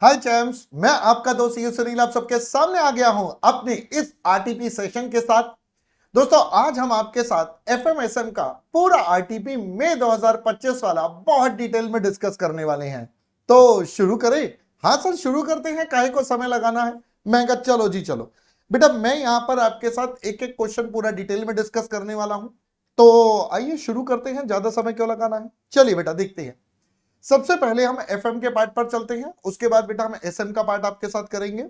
हाय चैम्स, मैं आपका दोस्त ये सुनील आप सबके सामने आ गया हूं अपने इस आरटीपी सेशन के साथ। दोस्तों, आज हम आपके साथ एफएमएसएम का पूरा आरटीपी मई 2025 वाला बहुत डिटेल में डिस्कस करने वाले हैं। तो शुरू करें? हाँ सर, शुरू करते हैं। काहे को समय लगाना है? मैं कहा चलो जी चलो। बेटा, मैं यहां पर आपके साथ एक एक क्वेश्चन पूरा डिटेल में डिस्कस करने वाला हूं। तो आइए शुरू करते हैं, ज्यादा समय क्यों लगाना है। चलिए बेटा, देखते हैं। सबसे पहले हम एफएम के पार्ट पर चलते हैं, उसके बाद बेटा हम एसएम का पार्ट आपके साथ करेंगे।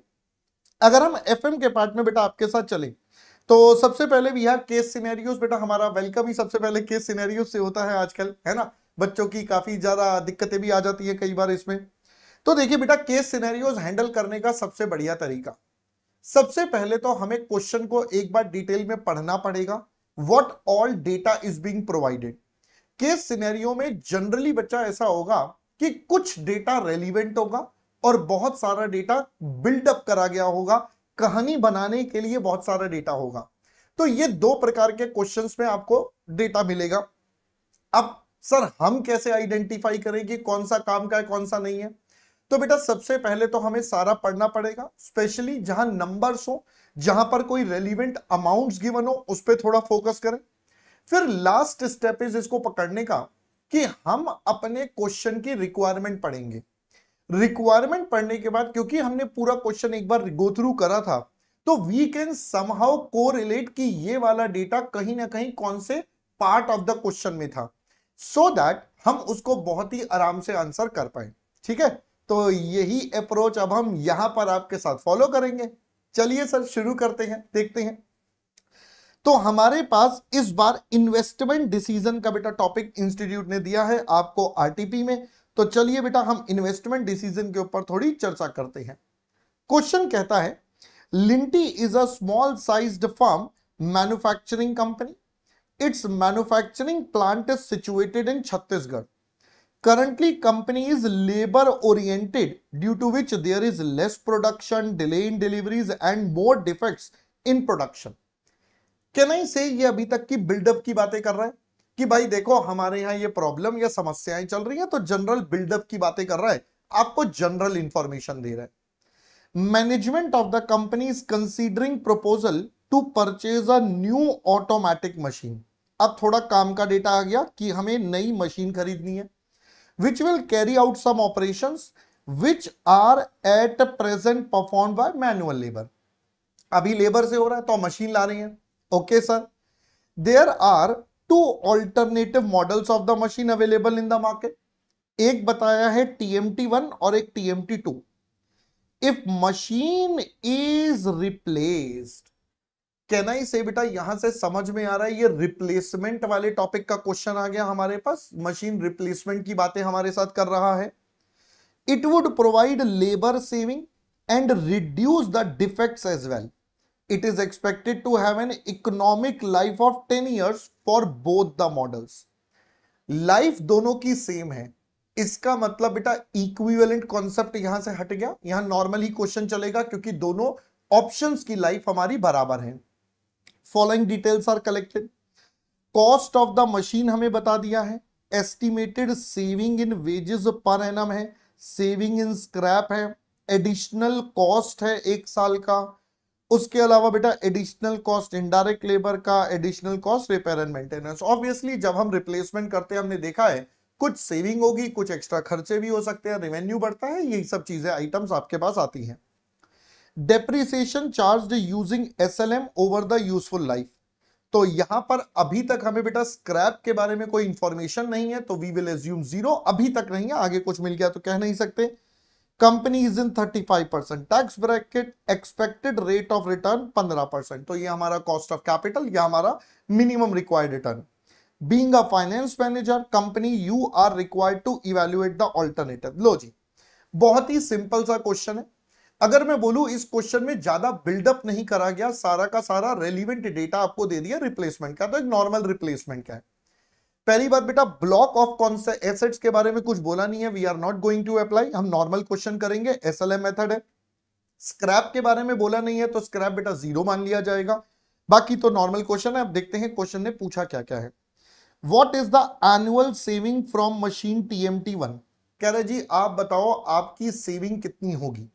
अगर हम एफएम के पार्ट में बेटा आपके साथ चलें तो सबसे पहले भी यह केस सिनेरियोस। बेटा हमारा वेलकम ही सबसे पहले केस सिनेरियोस से होता है आजकल, है ना। बच्चों की काफी ज्यादा दिक्कतें भी आ जाती है कई बार इसमें। तो देखिए बेटा, केस सिनेरियोस हैंडल करने का सबसे बढ़िया तरीका, सबसे पहले तो हमें क्वेश्चन को एक बार डिटेल में पढ़ना पड़ेगा। What all data is being provided. Case scenario में जनरली बच्चा ऐसा होगा कि कुछ डेटा रेलिवेंट होगा और बहुत सारा डेटा बिल्डअप करा गया होगा। कहानी बनाने के लिए बहुत सारा डेटा होगा। तो ये दो प्रकार के क्वेश्चंस में आपको डेटा मिलेगा। अब सर, हम कैसे आइडेंटिफाई करें कि कौन सा काम का है कौन सा नहीं है? तो बेटा सबसे पहले तो हमें सारा पढ़ना पड़ेगा, स्पेशली जहां नंबर्स हो, जहां पर कोई रेलिवेंट अमाउंट्स गिवन हो, उस पर थोड़ा फोकस करें। फिर लास्ट स्टेप इज इसको पकड़ने का कि हम अपने क्वेश्चन की रिक्वायरमेंट पढ़ेंगे। रिक्वायरमेंट पढ़ने के बाद, क्योंकि हमने पूरा क्वेश्चन एक बार गो थ्रू करा था, तो वी कैन समहाउ कोरिलेट कि ये वाला डेटा कहीं ना कहीं कौन से पार्ट ऑफ द क्वेश्चन में था, सो दैट हम उसको बहुत ही आराम से आंसर कर पाए। ठीक है, तो यही अप्रोच अब हम यहां पर आपके साथ फॉलो करेंगे। चलिए सर, शुरू करते हैं, देखते हैं। तो हमारे पास इस बार इन्वेस्टमेंट डिसीजन का बेटा टॉपिक इंस्टीट्यूट ने दिया है आपको आरटीपी में। तो चलिए बेटा, हम इन्वेस्टमेंट डिसीजन के ऊपर थोड़ी चर्चा करते हैं। क्वेश्चन कहता है, Linty is a small sized firm manufacturing company. Its manufacturing plant is situated in Chhattisgarh. Currently, company is labor oriented, due to which there is less production, delay in deliveries, and more defects in production. Chennai से ये अभी तक की buildup की बातें कर रहा है कि भाई देखो, हमारे यहां ये प्रॉब्लम या समस्याएं चल रही हैं। तो जनरल बिल्डअप की बातें कर रहा है, आपको जनरल इंफॉर्मेशन दे रहा है। Management of the company is considering proposal to purchase a new automatic machine. अब थोड़ा काम का डेटा आ गया कि हमें नई मशीन खरीदनी है, which will carry out some operations which are at present perform by manual labour. अभी लेबर से हो रहा है तो मशीन ला रही है। Okay sir, there are two alternative models of the machine available in the market. एक बताया है TMT1 और एक TMT2। if machine is replaced, कहना ही से बेटा यहां से समझ में आ रहा है ये रिप्लेसमेंट वाले टॉपिक का क्वेश्चन आ गया हमारे पास। मशीन रिप्लेसमेंट की बातें हमारे साथ कर रहा है। it would provide labor saving and reduce the defects as well. It is expected to have an economic life of 10 years for both the models. Life दोनों की सेम है, इसका मतलब बेटा इक्विवेलेंट कॉन्सेप्ट यहां से हट गया। यहां नॉर्मल ही क्वेश्चन चलेगा क्योंकि दोनों ऑप्शंस की लाइफ हमारी बराबर है। Following details are collected. Cost of the machine हमें बता दिया है। Estimated saving in wages per annum है, सेविंग इन स्क्रैप है, एडिशनल कॉस्ट है 1 साल का। उसके अलावा बेटा एडिशनल कॉस्ट इनडायरेक्ट लेबर का, additional cost repair and maintenance. Obviously जब हम रिप्लेसमेंट करते हैं हमने देखा है कुछ सेविंग होगी, कुछ एक्स्ट्रा खर्चे भी हो सकते हैं, रेवेन्यू बढ़ता है, यही सब चीजें आइटम्स आपके पास आती हैं। Depreciation charged using SLM over the useful life. तो यहां पर अभी तक हमें बेटा स्क्रैप के बारे में कोई इंफॉर्मेशन नहीं है, तो वी विल एज्यूम जीरो। अभी तक नहीं है, आगे कुछ मिल गया तो कह नहीं सकते। Company is in 35% tax bracket, expected rate of return 15%। तो ये हमारा कॉस्ट ऑफ कैपिटल, या हमारा minimum required return. Being a finance manager company, you are required to evaluate the alternative. लो जी, बहुत ही सिंपल सा क्वेश्चन है। अगर मैं बोलूं इस क्वेश्चन में ज्यादा बिल्डअप नहीं करा गया, सारा का सारा रेलिवेंट डेटा आपको दे दिया रिप्लेसमेंट का। तो एक नॉर्मल रिप्लेसमेंट क्या है? पहली बात बेटा, ब्लॉक ऑफ कौन से एसेट्स के बारे में कुछ बोला नहीं है, we are not going to apply. हम नॉर्मल क्वेश्चन करेंगे, एसएलएम मेथड है। स्क्रैप के बारे में बोला नहीं है तो स्क्रैप बेटा जीरो मान लिया जाएगा। बाकी तो नॉर्मल क्वेश्चन है। अब देखते हैं क्वेश्चन ने पूछा क्या क्या है। What is the annual saving from machine TMT1? कह रहे जी आप बताओ आपकी सेविंग कितनी होगी।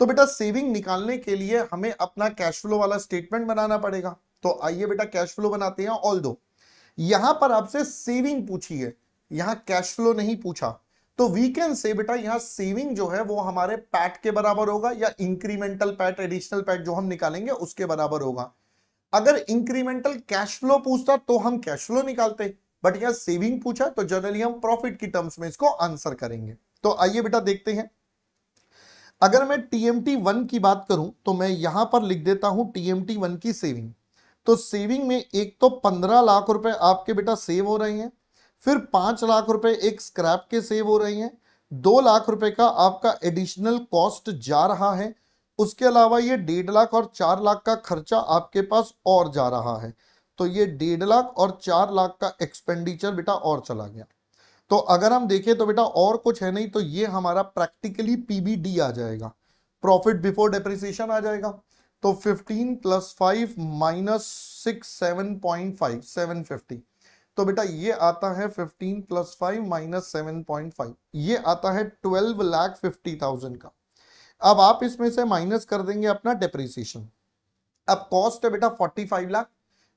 तो बेटा सेविंग निकालने के लिए हमें अपना कैश फ्लो वाला स्टेटमेंट बनाना पड़ेगा। तो आइए बेटा कैश फ्लो बनाते हैं। ऑल दो यहां पर आपसे सेविंग पूछी है, यहां कैश फ्लो नहीं पूछा, तो वी कैन से बेटा यहां सेविंग जो है वो हमारे पैट के बराबर होगा या इंक्रीमेंटल पैट, एडिशनल पैट जो हम निकालेंगे उसके बराबर होगा। अगर इंक्रीमेंटल कैश फ्लो पूछता तो हम कैश फ्लो निकालते, बट यहां सेविंग पूछा तो जनरली हम प्रॉफिट की टर्म्स में इसको आंसर करेंगे। तो आइए बेटा देखते हैं। अगर मैं टीएमटी 1 की बात करूं तो मैं यहां पर लिख देता हूं टीएमटी 1 की सेविंग। तो सेविंग में एक तो 15 लाख रुपए आपके बेटा सेव हो रहे हैं, फिर 5 लाख रुपए एक स्क्रैप के सेव हो रहे हैं, 2 लाख रुपए का आपका एडिशनल कॉस्ट जा रहा है, उसके अलावा ये 1.5 लाख और 4 लाख का खर्चा आपके पास और जा रहा है। तो ये 1.5 लाख और 4 लाख का एक्सपेंडिचर बेटा और चला गया। तो अगर हम देखें तो बेटा और कुछ है नहीं, तो ये हमारा प्रैक्टिकली पीबीडी आ जाएगा, प्रॉफिट बिफोर डेप्रिसिएशन आ जाएगा। तो 15 + 5 - 6 7.5 750। तो बेटा ये आता है 15 + 5 - 7.5, ये आता है 12,50,000 का। अब आप इसमें से माइनस कर देंगे अपना डेप्रिसिएशन। अब कॉस्ट है बेटा 45 लाख,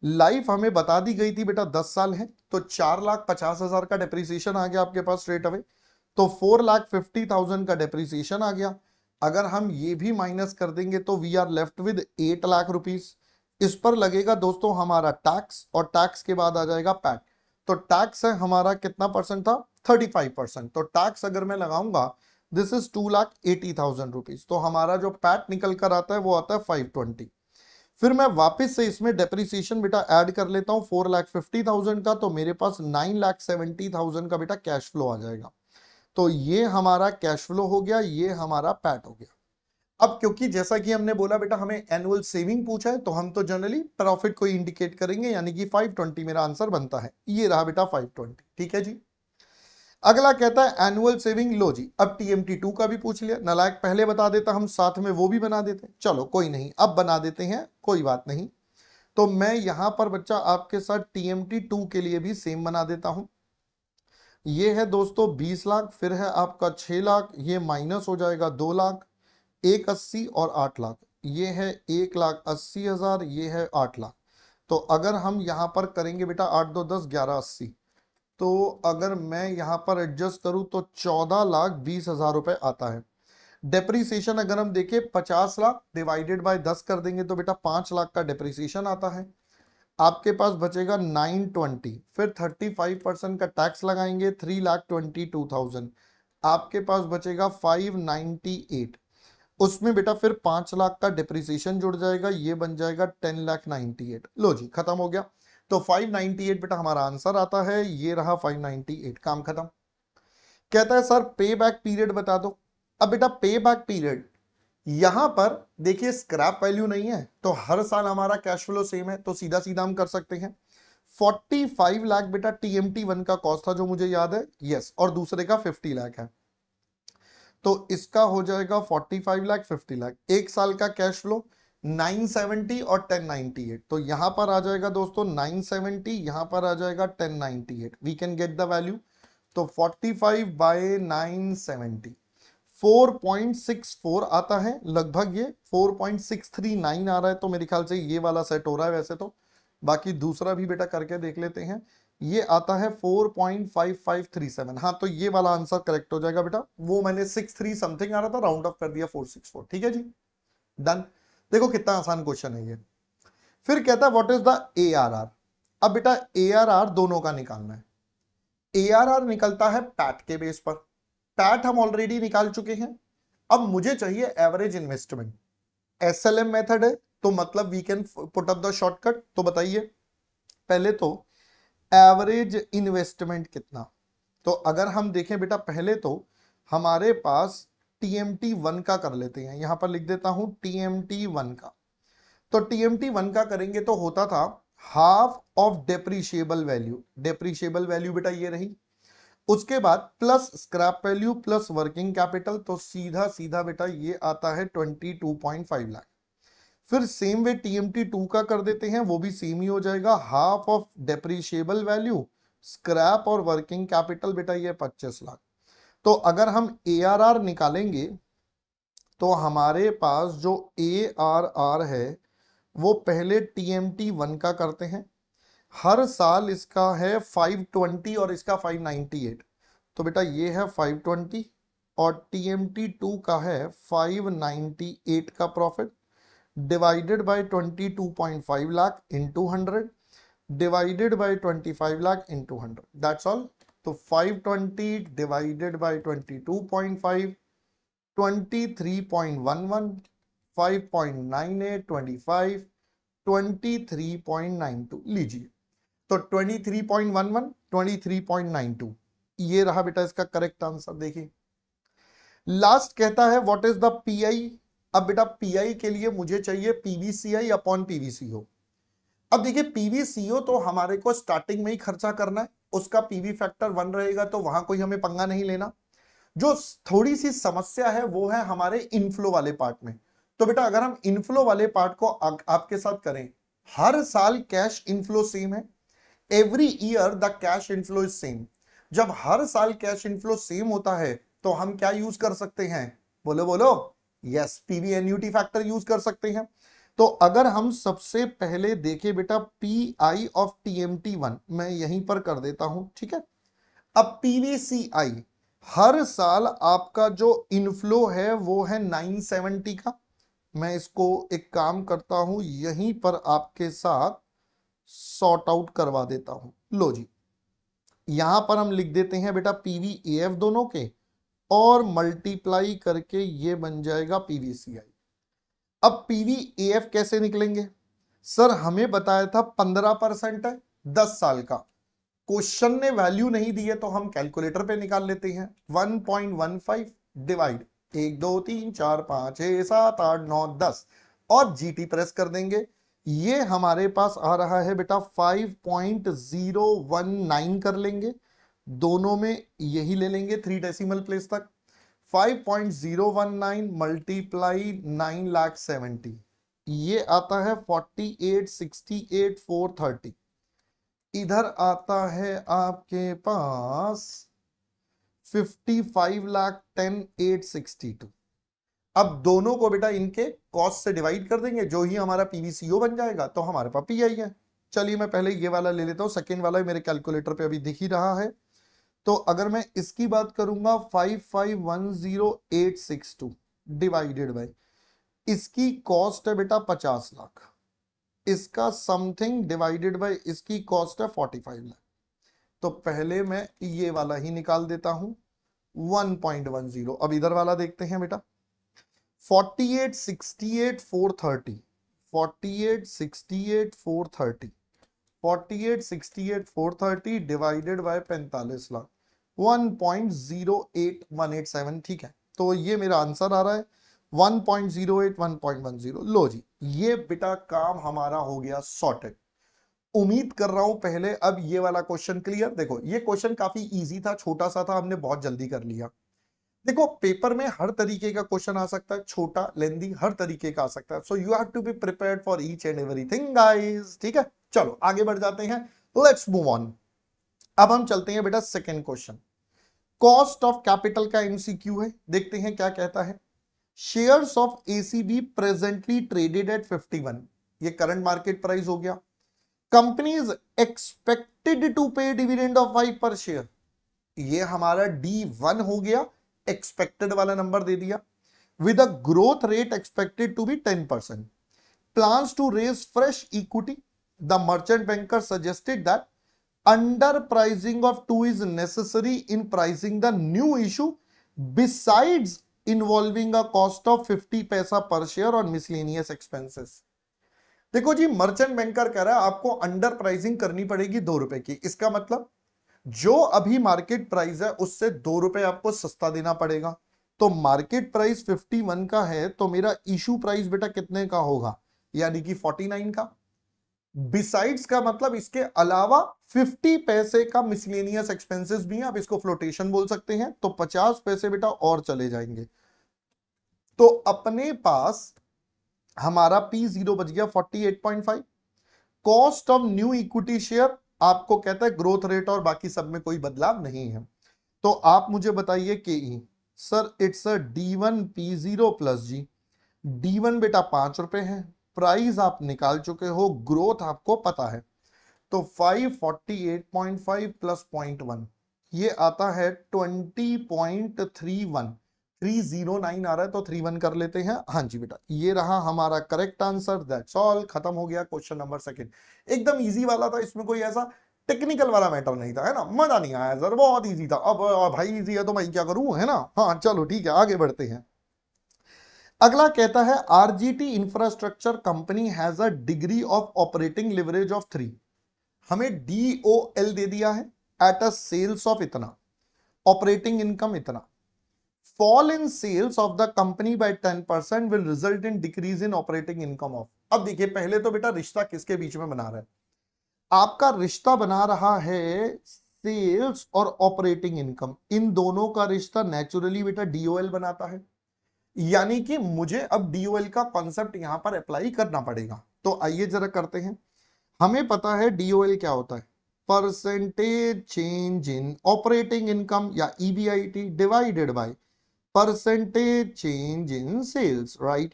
लाइफ हमें बता दी गई थी बेटा 10 साल है, तो 4,50,000 का डेप्रिसिएशन आ गया आपके पास स्ट्रेट अवे। तो 4,50,000 का डेप्रिसिएशन आ गया। अगर हम ये भी माइनस कर देंगे तो we are left with 8 lakh rupees. इस पर लगेगा दोस्तों हमारा टैक्स, और टैक्स के बाद आ जाएगा पैट। तो टैक्स है हमारा कितना परसेंट था, 35%। तो टैक्स अगर मैं लगाऊंगा दिस इज 2,80,000 रुपीज। तो हमारा जो पैट निकल कर आता है वो आता है 520। फिर मैं वापस से इसमें डेप्रिसिएशन बेटा ऐड कर लेता हूं 4,50,000 का, तो मेरे पास 9,70,000 का बेटा कैश फ्लो आ जाएगा। तो ये हमारा कैश फ्लो हो गया, ये हमारा पैट हो गया। अब क्योंकि जैसा कि हमने बोला बेटा हमें एनुअल सेविंग पूछा है, तो हम तो जनरली प्रॉफिट को इंडिकेट करेंगे, यानी कि 520 मेरा आंसर बनता है। ये रहा बेटा 520, ठीक है जी। अगला कहता है एनुअल सेविंग। लो जी अब टीएमटी 2 का भी पूछ लिया, नालायक पहले बता देता हम साथ में वो भी बना देते। चलो कोई नहीं, अब बना देते हैं, कोई बात नहीं। तो मैं यहां पर बच्चा आपके साथ टीएमटी 2 के लिए भी सेम बना देता हूं। ये है दोस्तों 20 लाख, फिर है आपका 6 लाख, ये माइनस हो जाएगा 2 लाख, 1,80 और 8 लाख, ये है 1,80,000, ये है 8 लाख। तो अगर हम यहां पर करेंगे बेटा 8 2 10 11,80, तो अगर मैं यहां पर एडजस्ट करूं तो 14,20,000 रुपए आता है। डेप्रीसिएशन अगर हम देखें 50 लाख डिवाइडेड बाय 10 कर देंगे तो बेटा 5 लाख का डेप्रीसिएशन आता है। आपके पास बचेगा 920, फिर 35% का टैक्स लगाएंगे 3,22,000, आपके पास बचेगा 598। उसमें बेटा फिर 5 लाख का डेप्रिसिएशन जुड़ जाएगा, ये बन जाएगा 10,98। लो जी खत्म हो गया। तो 598 बेटा हमारा आंसर आता है, ये रहा 598, काम खत्म। कहता है सर पे बैक पीरियड बता दो। अब बेटा पे बैक पीरियड यहां पर देखिए स्क्रैप वैल्यू नहीं है, तो हर साल हमारा कैश फ्लो सेम है, तो सीधा सीधा हम कर सकते हैं। 45 लाख बेटा टीएमटी 1 का कॉस्ट था जो मुझे याद है, यस, और दूसरे का 50 लाख है, तो इसका हो जाएगा 45 लाख 50 लाख। एक साल का कैश फ्लो 970 और 1098, तो यहां पर आ जाएगा दोस्तों 970, यहां पर आ जाएगा 1098, we can get the value. तो 45 बाय 970 4.64 आता है लगभग, ये 4.639 आ रहा है, तो मेरे ख्याल से ये वाला सेट हो रहा है वैसे तो। बाकी दूसरा भी बेटा करके देख लेते हैं, ये आता है 4.5537। हाँ तो ये वाला आंसर करेक्ट हो जाएगा बेटा, वो मैंने 63 समथिंग आ रहा था, राउंड ऑफ कर दिया 464, ठीक है जी, डन। देखो कितना आसान क्वेश्चन है ये। फिर कहता है व्हाट इज द एआरआर। अब बेटा एआरआर दोनों का निकालना है। एआरआर निकलता है पैट के बेस पर, पैट हम ऑलरेडी निकाल चुके हैं। अब मुझे चाहिए एवरेज इन्वेस्टमेंट, एसएलएम मेथड है, तो मतलब we can put up the shortcut. तो बताइए पहले तो एवरेज इन्वेस्टमेंट कितना। तो अगर हम देखें बेटा पहले तो हमारे पास टीएमटी 1 का कर लेते हैं, यहां पर लिख देता हूं टीएमटी 1 का। तो टीएमटी 1 का करेंगे तो होता था half of depreciable value, depreciable value बेटा ये रही, उसके बाद plus scrap value plus working capital, तो सीधा सीधा बेटा ये आता है 22.5 लाख। फिर सेम वे टीएमटी 2 का कर देते हैं, वो भी सेम ही हो जाएगा, half of depreciable value scrap और वर्किंग कैपिटल बेटा ये 25 लाख। तो अगर हम ARR निकालेंगे तो हमारे पास जो ARR है वो पहले TMT1 का करते हैं। हर साल इसका है 520 और इसका 598। तो बेटा ये है 520 और TMT2 का है 598 का profit, divided by 22.5 lakh into 100, divided by 25 lakh into 100, that's all. तो 520 डिवाइडेड बाय 22.5, 23.11, 5.98, 25, 23.92 लीजिए। तो 23.11, 23.92 ये रहा बेटा इसका करेक्ट आंसर। देखिए लास्ट कहता है व्हाट इज द पीआई। अब बेटा पीआई के लिए मुझे चाहिए पीवीसीआई अपॉन पीवीसीओ। अब देखिए पीवीसीओ तो हमारे को स्टार्टिंग में ही खर्चा करना है, उसका पीवी फैक्टर 1 रहेगा तो वहां कोई हमें पंगा नहीं लेना। जो थोड़ी सी समस्या है वो है हमारे इनफ्लो वाले पार्ट में। तो बेटा अगर हम इनफ्लो वाले पार्ट को आपके साथ करें, हर साल कैश इनफ्लो सेम है, every year the cash inflow is same. जब हर साल कैश इनफ्लो सेम होता है तो हम क्या यूज कर सकते हैं, बोलो बोलो, yes PV annuity factor use कर सकते हैं। तो अगर हम सबसे पहले देखें बेटा पी आई ऑफ TMT1 मैं यहीं पर कर देता हूं, ठीक है। अब पीवीसीआई हर साल आपका जो इनफ्लो है वो है 970 का। मैं इसको एक काम करता हूं यहीं पर आपके साथ सॉर्ट आउट करवा देता हूं। लो जी यहां पर हम लिख देते हैं बेटा PVAF दोनों के और मल्टीप्लाई करके ये बन जाएगा PVCI। अब PVAF कैसे निकलेंगे सर, हमें बताया था 15% है 10 साल का। क्वेश्चन ने वैल्यू नहीं दी है तो हम कैलकुलेटर पे निकाल लेते हैं। 1.15 डिवाइड 1 2 3 4 5 6 7 8 9 10 और जीटी प्रेस कर देंगे। ये हमारे पास आ रहा है बेटा 5.019 कर लेंगे, दोनों में यही ले लेंगे 3 डेसिमल प्लेस तक। 5.019 मल्टीप्लाई 9,70,000 ये आता है 48,68,430। इधर आता है आपके पास 55,10,862। अब दोनों को बेटा इनके कॉस्ट से डिवाइड कर देंगे, जो ही हमारा पीवीसीओ बन जाएगा तो हमारे पास पीआई है। चलिए मैं पहले ये वाला ले लेता हूं, सेकेंड वाला मेरे कैलकुलेटर पे अभी दिख ही रहा है। तो अगर मैं इसकी बात करूंगा 55,10,862 डिवाइडेड बाय, इसकी कॉस्ट है बेटा 50 लाख, इसका समथिंग डिवाइडेड बाय इसकी कॉस्ट है 45 लाख। तो पहले मैं ये वाला ही निकाल देता हूं 1.10। अब इधर वाला देखते हैं बेटा 48,68,430, 48,68,430, 48,68,430 डिवाइडेड बाय 45 लाख 1.08187। ठीक है तो ये मेरा आंसर आ रहा है 1.08 1.10। लो जी ये बेटा काम हमारा हो गया सॉर्टेड। उम्मीद कर रहा हूं पहले अब ये वाला क्वेश्चन क्लियर। देखो ये क्वेश्चन काफी इजी था, छोटा सा था, हमने बहुत जल्दी कर लिया। देखो पेपर में हर तरीके का क्वेश्चन आ सकता है, छोटा लेंदी हर तरीके का आ सकता है। So you have to be prepared for each and everything guys. ठीक है चलो आगे बढ़ जाते हैं, लेट्स मूव ऑन। अब हम चलते हैं बेटा second question, cost of capital का एमसीक्यू है। देखते हैं क्या कहता है। Shares of ACB presently traded at 51, ये करंट मार्केट प्राइस हो गया। Company is expected to pay dividend of 5 per share, ये हमारा D1 हो गया, एक्सपेक्टेड वाला नंबर दे दिया। With a growth rate expected to be 10%, plans to raise fresh equity, the merchant banker suggested that under pricing of 2 is necessary in pricing the new issue besides involving a cost of 50 paisa पर share और miscellaneous expenses. देखो जी merchant banker कह रहा है आपको under pricing करनी पड़ेगी 2 रुपए की। इसका मतलब जो अभी मार्केट प्राइस है उससे 2 रुपए आपको सस्ता देना पड़ेगा। तो मार्केट प्राइस 51 का है तो मेरा इशू प्राइस बेटा कितने का होगा, यानी कि 49 का। बिसाइड्स का मतलब इसके अलावा 50 पैसे का मिसलेनियस एक्सपेंसेस भी है, आप इसको फ्लोटेशन बोल सकते हैं। तो 50 पैसे बेटा और चले जाएंगे। तो अपने पास हमारा P0 बच गया 48.5। Cost of new equity share आपको कहता है ग्रोथ रेट और बाकी सब में कोई बदलाव नहीं है। तो आप मुझे बताइए के E, sir it's a D1P0 plus g. D1 बेटा 5 रुपए है, प्राइस आप निकाल चुके हो, ग्रोथ आपको पता है, तो 548.5 प्लस 0.1 ये आता है 20.31, 309 आ रहा है, तो 31 कर लेते हैं। हाँ जी बेटा, ये रहा हमारा करेक्ट आंसर, दैट्स ऑल, खत्म हो गया क्वेश्चन नंबर सेकंड। एकदम इजी वाला था, इसमें कोई ऐसा टेक्निकल वाला मैटर नहीं था, है ना, मजा नहीं आया सर, बहुत इजी था। अब भाई इजी है तो मैं क्या करूं, है ना। हाँ चलो ठीक है, आगे बढ़ते हैं। अगला कहता है RGT infrastructure company has a degree of operating leverage of 3। हमें DOL दे दिया है, एट अ सेल्स ऑफ इतना, ऑपरेटिंग इनकम इतना, fall in sales of the company by 10% will result in decrease in operating income of. अब देखिए पहले तो बेटा रिश्ता किसके बीच में बना रहा है, आपका रिश्ता बना रहा है सेल्स और ऑपरेटिंग इनकम, इन दोनों का रिश्ता नेचुरली बेटा DOL बनाता है, यानी कि मुझे अब DOL का कॉन्सेप्ट यहां पर अप्लाई करना पड़ेगा। तो आइए जरा करते हैं। हमें पता है DOL क्या होता है, percentage change in operating income या EBIT divided by percentage change in sales, right.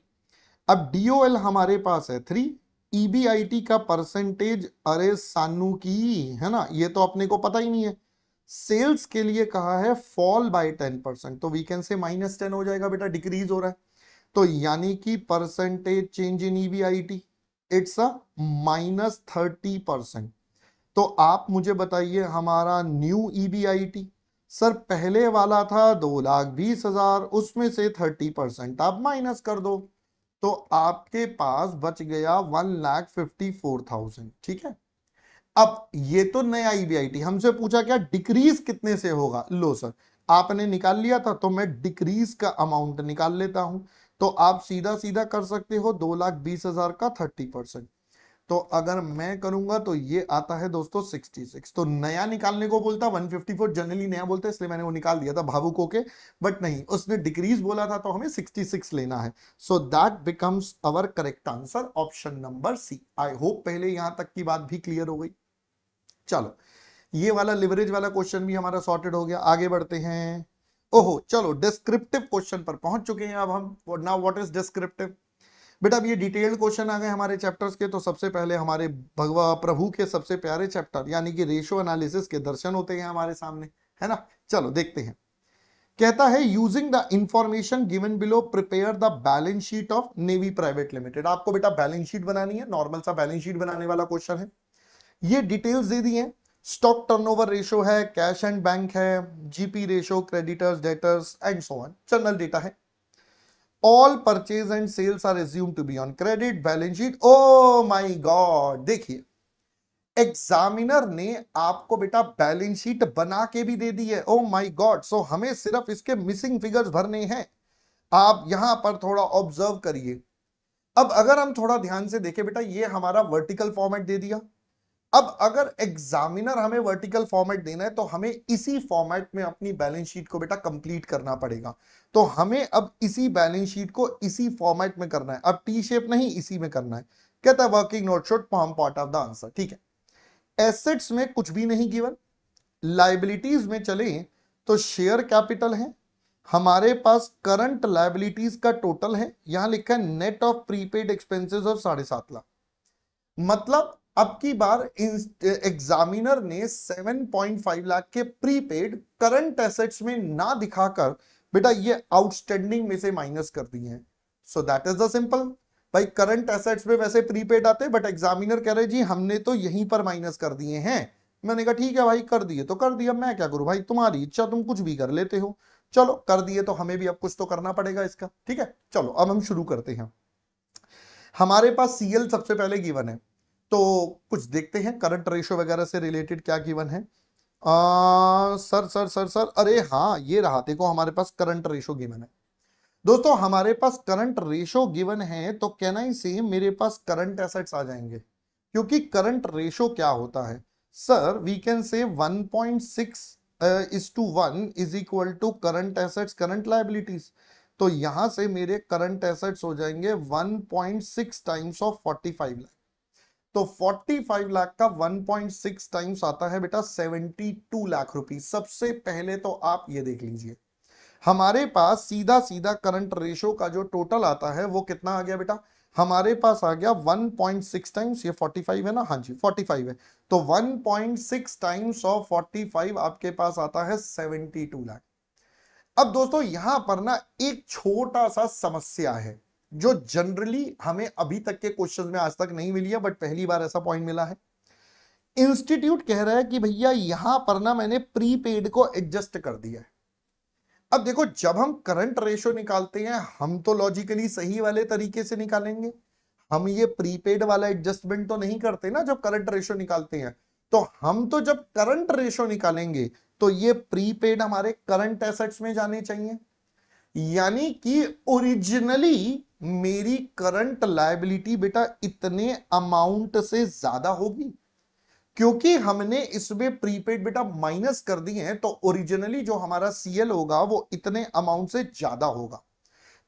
अब DOL हमारे पास है 3, EBIT का परसेंटेज, अरे सानू की, है ना, ये तो अपने को पता ही नहीं है। सेल्स के लिए कहा है फॉल बाय 10%, तो वी कैन से -10 हो जाएगा बेटा, डिक्रीज हो रहा है, तो यानी कि percentage change in EBIT it's a -30%। तो आप मुझे बताइए हमारा न्यू EBIT, सर पहले वाला था 2,20,000, उसमें से 30% आप माइनस कर दो, तो आपके पास बच गया 1,54,000, ठीक है। अब ये तो नया EBIT, हमसे पूछा क्या डिक्रीज कितने से होगा, लो सर आपने निकाल लिया था, तो मैं डिक्रीज का अमाउंट निकाल लेता हूं, तो आप सीधा सीधा कर सकते हो 2,20,000 का 30%, तो अगर मैं करूंगा तो ये आता है दोस्तों 66। तो नया निकालने को बोलता 154, जनरली नया बोलते हैं इसलिए मैंने वो निकाल दिया था भावुक होके, बट नहीं, उसने डिक्रीज बोला था तो हमें 66 लेना है। So that becomes our correct answer, option number C. I hope पहले यहां तक की बात भी क्लियर हो गई। चलो ये वाला लिवरेज वाला क्वेश्चन भी हमारा सॉर्टेड हो गया, आगे बढ़ते हैं। ओहो चलो डिस्क्रिप्टिव क्वेश्चन पर पहुंच चुके हैं अब हम। नाउ व्हाट इज डिस्क्रिप्टिव बेटा, अब ये डिटेल्ड क्वेश्चन आ गए हमारे चैप्टर्स के, तो सबसे पहले हमारे भगवा प्रभु के सबसे प्यारे चैप्टर यानी कि रेशो एनालिसिस के दर्शन होते हैं हमारे सामने, है ना। चलो देखते हैं। कहता है using the information given below prepare the balance sheet of navy private limited. आपको बेटा बैलेंस शीट बनानी है, नॉर्मल सा बैलेंस शीट बनाने वाला क्वेश्चन है। ये डिटेल्स दे दी हैं, स्टॉक टर्नओवर रेशो है, कैश एंड बैंक है, GP ratio, creditors debtors and so on, general data है। All purchase and sales are assumed to be on credit balance sheet। Oh my God, देखिए examiner ने आपको बेटा balance sheet बना के भी दे दी है। ओ माय गॉड, सो हमें सिर्फ इसके मिसिंग फिगर्स भरने हैं। आप यहां पर थोड़ा ऑब्जर्व करिए। अब अगर हम थोड़ा ध्यान से देखें बेटा, ये हमारा वर्टिकल फॉर्मेट दे दिया। अब अगर एग्जामिनर हमें वर्टिकल फॉर्मेट देना है तो हमें इसी फॉर्मेट में अपनी बैलेंस शीट को बेटा कंप्लीट करना पड़ेगा। तो हमें अब इसी बैलेंस शीट को इसी फॉर्मेट में करना है, अब टी शेप नहीं, इसी में करना है। कहता है working note should form part of the answer, ठीक है। एसेट्स में कुछ भी नहीं गिवन, लाइबिलिटीज में चले तो शेयर कैपिटल है, हमारे पास करंट लाइबिलिटीज का टोटल है, यहां लिखा है net of prepaid expenses of 7.5 lakh. मतलब अब की बार एग्जामिनर ने 7.5 लाख के प्रीपेड करंट एसेट्स में ना दिखाकर बेटा ये आउटस्टैंडिंग में से माइनस कर दिए हैं। So that is the simple. भाई करंट एसेट्स में वैसे प्रीपेड आते, बट एग्जामिनर कह रहे जी हमने तो यहीं पर माइनस कर दिए हैं। मैंने कहा ठीक है भाई, कर दिए तो कर दिया, मैं क्या करूं भाई, तुम्हारी इच्छा, तुम कुछ भी कर लेते हो। चलो कर दिए तो हमें भी अब कुछ तो करना पड़ेगा इसका, ठीक है। चलो अब हम शुरू करते हैं। हमारे पास CL सबसे पहले गिवन है, तो कुछ देखते हैं करंट रेशो वगैरह से रिलेटेड क्या गिवन है। सर सर सर सर, अरे हाँ ये रहा, देखो हमारे पास करंट रेशो गिवन है। दोस्तों हमारे पास करंट रेशो गिवन है, तो कहना ही से मेरे पास करंट एसेट्स आ जाएंगे, क्योंकि करंट रेशो क्या होता है sir, we can say 1.6:1 is equal to current assets current liabilities. तो यहां से मेरे करंट एसेट्स हो जाएंगे 1.6 टाइम्स ऑफ 45 लाख। तो 45 लाख का 1.6 टाइम्स आता है बेटा 72 लाख रुपीस। सबसे पहले तो आप ये देख लीजिए, हमारे पास सीधा सीधा करंट रेशो का जो टोटल आता है वो कितना आ गया बेटा, हमारे पास आ गया 1.6 टाइम्स, ये 45 है ना, हाँ जी 45 है, तो 1.6 टाइम्स ऑफ 45 आपके पास आता है 72 लाख। अब दोस्तों यहां पर ना एक छोटा सा समस्या है जो जनरली हमें अभी तक के क्वेश्चन में आज तक नहीं मिली है, बट पहली बार ऐसा पॉइंट मिला है। इंस्टीट्यूट कह रहा है कि भैया यहां पर ना मैंने प्रीपेड को एडजस्ट कर दिया है। अब देखो जब हम करंट रेशो निकालते हैं हम तो लॉजिकली सही वाले तरीके से निकालेंगे, हम ये प्रीपेड वाला एडजस्टमेंट तो नहीं करते ना जब करंट रेशो निकालते हैं। तो हम तो जब करंट रेशो निकालेंगे तो ये प्रीपेड हमारे करंट एसेट्स में जाने चाहिए, यानी कि ओरिजिनली मेरी करंट लायबिलिटी बेटा इतने अमाउंट से ज्यादा होगी, क्योंकि हमने इसमें प्रीपेड बेटा माइनस कर दिए हैं तो ओरिजिनली जो हमारा सीएल होगा वो इतने अमाउंट से ज्यादा होगा।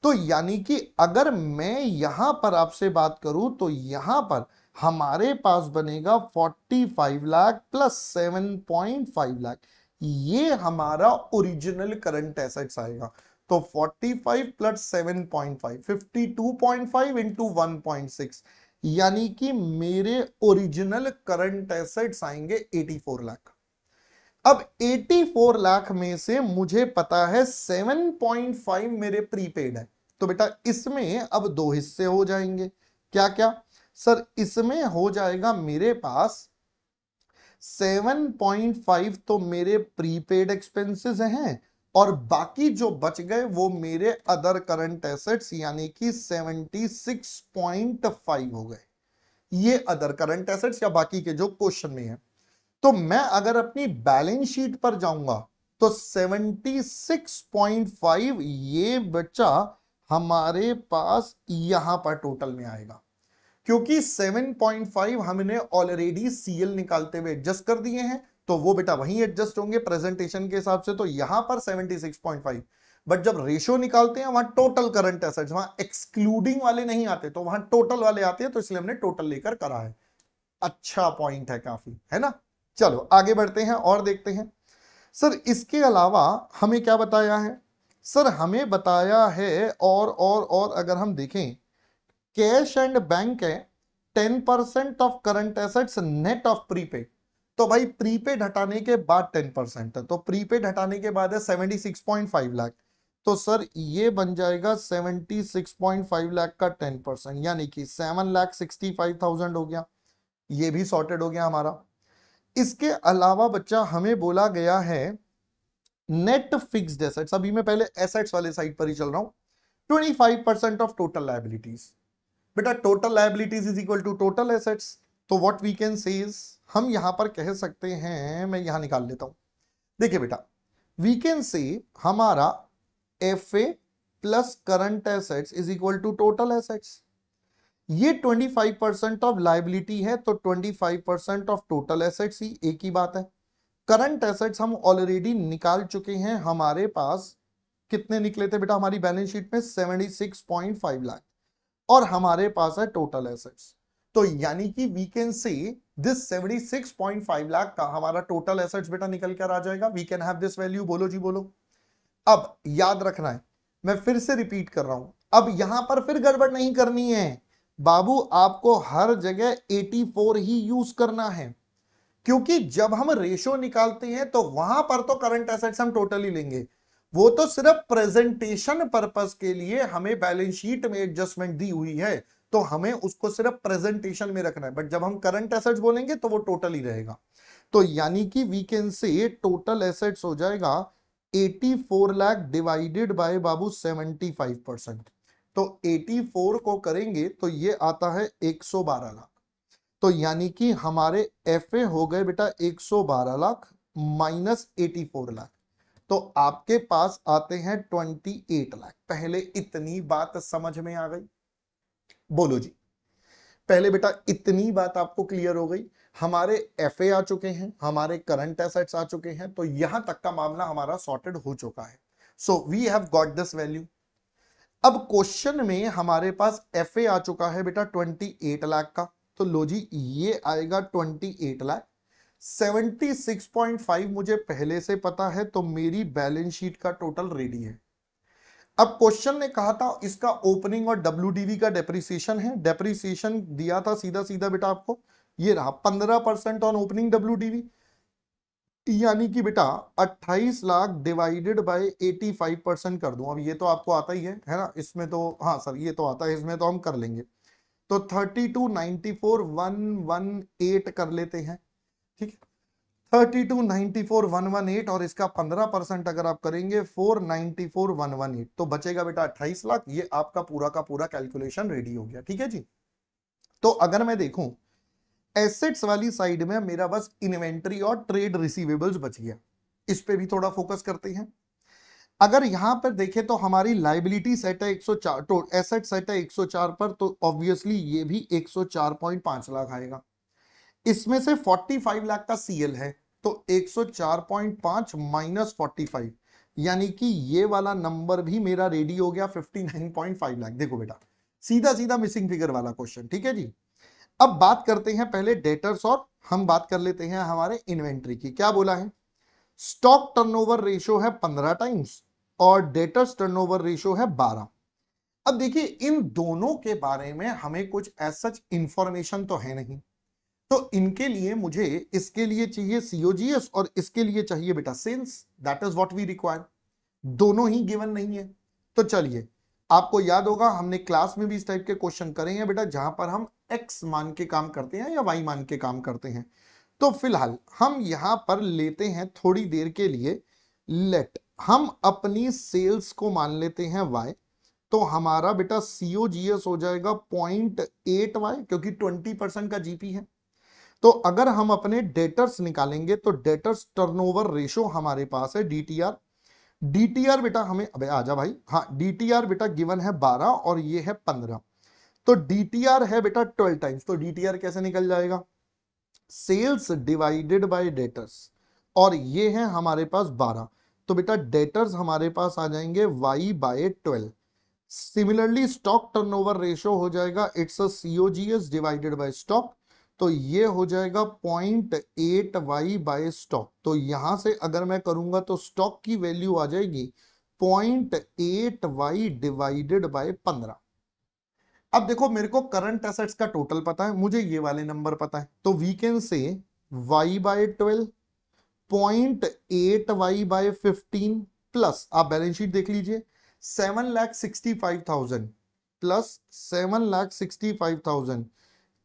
तो यानी कि अगर मैं यहां पर आपसे बात करूं तो यहां पर हमारे पास बनेगा 45 लाख प्लस 7.5 लाख, ये हमारा ओरिजिनल करंट एसेट्स आएगा। तो 45 प्लस 7.5 52.5 इंटू 1.6, यानी कि मेरे ओरिजिनल करंट एसेट्स आएंगे 84 लाख। अब 84 लाख में से मुझे पता है 7.5 मेरे प्रीपेड है, तो बेटा इसमें अब दो हिस्से हो जाएंगे। क्या क्या सर, इसमें हो जाएगा मेरे पास 7.5 तो मेरे प्रीपेड एक्सपेंसेस हैं और बाकी जो बच गए वो मेरे अदर करंट एसेट्स यानी कि 76.5 हो गए, ये अदर करंट एसेट्स या बाकी के जो क्वेश्चन में है। तो मैं अगर अपनी बैलेंस शीट पर जाऊंगा तो 76.5 ये बच्चा हमारे पास यहां पर टोटल में आएगा, क्योंकि 7.5 हमने ऑलरेडी सीएल निकालते हुए एडजस्ट कर दिए हैं तो वो बेटा वहीं एडजस्ट होंगे प्रेजेंटेशन के हिसाब से, तो यहां पर 76.5। बट जब रेशियो निकालते हैं वहां टोटल करंट एसेट्स, वहां एक्सक्लूडिंग वाले नहीं आते, तो वहां टोटल वाले आते हैं, तो इसलिए हमने टोटल लेकर करा है। अच्छा पॉइंट है काफी, है ना। चलो आगे बढ़ते हैं और देखते हैं। सर इसके अलावा हमें क्या बताया है, सर हमें बताया है और अगर हम देखें कैश एंड बैंक है 10% of current assets net of prepaid, तो भाई प्रीपेड हटाने के बाद 10% है, तो प्रीपेड हटाने के बाद है 76.5 लाख, तो सर ये बन जाएगा 76.5 लाख का 10%, यानी कि 7,65,000 हो गया, ये भी सॉर्टेड हो गया हमारा। इसके अलावा बच्चा हमें बोला गया है नेट फिक्स्ड एसेट्स, अभी मैं पहले एसेट्स वाले साइड पर ही चल रहा हूं, 25% ऑफ टोटल लायबिलिटीज। बेटा total liabilities is equal to total assets, तो what we can say is, हम यहां पर कह सकते हैं, मैं यहां निकाल लेता हूं, देखिए बेटा वी कैन से हमारा FA plus current assets is equal to total assets, ये 25% ऑफ लायबिलिटी है तो 25% ऑफ टोटल एसेट्स ही, एक ही बात है। करंट एसेट्स हम ऑलरेडी निकाल चुके हैं, हमारे पास कितने निकले थे बेटा हमारी बैलेंस शीट में 76.5 लाख, और हमारे पास है टोटल एसेट्स, तो यानी कि we can say this 76.5 lakh का हमारा टोटल एसेट्स बेटा निकल कर आ जाएगा। We can have this value, बोलो जी बोलो। अब याद रखना है, मैं फिर से रिपीट कर रहा हूं, अब यहां पर फिर गड़बड़ नहीं करनी है बाबू, आपको हर जगह 84 ही यूज करना है, क्योंकि जब हम रेशो निकालते हैं तो वहां पर तो करंट एसेट्स हम टोटल ही लेंगे, वो तो सिर्फ प्रेजेंटेशन पर्पस के लिए हमें बैलेंस शीट में एडजस्टमेंट दी हुई है, तो हमें उसको सिर्फ प्रेजेंटेशन में रखना है, बट जब हम करंट एसेट्स बोलेंगे तो वो टोटल ही रहेगा। तो यानी कि we can say total assets हो जाएगा 84 लाख डिवाइडेड बाय बाबू 75%, तो 84 को करेंगे तो ये आता है 112 लाख, तो यानी कि हमारे एफए हो गए बेटा 112 लाख माइनस 84 लाख, तो आपके पास आते हैं 28 लाख। पहले इतनी बात समझ में आ गई, बोलो जी, पहले बेटा इतनी बात आपको क्लियर हो गई, हमारे एफए आ चुके हैं, हमारे करंट एसेट्स आ चुके हैं, तो यहां तक का मामला हमारा सॉर्टेड हो चुका है। So we have got this value. अब क्वेश्चन में हमारे पास एफए आ चुका है बेटा 28 लाख का, तो लो जी ये आएगा 28 लाख। 76.5 मुझे पहले से पता है, तो मेरी बैलेंस शीट का टोटल रेडी है। अब क्वेश्चन ने कहा था इसका ओपनिंग और डब्ल्यूडीवी का डेप्रिसिएशन है। डेप्रिसिएशन दिया था सीधा सीधा बेटा आपको, ये रहा 15% ऑन ओपनिंग डब्ल्यूडीवी, यानी कि बेटा 28 लाख डिवाइडेड बाय 85% कर दूं। अब ये तो आपको आता ही है ना, इसमें तो हाँ सर ये तो आता है, इसमें तो हम कर लेंगे। तो 32,94,118 कर लेते हैं, ठीक है। 32,94,118 और इसका 15% अगर आप करेंगे 494,118, तो बचेगा बेटा 28 लाख। ये आपका पूरा का पूरा कैलकुलेशन रेडी हो गया, ठीक है जी। तो अगर मैं देखूं एसेट्स वाली साइड में मेरा बस इन्वेंट्री और ट्रेड रिसीवेबल्स बच गया, इस पे भी थोड़ा फोकस करते हैं। अगर यहां पर देखें तो हमारी लाइबिलिटी सेट है 104, तो एसेट सेट है 104 पर, तो ऑब्वियसली ये भी 104.5 लाख आएगा। इसमें से 45 लाख का सीएल है, तो 104.5 माइनस 45, यानी कि ये वाला नंबर भी मेरा रेडी हो गया 59.5 लाख। देखो बेटा सीधा सीधा मिसिंग फिगर वाला क्वेश्चन, ठीक है जी। अब बात करते हैं पहले डेटर्स, और हम बात कर लेते हैं हमारे इन्वेंट्री की। क्या बोला है, स्टॉक टर्नओवर रेशियो है 15 टाइम्स और डेटर्स टर्नओवर रेशियो है 12। अब देखिए इन दोनों के बारे में हमें कुछ सच इंफॉर्मेशन तो है नहीं, तो इनके लिए मुझे इसके लिए चाहिए सीओजीएस और इसके लिए चाहिए बेटा sales, that is what we require. दोनों ही गिवन नहीं है। तो चलिए, आपको याद होगा हमने क्लास में भी इस टाइप के क्वेश्चन करे हैं बेटा, जहां पर हम एक्स मान के काम करते हैं या वाई मान के काम करते हैं। तो फिलहाल हम यहां पर लेते हैं थोड़ी देर के लिए, लेट हम अपनी सेल्स को मान लेते हैं वाई, तो हमारा बेटा सीओजीएस हो जाएगा 0.8 वाई, क्योंकि 20% का जीपी है। तो अगर हम अपने डेटर्स निकालेंगे तो डेटर्स टर्नओवर रेशो हमारे पास है डीटीआर। डीटीआर बेटा हमें, अबे आजा भाई, हाँ डीटीआर बेटा गिवन है 12 और ये है 15, तो डीटीआर है बेटा 12 टाइम्स। तो डीटीआर कैसे निकल जाएगा, सेल्स डिवाइडेड बाय डेटर्स, और ये है हमारे पास 12, तो बेटा डेटर्स हमारे पास आ जाएंगे y by 12। Similarly stock turnover ratio हो जाएगा it's a COGS divided by stock, तो ये हो जाएगा 0.8 y बाय स्टॉक। तो यहां से अगर मैं करूंगा तो स्टॉक की वैल्यू आ जाएगी 0.8 y डिवाइडेड बाय 15। अब देखो मेरे को करंट एसेट्स का टोटल पता है, मुझे ये वाले नंबर पता है, तो we can say y by 12, 0.8 y by 15 plus, आप बैलेंस शीट देख लीजिए, 7,65,000 प्लस 7,65,000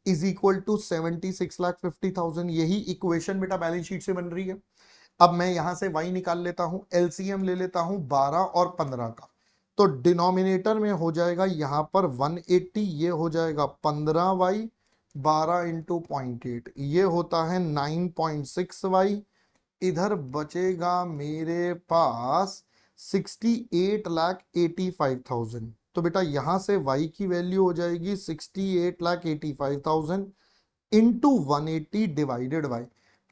इज इक्वल टू 76,50,000। यही इक्वेशन बेटा बैलेंस शीट से बन रही है। अब मैं यहां से y निकाल लेता हूं, एलसीएम ले लेता हूं 12 और 15 का, तो डिनोमिनेटर में हो जाएगा यहां पर 180, ये हो जाएगा 15y, 12 इंटू 0.8, ये होता है 9.6y। इधर बचेगा मेरे पास 68,85,000, तो बेटा यहां से y की वैल्यू हो जाएगी 68,85,000 इंटू 180 डिवाइडेड बाय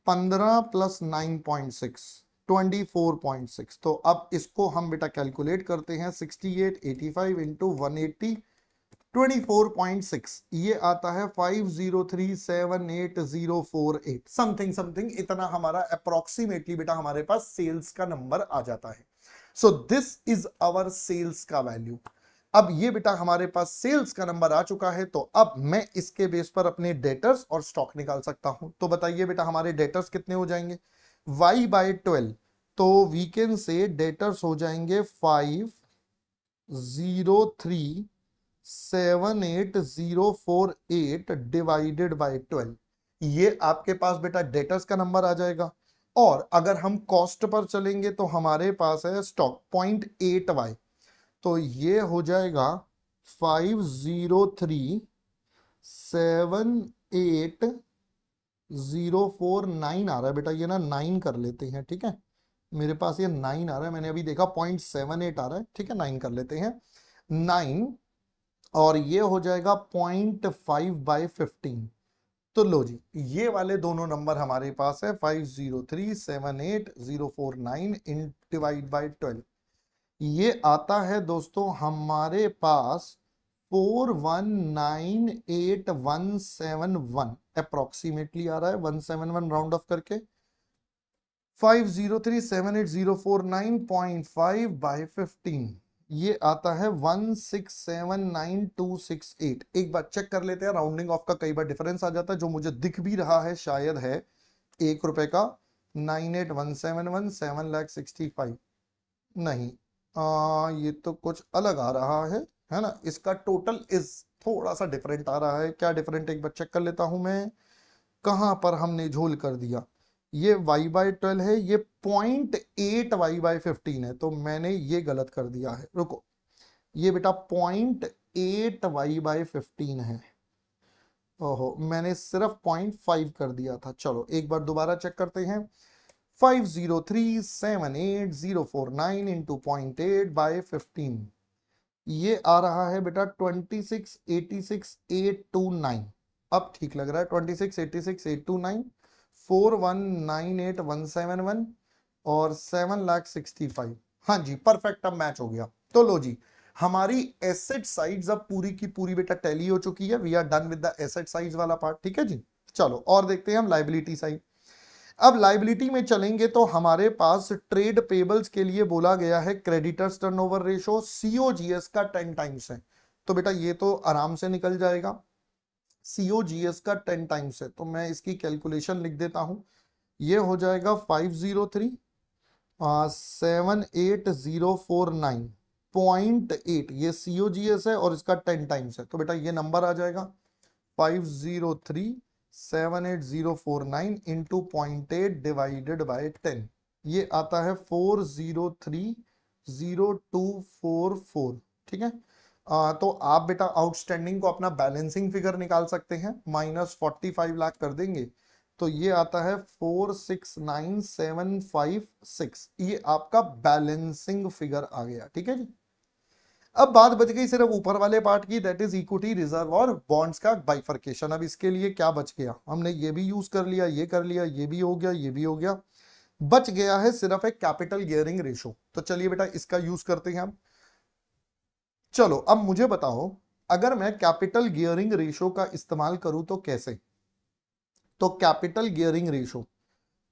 15 प्लस 9.6, 24.6। तो अब इसको हम बेटा कैलकुलेट करते हैं, 6885 इंटू 180, 24.6, ये आता है 50378,048 समथिंग समथिंग, इतना हमारा अप्रोक्सीमेटली बेटा हमारे पास सेल्स का नंबर आ जाता है। So this is our sales का वैल्यू। अब ये बेटा हमारे पास सेल्स का नंबर आ चुका है, तो अब मैं इसके बेस पर अपने डेटर्स और स्टॉक निकाल सकता हूं। तो बताइए बेटा हमारे डेटर्स कितने हो जाएंगे, y बाय 12, तो वी कैन से डेटर्स हो जाएंगे 503,78,048 डिवाइडेड बाय 12। ये आपके पास बेटा डेटर्स का नंबर आ जाएगा। और अगर हम कॉस्ट पर चलेंगे तो हमारे पास है स्टॉक 0.8y, तो ये हो जाएगा 503,78,049 आ रहा है बेटा, ये ना 9 कर लेते हैं, ठीक है। मेरे पास ये 9 आ रहा है, मैंने अभी देखा 0.78 आ रहा है, ठीक है, 9 कर लेते हैं 9, और ये हो जाएगा 0.5 बाय 15। तो लो जी ये वाले दोनों नंबर हमारे पास है 503,78,049 इन डिवाइड बाय 12, ये आता है दोस्तों हमारे पास 4198,171 अप्रोक्सीमेटली आ रहा है, 171 राउंड ऑफ करके 503,78,049.5 बाय 15 ये आता है 1679268। एक बार चेक कर लेते हैं, राउंडिंग ऑफ का कई बार डिफरेंस आ जाता है। जो मुझे दिख भी रहा है शायद है ₹1 का 98,171 7,65,000 नहीं, ये तो कुछ अलग आ रहा है ना। इसका टोटल इज थोड़ा सा डिफरेंट आ रहा है। क्या डिफरेंट, एक बार चेक कर लेता हूं मैं, कहां पर हमने झोल कर दिया। ये y/12 है, ये 0.8 y/15 है, तो मैंने ये गलत कर दिया है। रुको, ये बेटा 0.8 y/15 है। ओहो, मैंने सिर्फ 0.5 कर दिया था। चलो एक बार दोबारा चेक करते हैं। 503,78,049 इंटू 0.8 बाय 15 ये आ रहा है बेटा 26,86,829। अब ठीक लग रहा है, 26,86,829, 4198,171 और 7,65,000। हाँ जी परफेक्ट, अब मैच हो गया। तो लो जी, हमारी एसेट साइड्स अब पूरी की पूरी बेटा टैली हो चुकी है। We are done with the asset sides वाला पार्ट, ठीक है जी। चलो और देखते हैं हम लाइबिलिटी साइड। अब लाइबिलिटी में चलेंगे तो हमारे पास ट्रेड पेबल्स के लिए बोला गया है क्रेडिटर्स टर्नओवर रेशो सीओजीएस का 10 टाइम्स है। तो बेटा ये तो आराम से निकल जाएगा, सीओजीएस का 10 टाइम्स है, तो मैं इसकी कैलकुलेशन लिख देता हूं। ये हो जाएगा 503,78,049.8, ये सीओजीएस है और इसका 10 टाइम्स है। तो बेटा ये नंबर आ जाएगा 503,78,049 इंटू 0.8 डिवाइडेड बाय 10, ये आता है 403,0244। ठीक है, तो आप बेटा आउटस्टैंडिंग को अपना बैलेंसिंग फिगर निकाल सकते हैं, -45 लाख कर देंगे तो ये आता है 469,756। ये आपका बैलेंसिंग फिगर आ गया, ठीक है जी। अब बात बच गई सिर्फ ऊपर वाले पार्ट की, दैट इज इक्विटी रिजर्व और बॉन्ड्स का बाइफर्केशन। अब इसके लिए क्या बच गया, हमने ये भी यूज कर लिया, ये कर लिया, ये भी हो गया, ये भी हो गया, बच गया है सिर्फ एक कैपिटल गियरिंग रेशो। तो चलिए बेटा इसका यूज करते हैं हम। चलो अब मुझे बताओ, अगर मैं कैपिटल गियरिंग रेशो का इस्तेमाल करूं तो कैसे। तो कैपिटल गियरिंग रेशो,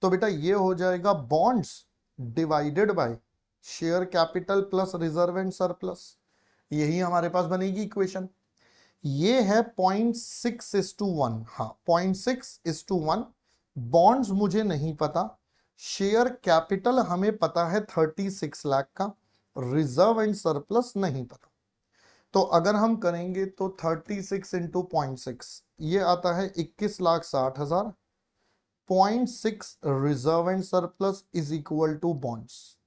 तो बेटा ये हो जाएगा bonds divided by share capital plus reserve and surplus, यही हमारे पास बनेगी इक्वेशन। ये है 0.6:1, हाँ 0.6:1। बॉन्ड्स मुझे नहीं पता, शेयर कैपिटल हमें पता है 36 लाख का, रिजर्व एंड सरप्लस नहीं पता। तो अगर हम करेंगे तो 36 इंटू 0.6 ये आता है 21,60,000। 0.6 reserve and surplus is equal to bonds,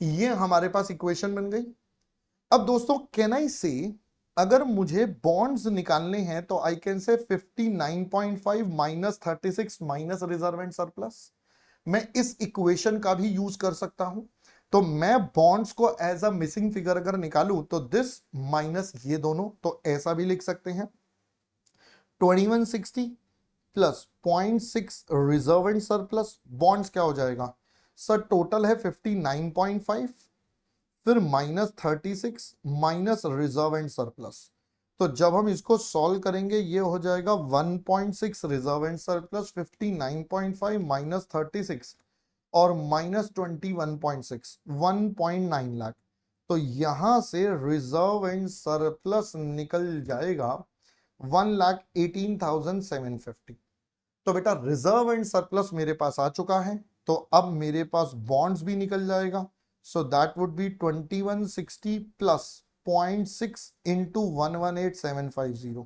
ये हमारे पास इक्वेशन बन गई। अब दोस्तों कैन आई से, अगर मुझे बॉन्ड्स निकालने हैं तो I can say 59.5 minus 36 minus reserve and surplus. मैं इस इक्वेशन का भी यूज कर सकता हूं। तो मैं बॉन्ड्स को एज अ मिसिंग फिगर अगर निकालूं तो दिस माइनस ये दोनों, तो ऐसा भी लिख सकते हैं 2160 plus 0.6 reserve and surplus, bonds क्या हो जाएगा सर, टोटल है 59.5, फिर -36 माइनस रिजर्व एंड सरप्लस। तो जब हम इसको सॉल्व करेंगे ये हो जाएगा 1.6 रिजर्व एंड सरप्लस 59.5 माइनस 36 और -21.6 1.9 लाख। तो यहां से रिजर्व एंड सरप्लस निकल जाएगा 1,18,750। तो बेटा रिजर्व एंड सरप्लस मेरे पास आ चुका है, तो अब मेरे पास बॉन्ड्स भी निकल जाएगा। So that would be 2160 plus 0.6 into 118,750,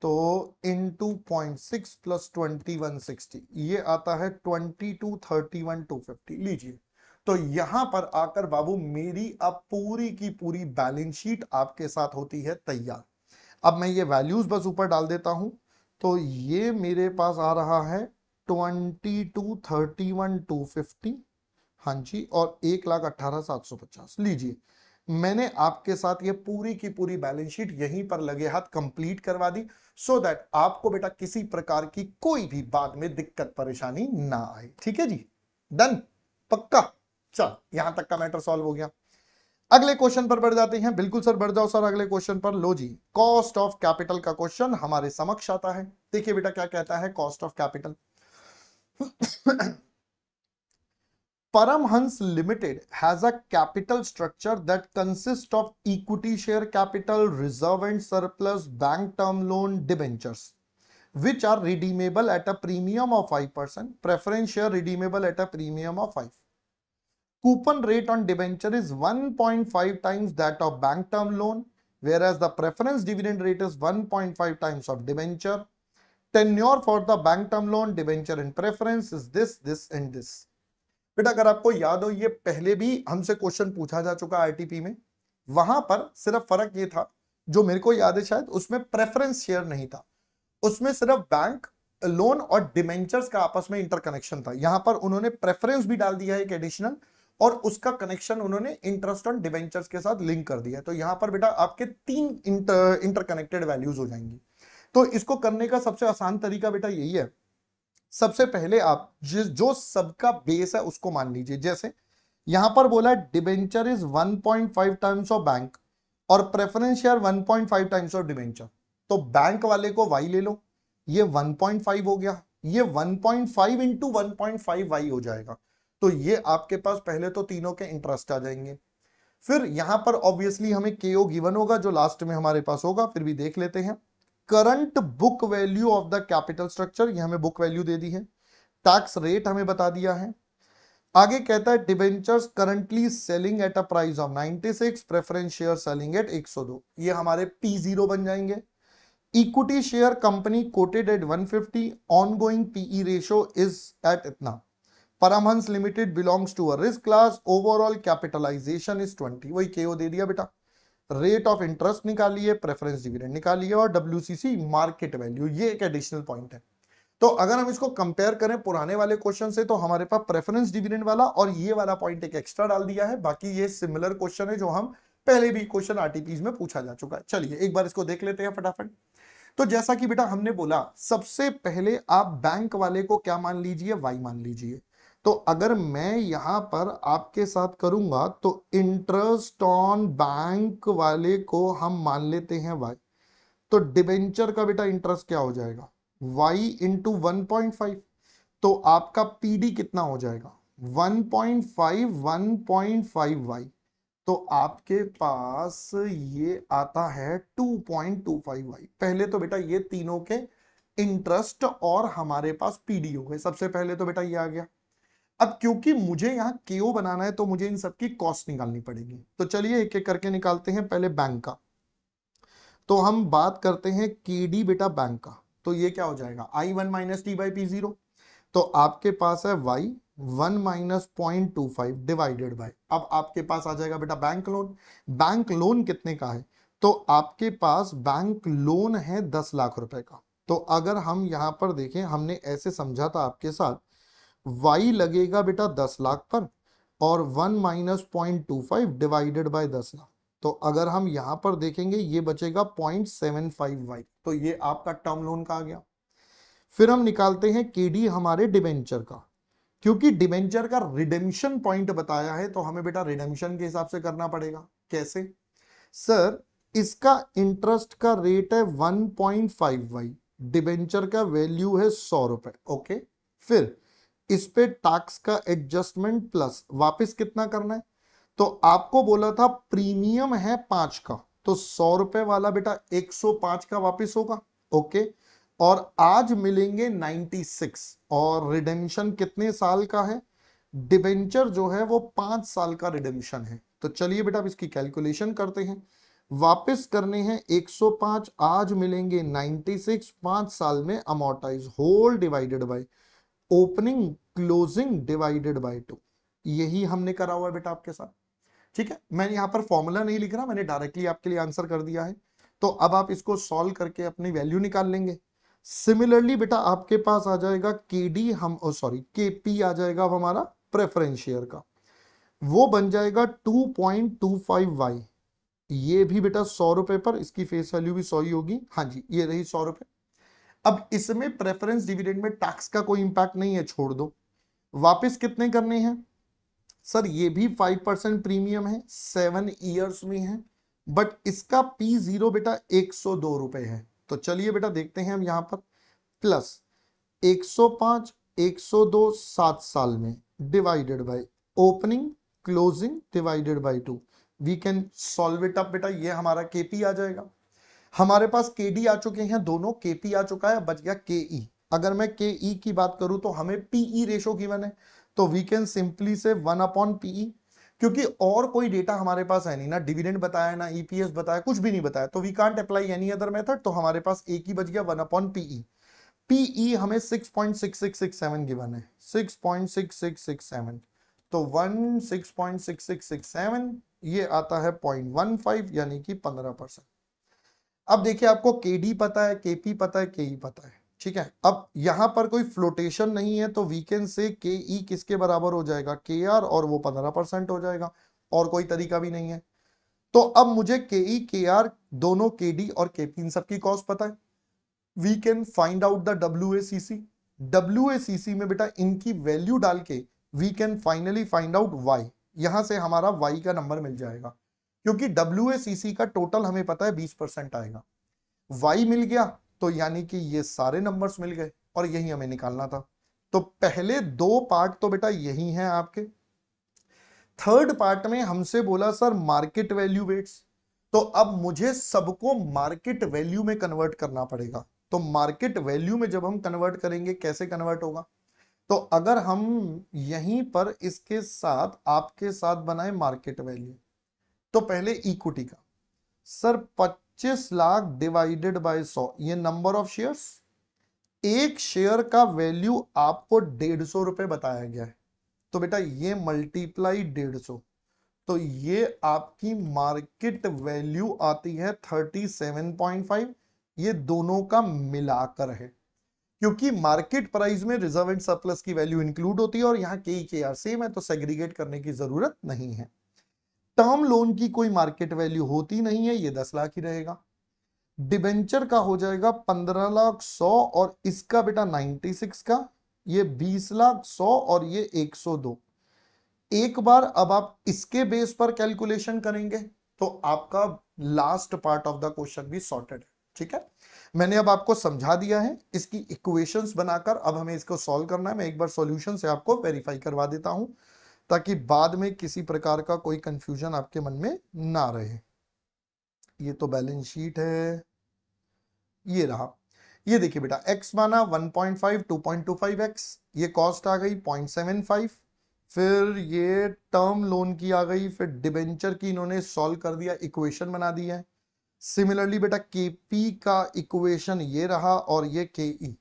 तो इंटू 0.6 प्लस 2160 ये आता है 22,31,250। लीजिए, तो यहां पर आकर बाबू मेरी अब पूरी की पूरी बैलेंस शीट आपके साथ होती है तैयार। अब मैं ये वैल्यूज बस ऊपर डाल देता हूं, तो ये मेरे पास आ रहा है 22,31,250, हाँ जी, और 1,18,750। लीजिए, मैंने आपके साथ ये पूरी की पूरी बैलेंस शीट यहीं पर लगे हाथ कंप्लीट करवा दी, सो दैट आपको बेटा किसी प्रकार की कोई भी बाद में दिक्कत परेशानी ना आए। ठीक है जी, डन, पक्का। चल यहां तक का मैटर सॉल्व हो गया। अगले क्वेश्चन पर बढ़ जाते हैं। बिल्कुल सर, बढ़ जाओ सर अगले क्वेश्चन पर। लो जी, कॉस्ट ऑफ कैपिटल का क्वेश्चन हमारे समक्ष आता है। देखिए बेटा क्या कहता है cost of capital. Paramhans Limited has a capital structure that consists of equity share capital, reserve and surplus, bank term loan, debentures, which are redeemable at a premium of 5%, preference share redeemable at a premium of 5%. Coupon rate on debenture is 1.5 times that of bank term loan, whereas the preference dividend rate is 1.5 times of debenture. Tenure for the bank term loan, debenture and preference is this and this. बेटा अगर आपको याद हो, ये पहले भी हमसे question पूछा जा चुका आरटीपी में। वहां पर सिर्फ फर्क ये था, जो मेरे को याद है शायद, उसमें प्रेफरेंस शेयर नहीं था, उसमें सिर्फ बैंक लोन और डिमेंचर्स का आपस में इंटरकनेक्शन था। यहां पर उन्होंने प्रेफरेंस भी डाल दिया है एक एडिशनल, और उसका कनेक्शन उन्होंने इंटरेस्ट ऑन डिबेंचर्स के साथ लिंक कर दिया है। तो यहां पर बेटा आपके तीन इंटरकनेक्टेड वैल्यूज हो जाएंगी। तो इसको करने का सबसे आसान तरीका बेटा यही है, सबसे पहले आप जो सबका बेस है उसको मान लीजिए। जैसे यहां पर बोला debenture is 1.5 times of bank और preference share 1.5 times of debenture, तो बैंक वाले को y ले लो, ये 1.5 हो गया, ये 1.5 इंटू 1.5 y हो जाएगा। तो ये आपके पास पहले तो तीनों के इंटरेस्ट आ जाएंगे। फिर यहां पर ऑब्वियसली हमें केओ गिवन होगा जो लास्ट में हमारे पास होगा, फिर भी देख लेते हैं। Current book value of the capital structure, ये हमें बुक वैल्यू दे दी है। टैक्स रेट हमें बता दिया है। आगे कहता है debentures currently selling at a price of 96, preference share selling at 102, ये हमारे P0 बन जाएंगे। Equity share company quoted at 150, ongoing PE ratio is at इतना। Paramhans limited belongs to a risk class, overall capitalization is 20, वही K O दिया बेटा। Rate of interest निकालिए, preference dividend निकालिए, और डब्ल्यूसीसी मार्केट वैल्यू, ये एक एडिशनल पॉइंट है। तो अगर हम इसको कंपेयर करें पुराने वाले क्वेश्चन से, तो हमारे पास प्रेफरेंस डिविडेंड वाला और ये वाला पॉइंट एक एक्स्ट्रा डाल दिया है। बाकी ये सिमिलर क्वेश्चन है जो हम पहले भी क्वेश्चन आरटीपीज में पूछा जा चुका है। चलिए एक बार इसको देख लेते हैं फटाफट। तो जैसा कि बेटा हमने बोला, सबसे पहले आप बैंक वाले को क्या मान लीजिए, वाई मान लीजिए। तो अगर मैं यहां पर आपके साथ करूंगा तो इंटरेस्ट ऑन बैंक वाले को हम मान लेते हैं वाई, तो डिबेंचर का बेटा इंटरेस्ट क्या हो जाएगा, y इंटू 1.5, तो आपका पीडी कितना हो जाएगा 1.5 y, तो आपके पास ये आता है 2.25 y। पहले तो बेटा ये तीनों के इंटरेस्ट और हमारे पास पीडी हो गए। सबसे पहले तो बेटा ये आ गया। अब क्योंकि मुझे यहाँ केओ बनाना है तो मुझे इन सबकी कॉस्ट निकालनी पड़ेगी। तो चलिए एक एक करके निकालते हैं। पहले बैंक का, तो हम बात करते हैं केडी बेटा बैंक का, तो ये क्या हो जाएगा I1 minus T by P0, तो आपके पास है y 1 माइनस 0.25 डिवाइडेड बाय, अब आपके पास आ जाएगा बेटा बैंक लोन। बैंक लोन कितने का है, तो आपके पास बैंक लोन है 10 लाख रुपए का। तो अगर हम यहां पर देखें, हमने ऐसे समझा था आपके साथ, y लगेगा बेटा 10 लाख पर और 1 माइनस 0.25 डिवाइडेड बाय 10 लाख, तो अगर हम यहां पर देखेंगे ये बचेगा 0.75y, तो ये आपका टर्म लोन का आ गया। फिर हम निकालते हैं केडी हमारे डिबेंचर का, क्योंकि डिबेंचर का रिडेम्पशन पॉइंट बताया है तो हमें बेटा रिडेम्पशन के हिसाब से करना पड़ेगा। कैसे सर, इसका इंटरेस्ट का रेट है 1.5y, डिबेंचर का वैल्यू है 100 रुपए, ओके। फिर इस पे टैक्स का एडजस्टमेंट प्लस वापस कितना करना है, तो आपको बोला था प्रीमियम है 5 का, तो 100 रुपए वाला बेटा 105 का वापस होगा, ओके। और आज मिलेंगे 96, और रिडेम्पशन कितने साल का है, डिबेंचर जो है वो 5 साल का रिडेम्पशन है। तो चलिए बेटा अब इसकी कैलकुलेशन करते हैं। वापस करने हैं 105, आज मिलेंगे 96, 5 साल में amortise, whole divided by opening closing divided by 2, यही हमने करा हुआ है बेटा आपके साथ। ठीक है, मैंने यहां पर फॉर्मूला नहीं लिख रहा, मैंने डायरेक्टली आपके लिए आंसर कर दिया है। तो अब आप इसको सॉल्व करके अपनी वैल्यू निकाल लेंगे। सिमिलरली बेटा आपके पास आ जाएगा केडी, हम सॉरी केपी आ जाएगा अब हमारा प्रेफरेंस शेयर का, वो बन जाएगा 2.25y, ये भी बेटा 100 रुपए पर, इसकी फेस वैल्यू भी 100 ही होगी, हाँ जी ये रही 100 रुपए। अब इसमें प्रेफरेंस डिविडेंड में टैक्स का कोई इंपैक्ट नहीं है, छोड़ दो। वापस कितने करने हैं, सर ये भी 5% प्रीमियम है, 7 ईयर्स में है, बट इसका P0 बेटा 102 रुपए है। तो चलिए बेटा देखते हैं हम यहां पर, प्लस 105, 102 7 साल में divided by opening closing divided by 2, we can solve it up बेटा। ये हमारा केपी आ जाएगा। हमारे पास केडी आ चुके हैं दोनों, केपी आ चुका है, बच गया केई। अगर मैं केई की बात करूं तो हमें पीई रेशो गिवन है, तो वी कैन सिंपली से 1/पीई, क्योंकि और कोई डेटा हमारे पास है नहीं ना, डिविडेंड बताया ना ईपीएस बताया, कुछ भी नहीं बताया, तो we can't apply any other method. तो हमारे पास एक ही बच गया 1/पीई। पीई हमें 6.6667 गिवन है, 6.6667, तो 6.6667 ये आता है 0.15 यानी कि 15%। अब देखिए आपको केडी पता है, केपी पता है, केई पता है, ठीक है। अब यहां पर कोई फ्लोटेशन नहीं है, तो वी कैन से केई किसके बराबर हो जाएगा, केआर, और वो 15% हो जाएगा, और कोई तरीका भी नहीं है। तो अब मुझे केई केआर दोनों केडी और केपी इन सबकी कॉस्ट पता है, we can find out the WACC. WACC में बेटा इनकी वैल्यू डाल के we can finally find out Y, यहां से हमारा वाई का नंबर मिल जाएगा, क्योंकि डब्ल्यूएसीसी का टोटल हमें पता है 20% आएगा। वाई मिल गया तो यानी कि ये सारे नंबर्स मिल गए, और यही हमें निकालना था। तो पहले दो पार्ट तो बेटा यही हैं आपके। थर्ड पार्ट में हमसे बोला सर मार्केट वैल्यू वेट्स, तो अब मुझे सबको मार्केट वैल्यू में कन्वर्ट करना पड़ेगा। तो मार्केट वैल्यू में जब हम कन्वर्ट करेंगे, कैसे कन्वर्ट होगा, तो अगर हम यहीं पर इसके साथ आपके साथ बनाए मार्केट वैल्यू, तो पहले इक्विटी का, सर 25 लाख डिवाइडेड बाय 100, ये नंबर ऑफ शेयर्स, एक शेयर का वैल्यू आपको 150 रुपए बताया गया है, तो बेटा ये मल्टीप्लाई 150, तो ये आपकी मार्केट वैल्यू आती है 37.5। ये दोनों का मिलाकर है, क्योंकि मार्केट प्राइस में रिजर्व एंड सरप्लस की वैल्यू इंक्लूड होती है, और यहां के आर सेम है, तो सेग्रीगेट करने की जरूरत नहीं है। टर्म लोन की कोई मार्केट वैल्यू होती नहीं है, ये 10 लाख ही रहेगा। डिबेंचर का हो जाएगा 15 लाख 100, और इसका बेटा 96 का, ये 20 लाख 100, और ये 102। एक बार अब आप इसके बेस पर कैलकुलेशन करेंगे तो आपका last part of the question भी सॉर्टेड है, ठीक है। मैंने अब आपको समझा दिया है इसकी इक्वेशंस बनाकर, अब हमें इसको सॉल्व करना है। मैं एक बार सॉल्यूशन से आपको वेरीफाई करवा देता हूं, ताकि बाद में किसी प्रकार का कोई कंफ्यूजन आपके मन में ना रहे। ये तो बैलेंस शीट है, ये रहा। ये देखिए बेटा, x माना 1.5 2.25x, ये कॉस्ट आ गई 0.75, फिर ये टर्म लोन की आ गई, फिर डिबेंचर की इन्होंने सॉल्व कर दिया, इक्वेशन बना दी है। सिमिलरली बेटा केपी का इक्वेशन ये रहा, और ये केई।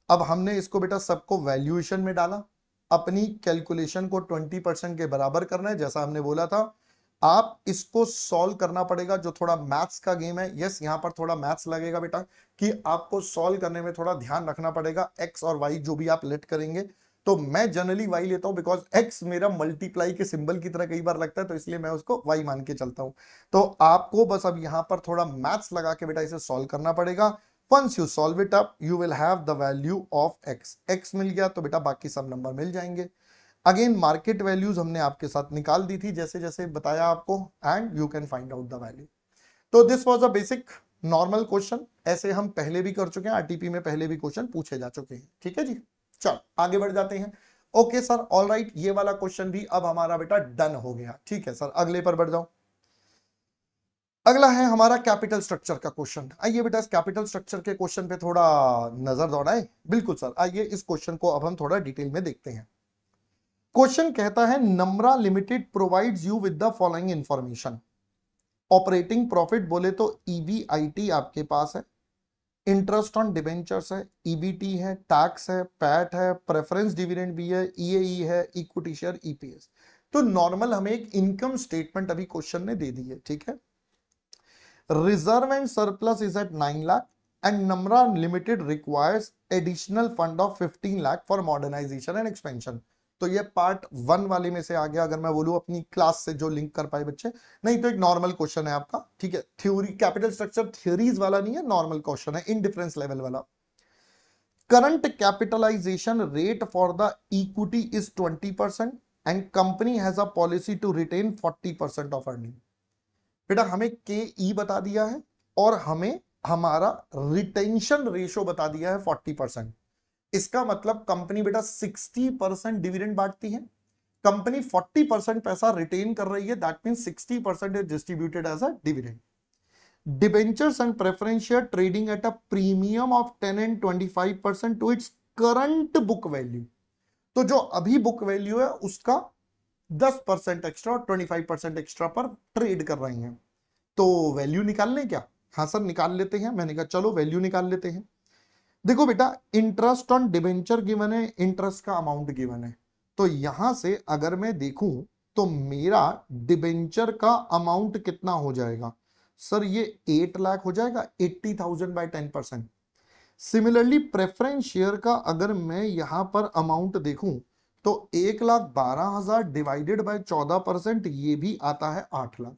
अब हमने इसको बेटा सबको वैल्यूएशन में डाला, अपनी कैलकुलेशन को 20% के बराबर करना है, जैसा हमने बोला था। आप इसको सॉल्व करना पड़ेगा, जो थोड़ा मैथ्स का गेम है। यस, यहां पर थोड़ा मैथ्स लगेगा बेटा, कि आपको सॉल्व करने में थोड़ा ध्यान रखना पड़ेगा। एक्स और वाई जो भी आप लेट करेंगे, तो मैं जनरली वाई लेता हूं, बिकॉज एक्स मेरा मल्टीप्लाई के सिंबल की तरह कई बार लगता है, तो इसलिए मैं उसको वाई मान के चलता हूं। तो आपको बस अब यहां पर थोड़ा मैथ्स लगा के बेटा इसे सॉल्व करना पड़ेगा। Once you solve it up, you will have the value of x. x मिल गया तो बेटा बाकी सब नंबर मिल जाएंगे। अगेन मार्केट वैल्यूज हमने आपके साथ निकाल दी थी, जैसे जैसे बताया आपको, and you can find out the value. तो this was a basic normal question, ऐसे हम पहले भी कर चुके हैं, आरटीपी में पहले भी क्वेश्चन पूछे जा चुके हैं, ठीक है जी। चल आगे बढ़ जाते हैं। ओके सर, ऑल राइट, ये वाला क्वेश्चन भी अब हमारा बेटा डन हो गया, ठीक है सर। अगले पर बढ़ जाओ। अगला है हमारा कैपिटल स्ट्रक्चर का क्वेश्चन। आइए बेटा इस कैपिटल स्ट्रक्चर के क्वेश्चन पे थोड़ा नजर दौड़ाएं। बिल्कुल सर, आइए इस क्वेश्चन को अब हम थोड़ा डिटेल में देखते हैं। क्वेश्चन कहता है Namra limited provides you with the following information. Operating profit बोले तो ईबीआईटी आपके पास है, इंटरेस्ट ऑन डिबेंचर्स है, ईबीटी है, टैक्स है, पैट है, प्रेफरेंस डिविडेंड भी है, ईएई है, इक्विटी शेयर, ईपीएस। तो नॉर्मल हमें एक इनकम स्टेटमेंट अभी क्वेश्चन ने दे दी है, ठीक है। Reserve and surplus is at 9 lakh and Namra Limited requires additional fund of 15 lakh for modernization and expansion. तो ये पार्ट 1 वाले में से आ गया, अगर मैं बोलूं अपनी क्लास से जो लिंक कर पाए बच्चे, नहीं तो एक नॉर्मल क्वेश्चन है आपका, ठीक है। थ्योरी कैपिटल स्ट्रक्चर थ्योरीज वाला नहीं है, नॉर्मल क्वेश्चन है, इंडिफरेंस लेवल वाला। Current capitalisation rate for the equity is 20% and company has a policy to retain 40% of earning. बेटा हमें के ई बता दिया है और हमें हमारा रिटेंशन रेशो बता दिया है 40%। इसका मतलब कंपनी बेटा 60% डिविडेंड बांटती है, कंपनी 40% पैसा रिटेन कर रही है, that means 60% is distributed as a dividend. Debentures and preference share trading at a premium of 10 and 25% to its current book value। तो जो अभी बुक वैल्यू है उसका 10% एक्स्ट्रा और 25% एक्स्ट्रा पर ट्रेड कर रही हैं। तो वैल्यू निकाल लें क्या? हाँ सर निकाल लेते हैं। मैंने कहा चलो वैल्यू निकाल लेते हैं। देखो बेटा इंटरेस्ट ऑन डिबेंचर गिवन है, इंटरेस्ट का अमाउंट गिवन है, तो यहां से अगर मैं देखूं तो मेरा डिबेंचर का अमाउंट कितना हो जाएगा सर? ये 8 लाख हो जाएगा, 80,000 बाय 10%। सिमिलरली प्रेफरेंस शेयर का अगर मैं यहां पर अमाउंट देखूं तो 1,12,000 डिवाइडेड बाय 14%, ये भी आता है 8 लाख।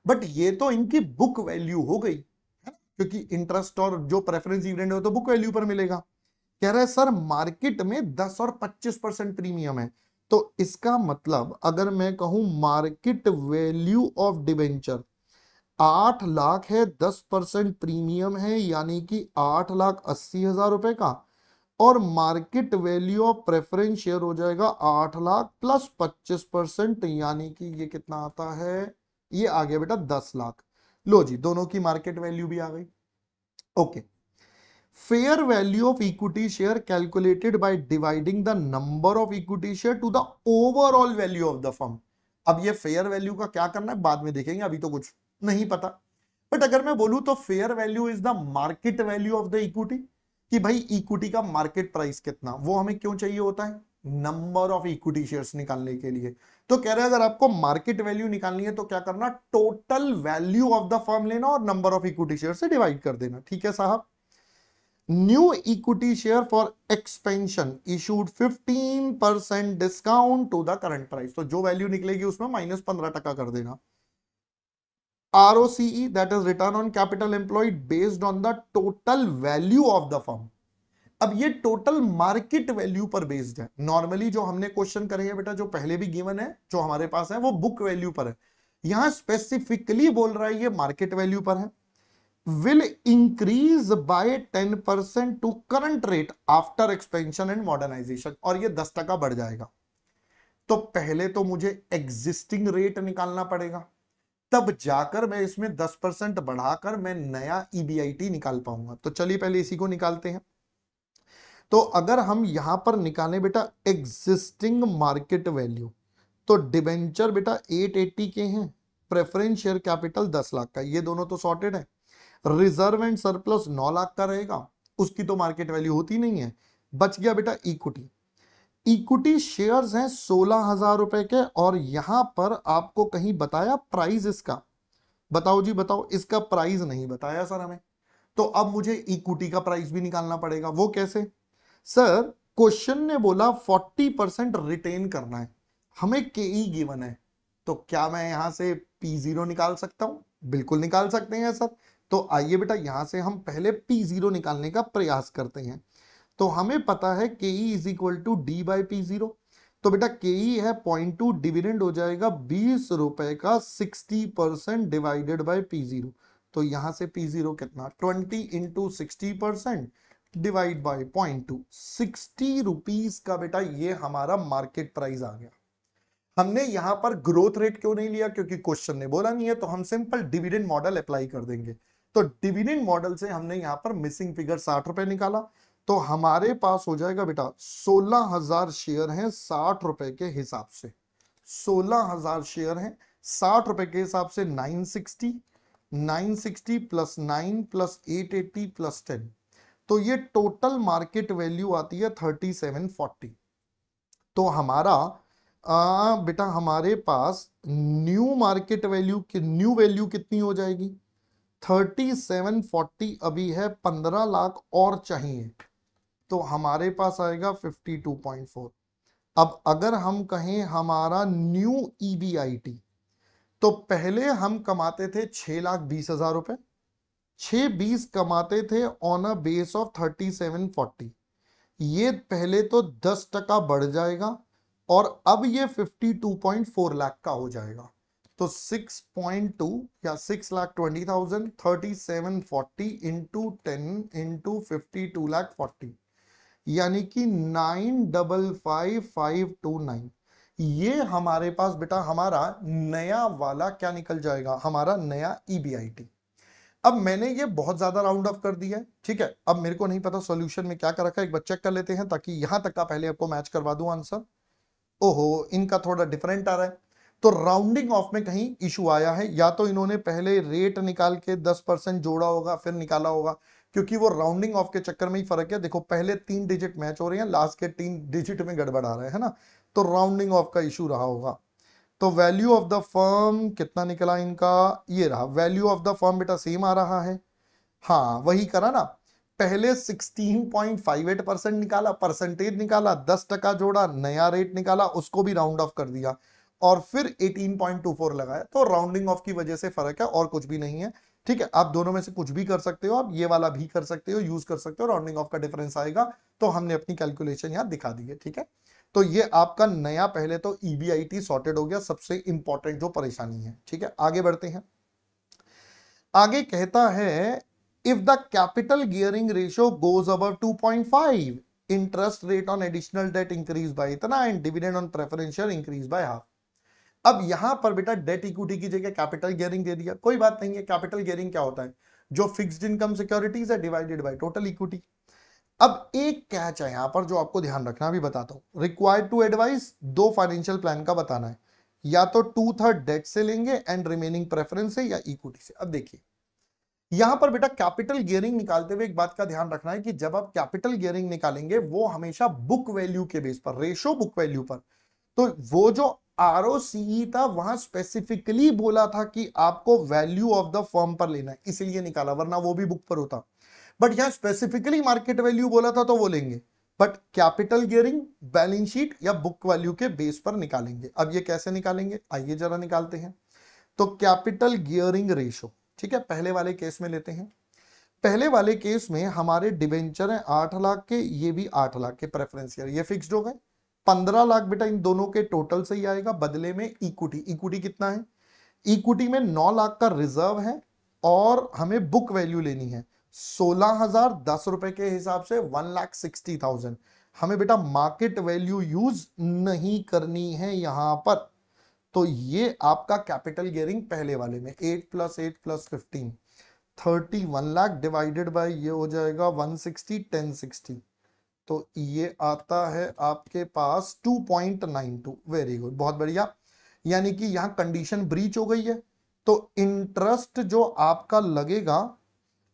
बट ये तो इनकी बुक वैल्यू हो गई है ना, क्योंकि इंटरेस्ट और जो प्रेफरेंस डिविडेंड है तो बुक वैल्यू पर मिलेगा। कह रहे हैं सर मार्केट में 10 और 25% प्रीमियम है, तो इसका मतलब अगर मैं कहूं market value of debenture 8 lakh है, 10% प्रीमियम है, यानी कि 8,80,000 रुपए का, और market value of preference share हो जाएगा 8 लाख प्लस 25%, यानी कि ये कितना आता है? ये आ गया बेटा 10 लाख। लो जी दोनों की मार्केट वैल्यू भी आ गई। Okay, fair value of equity share calculated by dividing the number of equity share to the overall value of the firm. अब ये फेयर वैल्यू का क्या करना है बाद में देखेंगे, अभी तो कुछ नहीं पता। बट अगर मैं बोलूं तो fair value is the market value of the equity, कि भाई इक्विटी का मार्केट प्राइस कितना, वो हमें क्यों चाहिए होता है? नंबर ऑफ इक्विटी शेयर्स निकालने के लिए। तो कह रहे हैं अगर आपको मार्केट वैल्यू निकालनी है तो क्या करना? Total value of the firm लेना और नंबर ऑफ इक्विटी शेयर से डिवाइड कर देना। ठीक है साहब। New equity share for expansion issued 15% discount to the current price, तो जो वैल्यू निकलेगी उसमें -15% कर देना। ROCE, that is return on capital employed based on the total value of the firm। अब ये टोटल मार्केट वैल्यू पर बेस्ड है। नॉर्मली जो हमने क्वेश्चन करे हैं बेटा, जो पहले भी गिवन है, जो हमारे पास है, वो बुक वैल्यू पर है। यहां स्पेसिफिकली बोल रहा है ये मार्केट वैल्यू पर है। Will increase by 10% to current rate after expansion and modernisation, और ये 10% बढ़ जाएगा। तो पहले तो मुझे एग्जिस्टिंग रेट निकालना पड़ेगा, तब जाकर मैं इसमें 10% बढ़ाकर मैं नया EBIT निकाल पाऊंगा। तो चलिए पहले इसी को निकालते हैं। तो अगर हम यहां पर निकालें बेटा एग्जिस्टिंग मार्केट वैल्यू, तो डिबेंचर बेटा 880 के हैं, प्रेफरेंस शेयर कैपिटल 10 लाख का, ये दोनों तो सॉर्टेड है। रिजर्व एंड सरप्लस 9 लाख का रहेगा, उसकी तो मार्केट वैल्यू होती नहीं है। बच गया बेटा इक्विटी। इक्विटी शेयर्स हैं 16,000 रुपए के, और यहां पर आपको कहीं बताया प्राइस इसका? बताओ जी बताओ, इसका प्राइस नहीं बताया सर हमें। तो अब मुझे इक्विटी का प्राइस भी निकालना पड़ेगा। वो कैसे सर? क्वेश्चन ने बोला 40% रिटेन करना है, हमें केई गिवन है, तो क्या मैं यहां से P0 निकाल सकता हूं? बिल्कुल निकाल सकते हैं सर। तो आइए बेटा यहां से हम पहले P0 निकालने का प्रयास करते हैं। तो हमें पता है के E is equal to D by P0। तो बेटा के ई है 0.2, डिविडेंड हो जाएगा 20 रुपए का, 60% डिवाइडेड बाय P0। तो यहां से P0 कितना? 20 इंटू 60% डिवाइड बाय 0.2, 60 रुपीज का बेटा ये हमारा मार्केट प्राइस आ गया। हमने यहां पर ग्रोथ रेट क्यों नहीं लिया? क्योंकि क्वेश्चन ने बोला नहीं है, तो हम सिंपल डिविडेंड मॉडल अप्लाई कर देंगे। तो डिविडेंड मॉडल से हमने यहां पर मिसिंग फिगर 60 रुपए निकाला, तो हमारे पास हो जाएगा बेटा 16,000 शेयर हैं 60 रुपए के हिसाब से। 16,000 शेयर हैं 60 रुपए के हिसाब से 960 प्लस 9 प्लस 880 प्लस 10, तो ये टोटल मार्केट वैल्यू आती है 3740। तो हमारा बेटा हमारे पास न्यू मार्केट वैल्यू की न्यू वैल्यू कितनी हो जाएगी? 3740 अभी है, 15 लाख और चाहिए, तो हमारे पास आएगा 52.4। अब अगर हम कहें हमारा न्यू EBIT, तो पहले हम कमाते थे 6,20,000 रुपए, 620 कमाते थे ऑन अ बेस ऑफ 3740। ये पहले तो 10% बढ़ जाएगा, और अब ये 52.4 लाख का हो जाएगा। तो 6.2 या 6,20,000 3740 इंटू 10 इंटू 52,40 यानी कि 955,529। ये हमारे पास बेटा हमारा नया वाला क्या निकल जाएगा, हमारा नया ईबीआईटी। अब मैंने ये बहुत ज्यादा राउंड ऑफ कर दिया है, ठीक है। अब मेरे को नहीं पता सॉल्यूशन में क्या कर रखा है, एक बार चेक कर लेते हैं ताकि यहां तक का पहले आपको मैच करवा दूं आंसर। ओहो, इनका थोड़ा डिफरेंट आ रहा है। तो राउंडिंग ऑफ में कहीं इशू आया है, या तो इन्होंने पहले रेट निकाल के 10% जोड़ा होगा फिर निकाला होगा, क्योंकि वो राउंडिंग ऑफ के चक्कर में ही फर्क है। देखो पहले 3 डिजिट मैच हो रहे हैं, लास्ट के 3 डिजिट में गड़बड़ आ रहा है ना, तो राउंडिंग ऑफ का इशू रहा होगा। तो वैल्यू ऑफ द फर्म कितना निकला इनका, ये रहा। वैल्यू ऑफ द फर्म बेटा सेम आ रहा है, हाँ वही करा ना। पहले 16.58% निकाला, परसेंटेज निकाला, 10% जोड़ा, नया रेट निकाला, उसको भी राउंड ऑफ कर दिया, और फिर 18.24 लगाया। तो राउंडिंग ऑफ की वजह से फर्क है और कुछ भी नहीं है, ठीक है। आप दोनों में से कुछ भी कर सकते हो, आप ये वाला भी कर सकते हो, यूज कर सकते हो, राउंडिंग ऑफ का डिफरेंस आएगा। तो हमने अपनी कैलकुलेशन यहां दिखा दी है, ठीक है। तो ये आपका नया पहले तो ईबीआईटी सॉर्टेड हो गया, सबसे इंपॉर्टेंट जो परेशानी है, ठीक है। आगे बढ़ते हैं। आगे कहता है if the capital gearing ratio goes above 2.5 interest rate on additional debt increase by इतना and dividend on preference share increase by half। अब यहां पर बेटा डेट इक्विटी की जगह कैपिटल गियरिंग दे दिया, कोई बात नहीं है। कैपिटल गियरिंग क्या होता है, जो फिक्स्ड इनकम सिक्योरिटीज है डिवाइडेड बाय टोटल इक्विटी। अब एक कैच है यहां पर जो आपको ध्यान रखना, भी बताता हूं। रिक्वायर्ड टू एडवाइस दो फाइनेंशियल प्लान का बताना है, या तो 2/3 डेट से लेंगे एंड रिमेनिंग प्रेफरेंस से, या इक्विटी से। अब देखिए यहां पर बेटा कैपिटल गियरिंग निकालते हुए एक बात का ध्यान रखना है कि जब आप कैपिटल गियरिंग निकालेंगे वो हमेशा बुक वैल्यू के बेस पर, रेशो बुक वैल्यू पर। तो वो जो आरओसीई था वहां स्पेसिफिकली बोला था कि आपको वैल्यू ऑफ द फर्म पर लेना है, इसलिए निकाला, वरना वो भी बुक पर होता। बट यहां स्पेसिफिकली मार्केट वैल्यू बोला था तो वो लेंगे, but capital gearing balance sheet या बुक वैल्यू के बेस पर निकालेंगे। अब ये कैसे निकालेंगे, आइए जरा निकालते हैं। तो कैपिटल गियरिंग रेशो, ठीक है, पहले वाले केस में लेते हैं। पहले वाले केस में हमारे डिबेंचर है 8 लाख के, ये भी 8 लाख के प्रेफरेंस शेयर, ये फिक्स्ड हो गए। 15 लाख बेटा इन दोनों के टोटल से ही आएगा, बदले में इक्विटी। इक्विटी कितना है, इक्विटी में 9 लाख का रिजर्व है, और हमें बुक वैल्यू लेनी है 16,010 रुपए के हिसाब से 1,60,000। हमें बेटा मार्केट वैल्यू यूज नहीं करनी है यहां पर। तो ये आपका कैपिटल गियरिंग पहले वाले में 8 + 8 + 15 31 लाख डिवाइडेड बाय ये हो जाएगा 160 1060। तो ये आता है आपके पास 2.92। वेरी गुड, बहुत बढ़िया। यानी कि यहां कंडीशन ब्रीच हो गई है, तो इंटरेस्ट जो आपका लगेगा,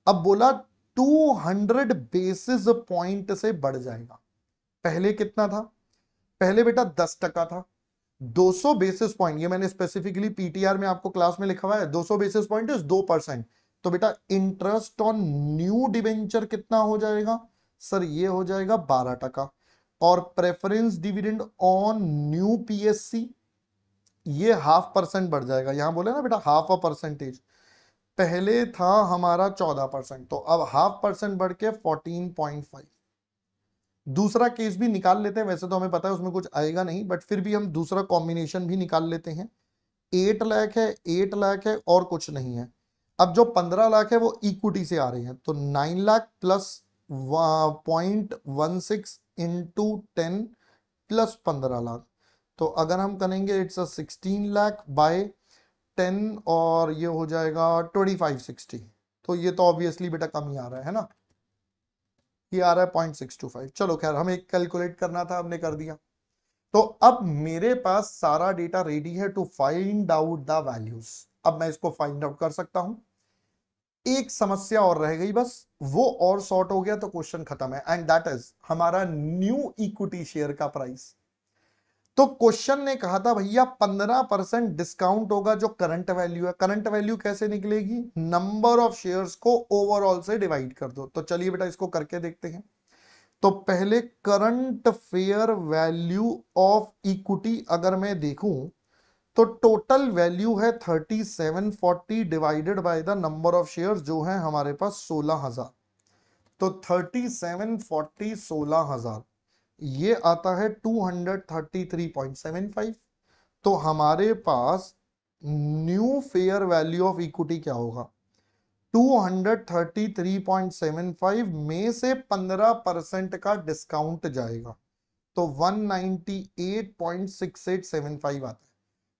अब बोला 200 बेसिस पॉइंट से बढ़ जाएगा। पहले कितना था, पहले बेटा 10% था। 200 बेसिस पॉइंट, ये मैंने स्पेसिफिकली पीटीआर में आपको क्लास में लिखा हुआ है, 200 बेसिस पॉइंट इज 2%। तो बेटा इंटरेस्ट ऑन न्यू डिवेंचर कितना हो जाएगा सर, ये हो जाएगा 12%। और preference dividend on new PSC ये 0.5% बढ़ जाएगा। यहां बोले ना बेटा 0.5%, पहले था हमारा 14%, तो अब 0.5% बढ़ के 14.5। दूसरा केस भी निकाल लेते हैं, वैसे तो हमें पता है उसमें कुछ आएगा नहीं, बट फिर भी हम दूसरा कॉम्बिनेशन भी निकाल लेते हैं। 8 लाख है, 8 लाख है, और कुछ नहीं है। अब जो 15 लाख है वो इक्विटी से आ रही है, तो 9 lakh plus 0.16 into 10 plus 15 lakh. तो अगर हम करेंगे इट्स 16 लाख बाय 10, और ये हो जाएगा 2560। तो ये तो ऑब्वियसली बेटा कम ही आ रहा है ना, ये आ रहा है 0.625। चलो खैर, हमें कैलकुलेट करना था, हमने कर दिया। तो अब मेरे पास सारा डेटा रेडी है to find out the values. अब मैं इसको फाइंड आउट कर सकता हूं। एक समस्या और रह गई बस, वो और सॉर्ट हो गया तो क्वेश्चन खत्म है, एंड दैट इज हमारा न्यू इक्विटी शेयर का प्राइस। तो क्वेश्चन ने कहा था भैया 15% डिस्काउंट होगा जो करंट वैल्यू है। करंट वैल्यू कैसे निकलेगी, नंबर ऑफ शेयर्स को ओवरऑल से डिवाइड कर दो। तो चलिए बेटा इसको करके देखते हैं। तो पहले current fair value of equity अगर मैं देखूं, तो टोटल वैल्यू है 3740 divided by the number of shares जो है हमारे पास 16,000। तो 3740 16,000 ये आता है 233.75। तो हमारे पास new fair value of equity क्या होगा? 233.75 में से 15% का डिस्काउंट जाएगा तो 198.6875 आता है।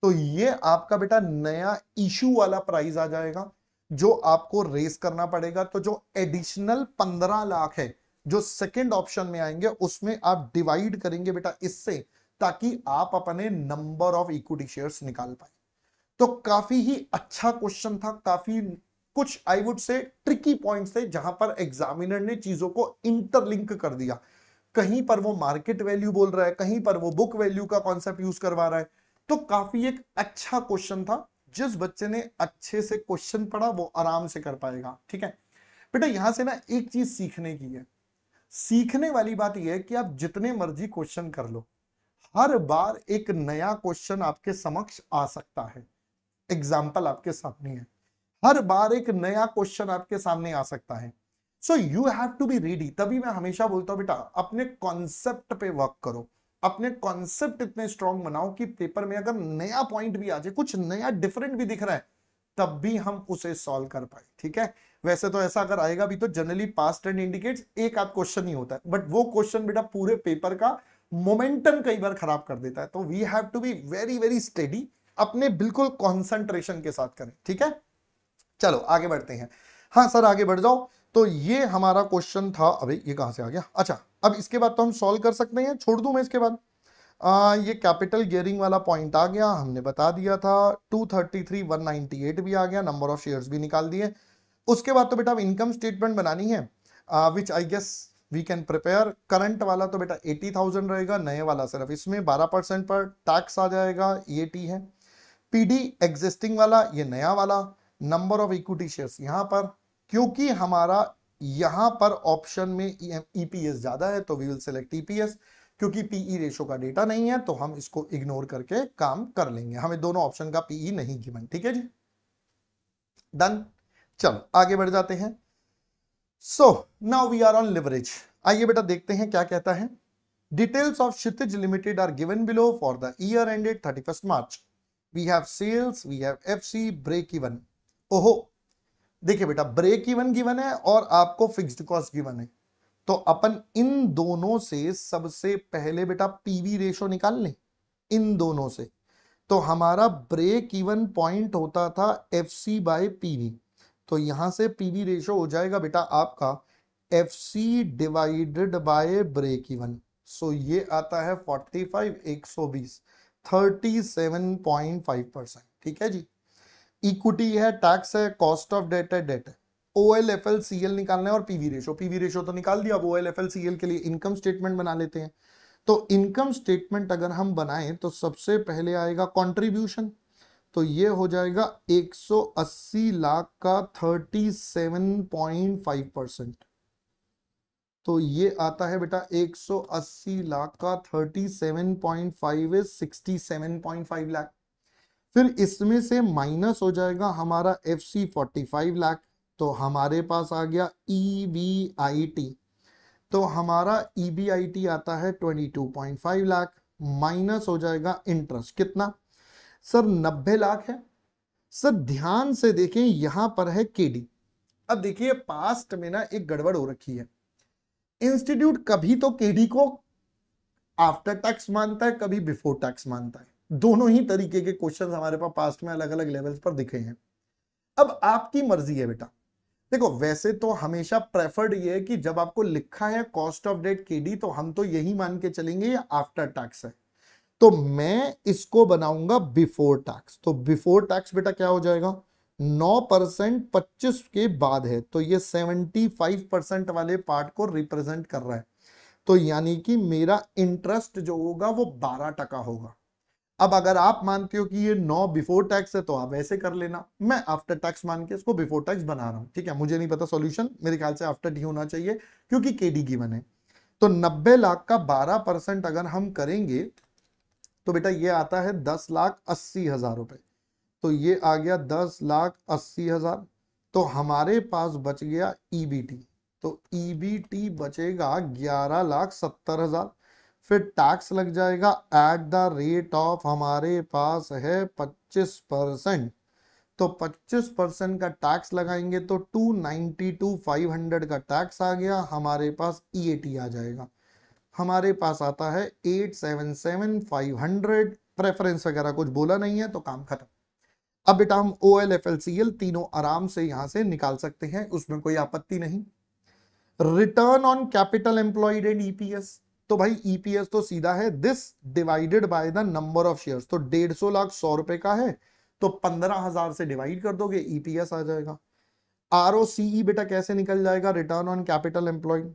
तो ये आपका बेटा नया इशू वाला प्राइस आ जाएगा जो आपको रेस करना पड़ेगा। तो जो एडिशनल 15 लाख है जो सेकंड ऑप्शन में आएंगे उसमें आप डिवाइड करेंगे बेटा इससे, ताकि आप अपने नंबर ऑफ इक्विटी शेयर्स निकाल पाए। तो काफी ही अच्छा क्वेश्चन था, काफी कुछ I would say tricky points थे जहां पर एग्जामिनर ने चीजों को इंटरलिंक कर दिया। कहीं पर वो मार्केट वैल्यू बोल रहा है, कहीं पर वो बुक वैल्यू का कॉन्सेप्ट यूज करवा रहा है। तो काफी एक अच्छा क्वेश्चन था। जिस बच्चे ने अच्छे से क्वेश्चन पढ़ा वो आराम से कर पाएगा। ठीक है बेटा, यहां से ना एक चीज सीखने की है। सीखने वाली बात यह है कि आप जितने मर्जी क्वेश्चन कर लो, हर बार एक नया क्वेश्चन आपके समक्ष आ सकता है। एग्जाम्पल आपके सामने है, हर बार एक नया क्वेश्चन आपके सामने आ सकता है। So you have to be ready. तभी मैं हमेशा बोलता हूं बेटा अपने कॉन्सेप्ट पे वर्क करो, अपने कॉन्सेप्ट इतने स्ट्रांग बनाओ कि पेपर में अगर नया पॉइंट भी आ जाए, कुछ नया डिफरेंट भी दिख रहा है, तब भी हम उसे सॉल्व कर पाए। ठीक है, वैसे तो ऐसा अगर आएगा भी तो जनरली पास्ट एंड इंडिकेट्स एक आध क्वेश्चन ही होता है, बट वो क्वेश्चन बेटा पूरे पेपर का मोमेंटम कई बार खराब कर देता है। तो we have to be very very steady, अपने बिल्कुल कॉन्सेंट्रेशन के साथ करें। ठीक है, चलो आगे बढ़ते हैं। हाँ सर आगे बढ़ जाओ। तो ये हमारा क्वेश्चन था। अबे ये कहां से आ गया? अच्छा, अब इसके बाद तो हम सॉल्व कर सकते हैं, छोड़ दूं मैं इसके बाद? ये कैपिटल गियरिंग वाला पॉइंट आ गया, हमने बता दिया था। 233,198 भी आ गया, नंबर ऑफ शेयर्स भी निकाल दिए। उसके बाद तो बेटा अब इनकम स्टेटमेंट बनानी है, which I guess we can prepare. Current वाला तो बेटा 80,000 रहेगा, नए वाला सिर्फ इसमें 12% पर टैक्स आ जाएगा, ये टी है। पीडी एग्जिस्टिंग वाला ये नया वाला। नंबर ऑफ इक्विटी शेयर्स यहां पर, क्योंकि हमारा यहां पर ऑप्शन में ईपीएस ज्यादा है तो वी विल सेलेक्ट ईपीएस। क्योंकि पीई रेशो का डेटा नहीं है तो हम इसको इग्नोर करके काम कर लेंगे, हमें दोनों ऑप्शन का पीई नहीं गिवन। ठीक है जी, डन। चलो आगे बढ़ जाते हैं। So now we are on leverage. आइए बेटा देखते हैं क्या कहता है। Details of Kshitij limited are given below for the year ended 31st March. We have sales, we have FC, break even. ओहो, देखिए बेटा ब्रेक इवन गिवन है और आपको फिक्स्ड कॉस्ट गिवन है, तो अपन इन दोनों से सबसे पहले बेटा पीवी रेशो निकाल लें। इन दोनों से तो हमारा ब्रेक इवन पॉइंट होता था एफसी बाय पीवी, तो यहां से पीवी रेशो हो जाएगा बेटा आपका FC divided by break even. So ये आता है 45, 120, 37.5%। ठीक है जी, इक्विटी है, टैक्स है, कॉस्ट ऑफ डेट है, डेट है, ओएलएफएल सीएल निकालना है और पीवी रेशो। पीवी रेशो तो निकाल दिया, अब ओएलएफएल सीएल के लिए इनकम स्टेटमेंट बना लेते हैं। तो इनकम स्टेटमेंट अगर हम बनाएं तो सबसे पहले आएगा कंट्रीब्यूशन, तो ये हो जाएगा 180 लाख का 37.5%। तो ये आता है बेटा 180 लाख का 37.5 इज 67.5 लाख। फिर इसमें से माइनस हो जाएगा हमारा एफ सी 45 लाख, तो हमारे पास आ गया ईबीआईटी। तो हमारा ईबीआईटी आता है 22.5 लाख, माइनस हो जाएगा इंटरेस्ट कितना सर? 90 लाख है। सर ध्यान से देखें यहां पर है केडी। अब देखिए पास्ट में ना एक गड़बड़ हो रखी है, इंस्टीट्यूट कभी तो केडी को आफ्टर टैक्स मानता है, कभी बिफोर टैक्स मानता है। दोनों ही तरीके के क्वेश्चंस हमारे पास पास्ट में अलग अलग लेवल्स पर दिखे हैं। अब आपकी मर्जी है बेटा। देखो वैसे तो हमेशा प्रेफर्ड ये है कि जब आपको लिखा है कॉस्ट ऑफ डेट केडी तो हम तो यही मान के चलेंगे ये आफ्टर टैक्स है, तो मैं इसको बनाऊंगा बिफोर टैक्स। तो बिफोर टैक्स बेटा क्या हो जाएगा? 9% 25 के बाद है, तो ये 75% वाले पार्ट को रिप्रेजेंट कर रहा है। तो यानी कि मेरा इंटरेस्ट जो होगा वो 12% होगा। अब अगर आप मानते हो कि ये 9 बिफोर टैक्स है तो आप ऐसे कर लेना, मैं आफ्टर टैक्स मान के इसको बिफोर टैक्स बना रहा हूं। ठीक है, मुझे नहीं पता सॉल्यूशन, मेरे ख्याल से आफ्टर डी होना चाहिए क्योंकि केडी गिवन है। तो 90 लाख का 12% अगर हम करेंगे तो बेटा ये आता है 10,80,000 रुपए। तो ये आ गया 10,80,000। तो हमारे पास बच गया ईबीटी, तो ईबीटी बचेगा 11,70,000। फिर टैक्स लग जाएगा एट द रेट ऑफ, हमारे पास है 25%, तो 25% का टैक्स लगाएंगे तो 292,500 का टैक्स आ गया, हमारे पास ईएटी आ जाएगा, हमारे पास आता है 877,500। प्रेफरेंस वगैरह कुछ बोला नहीं है तो काम खत्म। अब बेटा हम OLFLCL तीनों आराम से यहां से निकाल सकते हैं, उसमें कोई आपत्ति नहीं। Return on capital employed and EPS, तो भाई ईपीएस तो सीधा है this divided by the number of shares, तो 150 लाख 100 रुपए का है तो 15,000 से डिवाइड कर दोगे, ईपीएस आ जाएगा। आरओसीई बेटा कैसे निकल जाएगा, रिटर्न ऑन कैपिटल एम्प्लॉयड,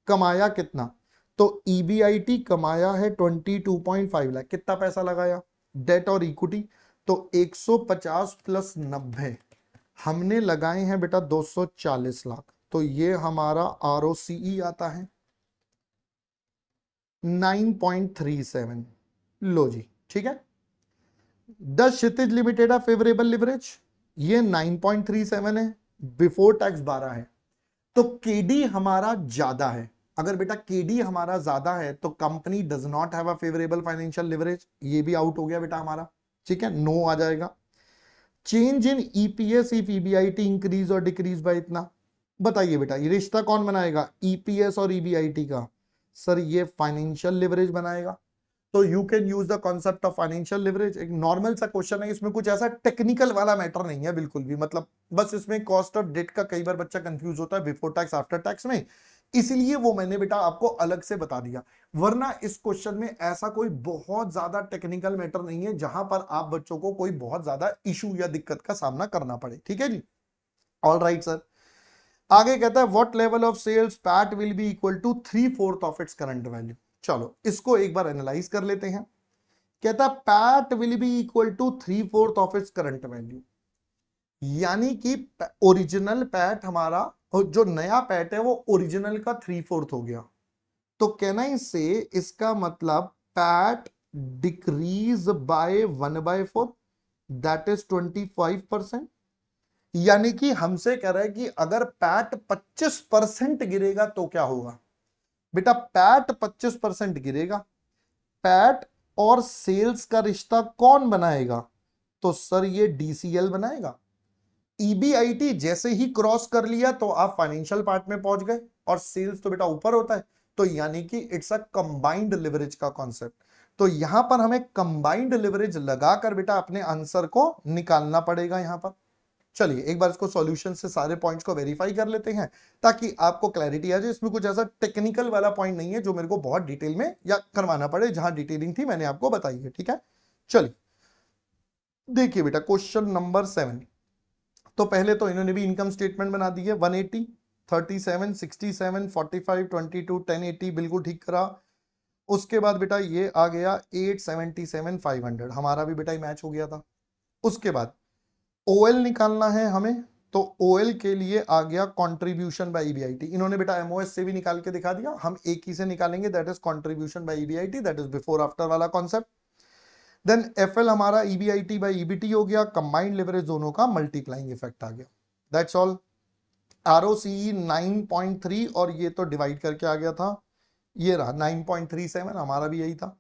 कमाया कितना, तो ईबीआईटी कमाया है 22.5 लाख, कितना पैसा लगाया, डेट और इक्विटी, तो 150 प्लस 90, हमने लगाए हैं बेटा 240 लाख, तो ये हमारा आरओसीई आता है 9.37। लो जी ठीक है। द क्षितिज लिमिटेड है फेवरेबल लिवरेज, ये 9.37 है, बिफोर टैक्स 12 है, तो केडी हमारा ज्यादा है। अगर बेटा केडी हमारा ज्यादा है तो company does not have a favourable financial leverage, ये भी आउट हो गया बेटा हमारा, ठीक है, नो आ जाएगा। Change in EPS if EBIT increase और डिक्रीज बाय इतना, बताइए बेटा ये रिश्ता कौन बनाएगा, ईपीएस और ईबीआईटी का, सर ये फाइनेंशियल लिवरेज बनाएगा। तो you can use the concept of financial leverage, एक नॉर्मल सा क्वेश्चन है, इसमें कुछ ऐसा टेक्निकल वाला मैटर नहीं है बिल्कुल भी, मतलब बस इसमें कॉस्ट ऑफ डेट का कई बार बच्चा कंफ्यूज होता है बिफोर टैक्स आफ्टर टैक्स में, इसलिए वो मैंने बेटा आपको अलग से बता दिया, वरना इस क्वेश्चन में ऐसा कोई बहुत ज्यादा टेक्निकल मैटर नहीं है जहां पर आप बच्चों को कोई बहुत ज्यादा इशू या दिक्कत का सामना करना पड़े, ठीक है जी। ऑल राइट सर, आगे कहता है what level of sales PAT will be equal to 3/4 of its current value. चलो इसको एक बार एनालाइज कर लेते हैं। कहता है PAT will be equal to 3/4 of its current value, यानी कि ओरिजिनल पैट हमारा, जो नया पैट है वो ओरिजिनल का 3/4 हो गया, तो कहना इससे इसका मतलब PAT decrease by 1/4, that is 25%, यानी कि हमसे कह रहा है कि अगर पैट 25% गिरेगा तो क्या होगा, बेटा पैट 25% गिरेगा, पैट और सेल्स का रिश्ता कौन बनाएगा, तो सर ये डीसीएल बनाएगा। ईबीआईटी जैसे ही क्रॉस कर लिया तो आप फाइनेंशियल पार्ट में पहुंच गए, और सेल्स तो बेटा ऊपर होता है, तो यानी कि इट्स अ कंबाइंड लिवरेज का कॉन्सेप्ट, तो यहां पर हमें कंबाइंड लिवरेज लगाकर बेटा अपने आंसर को निकालना पड़ेगा यहां पर। चलिए एक बार इसको सॉल्यूशन से सारे पॉइंट्स को वेरीफाई कर लेते हैं ताकि आपको क्लैरिटी आ जाए, इसमें कुछ ऐसा टेक्निकल वाला पॉइंट नहीं है जो मेरे को बहुत डिटेल में या करवाना पड़े, जहां डिटेलिंग थी मैंने आपको बताई है, ठीक है। चलिए देखिए बेटा क्वेश्चन नंबर 7, तो पहले तो इन्होंने भी इनकम स्टेटमेंट बना दी है, 180, 37, 67, 45, 22, 1080 बिल्कुल ठीक करा। उसके बाद बेटा ये आ गया 877,500, हमारा भी बेटा मैच हो गया था। उसके बाद ओएल निकालना है हमें, तो ओएल के लिए आ गया कंट्रीब्यूशन बाय ईबीआईटी, इन्होंने बेटा एमओएस से भी निकाल के दिखा दिया, हम एक ही से निकालेंगे, that is contribution by EBIT, that is before after वाला कॉन्सेप्ट। देन एफएल हमारा ईबीआईटी बाय ईबीटी हो गया, कंबाइंड लिवरेज दोनों का मल्टीप्लाइंग इफेक्ट आ गया, दैट्स ऑल। आरओसीई 9.3 और ये तो डिवाइड करके आ गया था, ये रहा 9.37, हमारा भी यही था।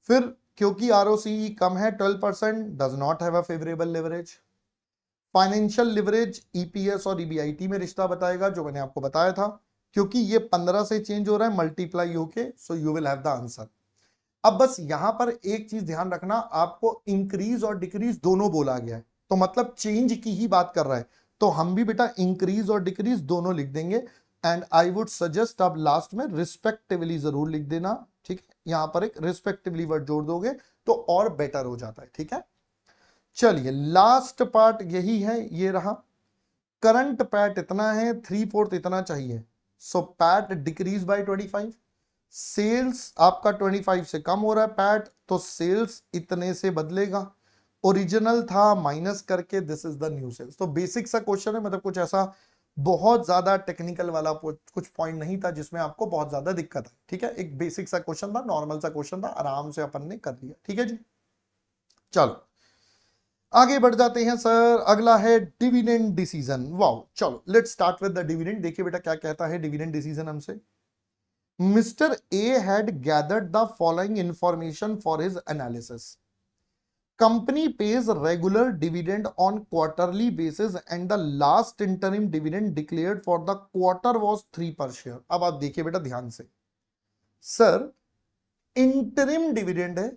फिर क्योंकि आरओसीई कम है 12%, does not have a favourable leverage. Financial leverage EPS और ईबीआईटी में रिश्ता बताएगा जो मैंने आपको बताया था, क्योंकि ये 15 से चेंज हो रहा है मल्टीप्लाई होके, so you will have the answer. अब बस यहां पर एक चीज ध्यान रखना, आपको इंक्रीज और डिक्रीज दोनों बोला गया है, तो मतलब चेंज की ही बात कर रहा है, तो हम भी बेटा इंक्रीज और डिक्रीज दोनों लिख देंगे, एंड आई वुड सजेस्ट आप लास्ट में रिस्पेक्टिवली जरूर लिख देना, ठीक है, यहां पर एक रिस्पेक्टिवली वर्ड जोड़ दोगे तो और बेटर हो जाता है, ठीक है। चलिए लास्ट पार्ट यही है, ये रहा, करंट पैट इतना है, 3/4 इतना चाहिए, सो पैट डिक्रीज बाय 25, सेल्स आपका 25 से कम हो रहा है पैट, तो सेल्स इतने से बदलेगा, ओरिजिनल था माइनस करके this is the new sales. तो बेसिक सा क्वेश्चन है, मतलब कुछ ऐसा बहुत ज्यादा टेक्निकल वाला कुछ पॉइंट नहीं था जिसमें आपको बहुत ज्यादा दिक्कत है, ठीक है, एक बेसिक सा क्वेश्चन था, नॉर्मल सा क्वेश्चन था, आराम से अपन ने कर लिया, ठीक है जी। चलो आगे बढ़ जाते हैं सर, अगला है डिविडेंड डिसीजन। वाओ, चलो let's start with the dividend. देखिए बेटा क्या कहता है डिविडेंड डिसीजन हमसे, Mr. A had gathered the following information for his analysis. Company pays regular dividend on quarterly basis and the last interim dividend declared for the quarter was 3 per share. अब आप देखिए बेटा ध्यान से, sir interim dividend है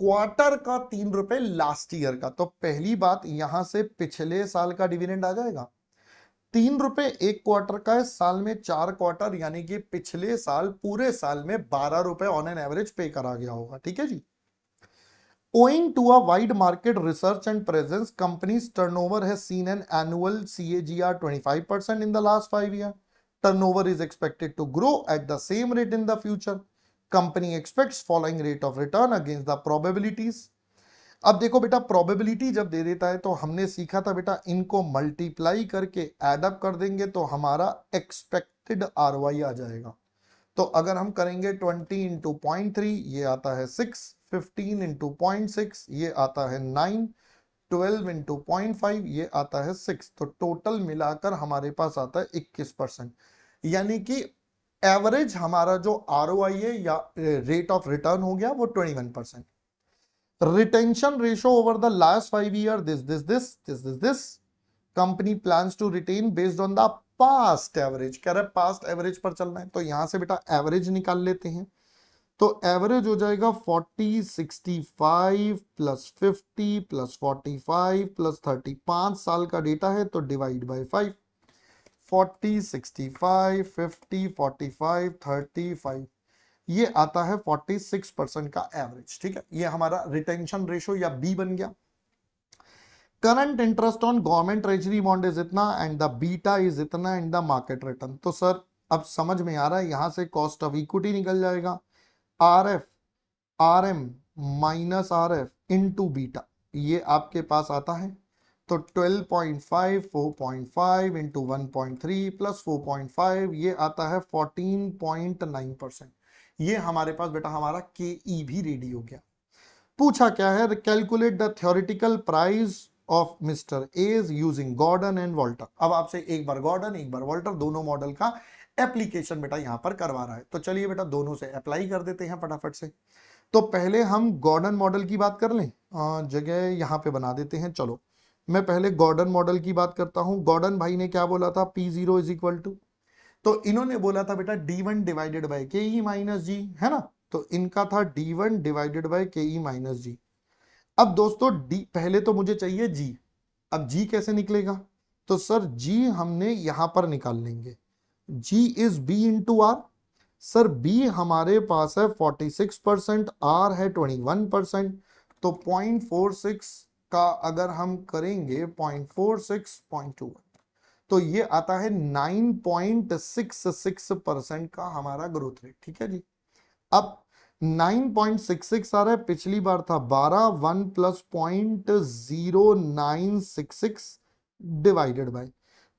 quarter का 3 रुपए last year का, तो पहली बात यहां से पिछले साल का डिविडेंड आ जाएगा। 3 रुपए एक क्वार्टर का है, साल में 4 क्वार्टर, यानी कि पिछले साल पूरे साल में 12 रुपए ऑन एन एवरेज पे करा गया होगा। ठीक है जी। Owing to a wide market research and presence, company's turnover has seen an annual CAGR 25% in the last 5 years. Turnover is expected to grow at the same rate in the future. Company expects following rate of return against the probabilities. अब देखो बेटा, probability जब दे देता है तो हमने सीखा था बेटा, इनको मल्टीप्लाई करके एड अप कर देंगे तो हमारा एक्सपेक्टेड आरओआई आ जाएगा। तो अगर हम करेंगे 20 इंटू 0.3 ये आता है 6, 15 इंटू 0.6 ये आता है 9, 12 इंटू 0.5 ये आता है 6, तो टोटल मिलाकर हमारे पास आता है 21%। यानी कि एवरेज हमारा जो आरओआई है या रेट ऑफ रिटर्न हो गया वो 21%। Retention ratio over the last 5 year this company plans to retain based on the past average. कह रहे पास्ट एवरेज पर चलना है, तो यहां से बेटा एवरेज निकाल लेते हैं। तो एवरेज हो जाएगा 40, 65 प्लस 50 प्लस 45 प्लस 30, 5 साल का डेटा है तो डिवाइड बाय 5, 40, 65, 50, 45, 35, ये आता है 46% का एवरेज। ठीक है, ये हमारा रिटेंशन रेशियो या बी बन गया। Current interest on government treasury bond is इतना एंड द बीटा इज इतना एंड द मार्केट रिटर्न। तो सर अब समझ में आ रहा है, यहां से कॉस्ट ऑफ इक्विटी निकल जाएगा, R F R M minus R F into beta, ये आपके पास आता है। तो 12.5 4.5 इंटू 1.3 प्लस 4.5 ये आता है 14.9%। ये हमारे पास बेटा हमारा के ई भी रेडी हो गया। पूछा क्या है, calculate the theoretical price of mister A's using Gordon and Walter. अब आपसे एक बार गॉर्डन एक बार वॉल्टर दोनों मॉडल का एप्लीकेशन बेटा यहां पर करवा रहा है, तो चलिए बेटा दोनों से अप्लाई कर देते हैं फटाफट से। तो पहले हम गॉर्डन मॉडल की बात कर लें, जगह यहां पे बना देते हैं। चलो मैं पहले गॉर्डन मॉडल की बात करता हूं। गॉर्डन भाई ने क्या बोला था, P0 इज इक्वल टू, तो इन्होंने बोला था बेटा D1 डिवाइडेड बाय के ई माइनस जी, है ना। तो इनका था D1 डिवाइडेड बाय के ई माइनस जी। अब दोस्तों डी पहले तो मुझे चाहिए जी, अब जी कैसे निकलेगा, तो सर जी हमने यहां पर निकाल लेंगे, g is b into r. Sir b हमारे पास है 46%, आर है 21%, तो 0.46 का अगर हम करेंगे 0.46.21 तो ये आता है 9.66% का हमारा ग्रोथ रेट। ठीक है जी। अब 9.66 आ रहा है, पिछली बार था 12, 1 plus 0.0966 divided by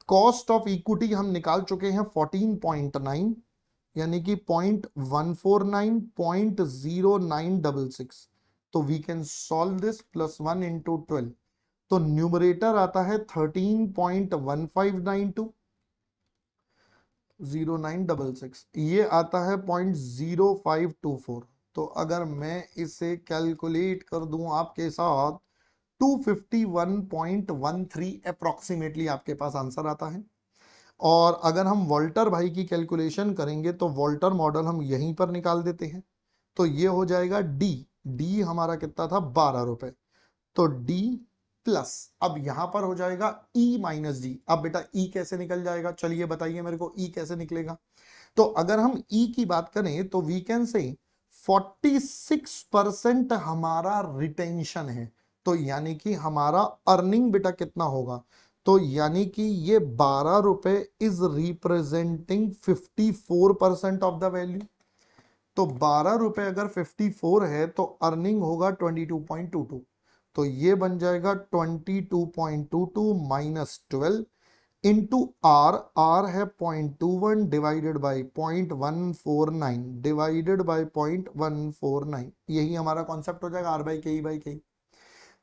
cost of equity हम निकाल चुके हैं 14.9, यानी कि 0.149 0.0966। तो we can solve this, plus 1 into 12, तो न्यूमरेटर आता है 13.1592 0966, ये आता है 0.0524। तो अगर मैं इसे कैलकुलेट कर दूं आपके साथ 251.13 अप्रोक्सीमेटली आपके पास आंसर आता है। और अगर हम वॉल्टर भाई की कैलकुलेशन करेंगे तो वॉल्टर मॉडल हम यहीं पर निकाल देते हैं, तो ये हो जाएगा डी हमारा कितना था 12 रुपए, तो डी प्लस अब यहां पर हो जाएगा ई माइनस डी। अब बेटा ई कैसे निकल जाएगा, चलिए बताइए मेरे को ई कैसे निकलेगा। तो अगर हम ई की बात करें तो वी कैन से 46% हमारा रिटेंशन है, तो यानी कि हमारा अर्निंग बेटा कितना होगा, तो यानी कि ये 12 रुपए is representing 54% of the value. तो 12 रुपए अगर 54 है तो अर्निंग होगा 22.22, तो ये बन जाएगा 22.22 माइनस 12 इंटू आर है 0.21 डिवाइडेड बाई 0.149 डिवाइडेड बाई 0.149, यही हमारा कॉन्सेप्ट हो जाएगा आर बाई के।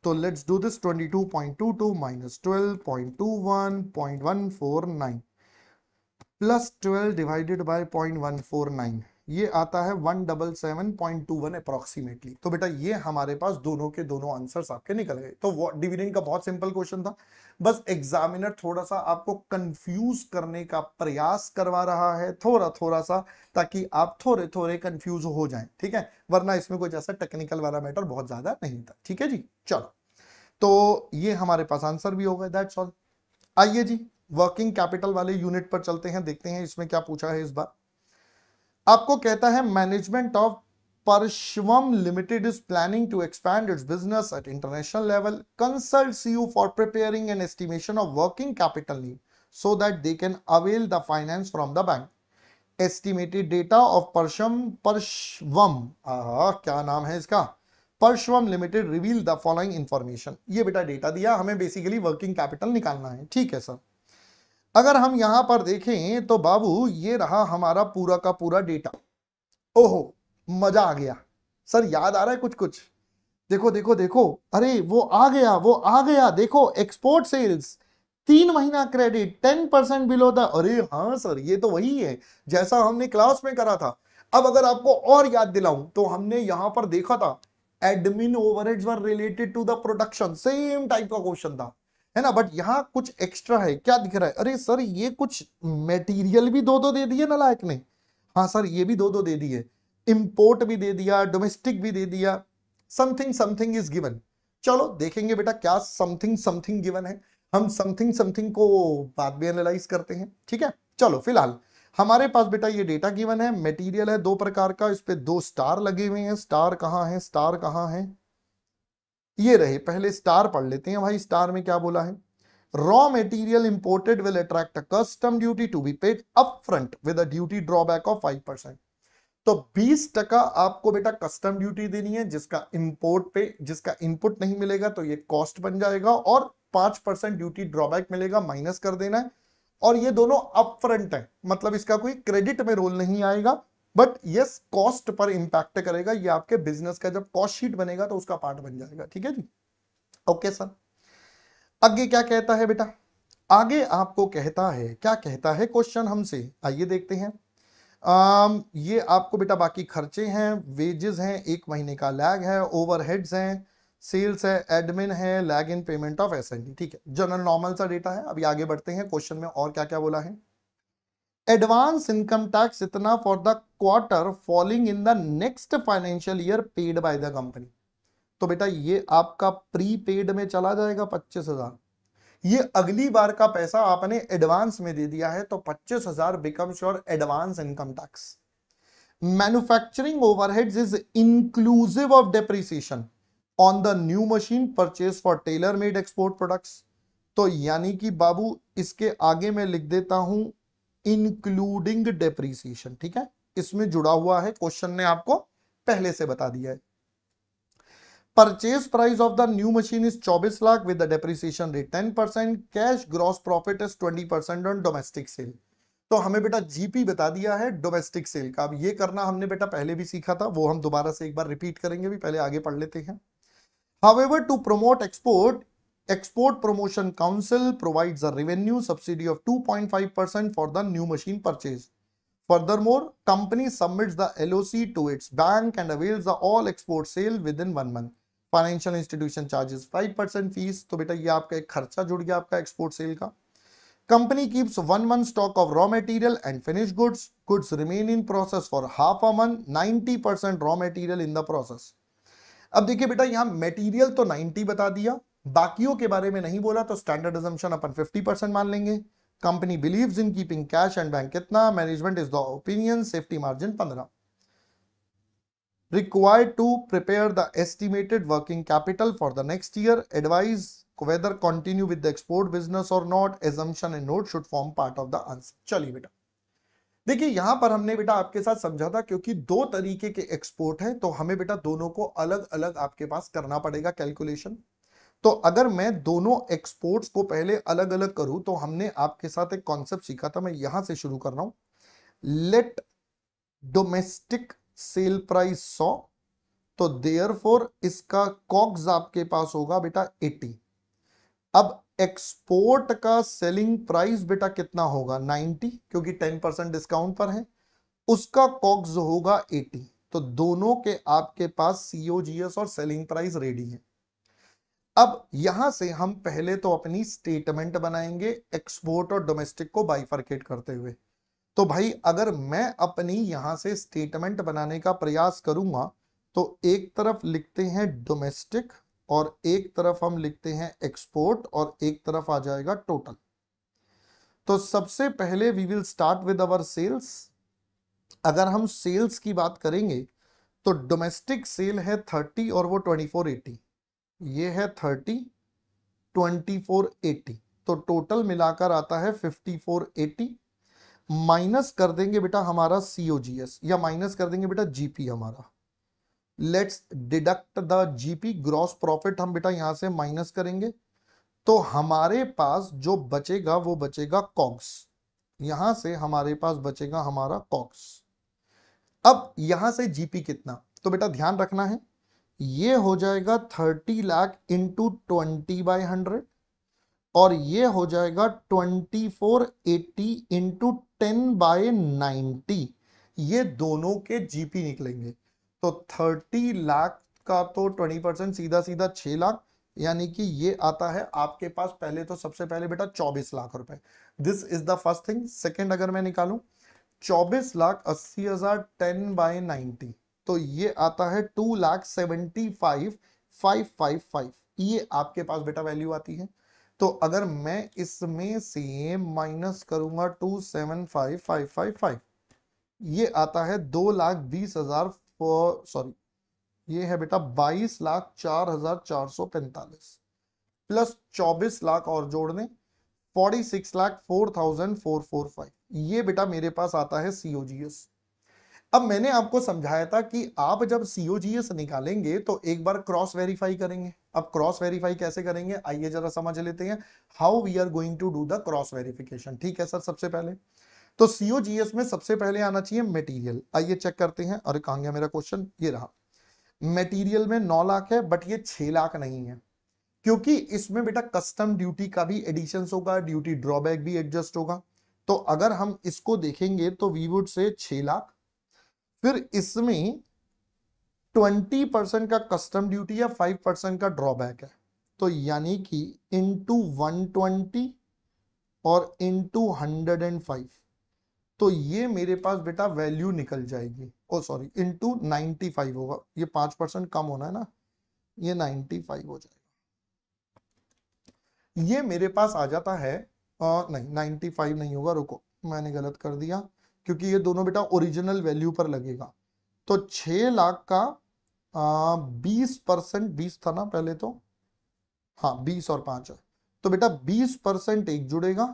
तो let's do this, 22.22 minus 12.21 0.149 plus 12 divided by 0.149, ये आता है 177.21 अप्रोक्सीमेटली। तो बेटा ये हमारे पास दोनों के दोनों आंसर्स आपके निकल गए। तो डिविडेंड का बहुत सिंपल क्वेश्चन था, बस एग्जामिनर थोड़ा सा आपको कंफ्यूज करने का प्रयास करवा रहा है, थोड़ा थोड़ा सा, ताकि आप थोड़े थोड़े कंफ्यूज हो जाएं, ठीक है, वरना इसमें कुछ ऐसा टेक्निकल वाला मैटर बहुत ज्यादा नहीं था। ठीक है जी, चलो, तो ये हमारे पास आंसर भी हो गए, दैट्स ऑल। आइए जी वर्किंग कैपिटल वाले यूनिट पर चलते हैं, देखते हैं इसमें क्या पूछा है इस बार। आपको कहता है management of Parshvam limited is planning to expand its business at international level, consults you for preparing an estimation of working capital need so that they can avail the finance from the bank. Estimated data of Parshvam, क्या नाम है इसका, Parshvam limited reveal the following information. ये बेटा data दिया हमें, basically working capital निकालना है, ठीक है सर। अगर हम यहां पर देखें तो बाबू ये रहा हमारा पूरा का पूरा डेटा। ओहो मजा आ गया सर, याद आ रहा है कुछ कुछ, देखो देखो देखो, अरे वो आ गया, वो आ गया, देखो एक्सपोर्ट सेल्स 3 महीना क्रेडिट 10% बिलो द, अरे हाँ सर ये तो वही है जैसा हमने क्लास में करा था। अब अगर आपको और याद दिलाऊं तो हमने यहां पर देखा था admin overheads were related to the production, same type का क्वेश्चन था, है ना, बट यहां कुछ एक्स्ट्रा है, क्या दिख रहा है, अरे सर ये कुछ मटेरियल भी दो दो दे दिए नालायक ने, हाँ सर ये भी दो दो दे दिए, इंपोर्ट भी दे दिया, डोमेस्टिक भी दे दिया, समथिंग समथिंग इज गिवन। चलो देखेंगे बेटा क्या समथिंग समथिंग गिवन है, हम समथिंग समथिंग को बाद में एनालाइज करते हैं, ठीक है। चलो फिलहाल हमारे पास बेटा ये डेटा गिवन है, मटेरियल है 2 प्रकार का, इस पे 2 स्टार लगे हुए हैं, स्टार कहां है, स्टार कहां है, ये रहे, पहले स्टार पढ़ लेते हैं भाई। स्टार में क्या बोला है, raw material imported will attract a custom duty to be paid upfront with a duty drawback of 5%। तो 20% आपको बेटा कस्टम ड्यूटी देनी है, जिसका इंपोर्ट पे, जिसका इनपुट नहीं मिलेगा तो ये कॉस्ट बन जाएगा, और 5% ड्यूटी ड्रॉबैक मिलेगा, माइनस कर देना है। और ये दोनों अपफ्रंट है, मतलब इसका कोई क्रेडिट में रोल नहीं आएगा, but yes cost per impact करेगा, ये आपके बिजनेस का जब कॉस्ट शीट बनेगा तो उसका पार्ट बन जाएगा, ठीक है जी, ओके सर। आगे क्या कहता है बेटा, आगे आपको कहता है, क्या कहता है क्वेश्चन हमसे, आइए देखते हैं। ये आपको बेटा बाकी खर्चे हैं, वेजेस हैं, 1 महीने का लैग है, ओवरहेड्स हैं, सेल्स है, एडमिन है, lag in payment of S and D, ठीक है, जनरल नॉर्मल सा डेटा है। अभी आगे बढ़ते हैं क्वेश्चन में, और क्या क्या बोला है। एडवांस इनकम टैक्स इतना for the quarter falling in the next financial year paid by the company. तो बेटा ये आपका प्री पेड में चला जाएगा 25,000, ये अगली बार का पैसा आपने एडवांस में दे दिया है, तो 25,000 becomes your advance income tax. Manufacturing overheads is inclusive of depreciation on the new machine purchase for tailor made export products. तो यानी कि बाबू इसके आगे मैं लिख देता हूं इंक्लूडिंग डेप्रिसिएशन, ठीक है, इसमें जुड़ा हुआ है, क्वेश्चन ने आपको पहले से बता दिया है। Purchase price of the new machine is 24 lakh with the depreciation rate 10%. Cash gross profit is 20% on domestic sale. तो हमें बेटा जीपी बता दिया है डोमेस्टिक सेल का। अब ये करना हमने बेटा पहले भी सीखा था, वो हम दोबारा से एक बार रिपीट करेंगे भी, पहले आगे पढ़ लेते हैं। However, to promote export, Export Promotion Council provides a revenue subsidy of 2.5% for the new machine purchase. Furthermore, company submits the LOC to its bank and avails the all export sale within 1 month. Financial institution charges 5% fees. तो बेटा ये आपका एक खर्चा जुड़ गया आपका export cell का। Company keeps 1 month stock of raw material and finish goods, goods remain in process for half a month, 90% raw material in the process. अब देखिए बेटा यहां मटेरियल तो 90 बता दिया, बाकियों के बारे में नहीं बोला, तो स्टैंडर्ड अजम्पशन अपन 50% मान लेंगे। Company believes in keeping cash and bank कितना, management is the opinion, safety margin 15। required to prepare the estimated working capital for the next year, advise whether continue with the export business or not, assumption and note should form part of the answer। चलिए बेटा देखिए यहां पर हमने बेटा आपके साथ समझा था, क्योंकि 2 तरीके के एक्सपोर्ट है तो हमें बेटा दोनों को अलग अलग आपके पास करना पड़ेगा कैलकुलेशन। तो अगर मैं दोनों एक्सपोर्ट्स को पहले अलग अलग करूं तो हमने आपके साथ एक कॉन्सेप्ट सीखा था, मैं यहां से शुरू कर रहा हूं। लेट डोमेस्टिक सेल प्राइस 100, तो देयरफॉर इसका कॉग्स आपके पास होगा बेटा 80। अब एक्सपोर्ट का सेलिंग प्राइस बेटा कितना होगा 90, क्योंकि 10% डिस्काउंट पर है, उसका कॉग्स होगा 80। तो दोनों के आपके पास सीओजीएस और सेलिंग प्राइस रेडी है। अब यहां से हम पहले तो अपनी स्टेटमेंट बनाएंगे एक्सपोर्ट और डोमेस्टिक को बाइफरकेट करते हुए। तो भाई अगर मैं अपनी यहां से स्टेटमेंट बनाने का प्रयास करूंगा तो एक तरफ लिखते हैं डोमेस्टिक और एक तरफ हम लिखते हैं एक्सपोर्ट और एक तरफ आ जाएगा टोटल। तो सबसे पहले we will start with our sales. अगर हम सेल्स की बात करेंगे तो डोमेस्टिक सेल है 30 और वो 2480, ये है 30 2480, तो टोटल मिलाकर आता है 5480। माइनस कर देंगे बेटा हमारा सीओजीएस या माइनस कर देंगे बेटा जीपी हमारा। Let's deduct the GP, gross profit हम बेटा यहां से माइनस करेंगे। तो हमारे पास जो बचेगा वो बचेगा कॉग्स, यहां से हमारे पास बचेगा हमारा कॉग्स। अब यहां से जीपी कितना, तो बेटा ध्यान रखना है ये हो जाएगा 30 लाख इंटू 20/100 और ये हो जाएगा 2480 इंटू 10/90। ये दोनों के जीपी निकलेंगे। तो 30 लाख का तो 20% सीधा सीधा 6 लाख, यानी कि ये आता है आपके पास पहले तो सबसे पहले बेटा 24 लाख रुपए। This is the first thing. Second अगर मैं निकालूं 24,80,000 10/90, तो ये आता है 2,75,555। ये आपके पास बेटा वैल्यू आती है। तो अगर मैं इसमें से माइनस करूंगा 2,75,555, ये आता है 2,20,000, सॉरी ये है बेटा 22,04,445 प्लस 24 लाख और जोड़ दें 46,04,445। ये बेटा मेरे पास आता है सीओजीएस। अब मैंने आपको समझाया था कि आप जब सीओजीएस निकालेंगे तो एक बार क्रॉस वेरीफाई करेंगे। अब क्रॉस वेरीफाई कैसे करेंगे आइए जरा समझ लेते हैं, how we are going to do the cross verification. ठीक है सर, सबसे पहले तो सीओजीएस में सबसे पहले आना चाहिए मटेरियल। आइए चेक करते हैं। अरे कहां गया मेरा क्वेश्चन, ये रहा। मटेरियल में 9 लाख है बट ये 6 लाख नहीं है, क्योंकि इसमें बेटा कस्टम ड्यूटी का भी एडिशन होगा, ड्यूटी ड्रॉबैक भी एडजस्ट होगा। तो अगर हम इसको देखेंगे तो वी वुड से 6 लाख, फिर इसमें 20% का कस्टम ड्यूटी या 5% का ड्रॉबैक है, तो यानी कि इंटू 120 और इंटू 105, तो ये मेरे पास बेटा वैल्यू निकल जाएगी। ओ सॉरी इंटू 95 होगा, ये 5% कम होना है ना, ये 95 हो जाएगा। ये मेरे पास आ जाता है नहीं 95 नहीं होगा, रुको मैंने गलत कर दिया, क्योंकि ये दोनों बेटा ओरिजिनल वैल्यू पर लगेगा। तो 6 लाख का 20%, 20 था ना पहले तो, हाँ 20 और 5 है, तो बेटा 20% एक जुड़ेगा,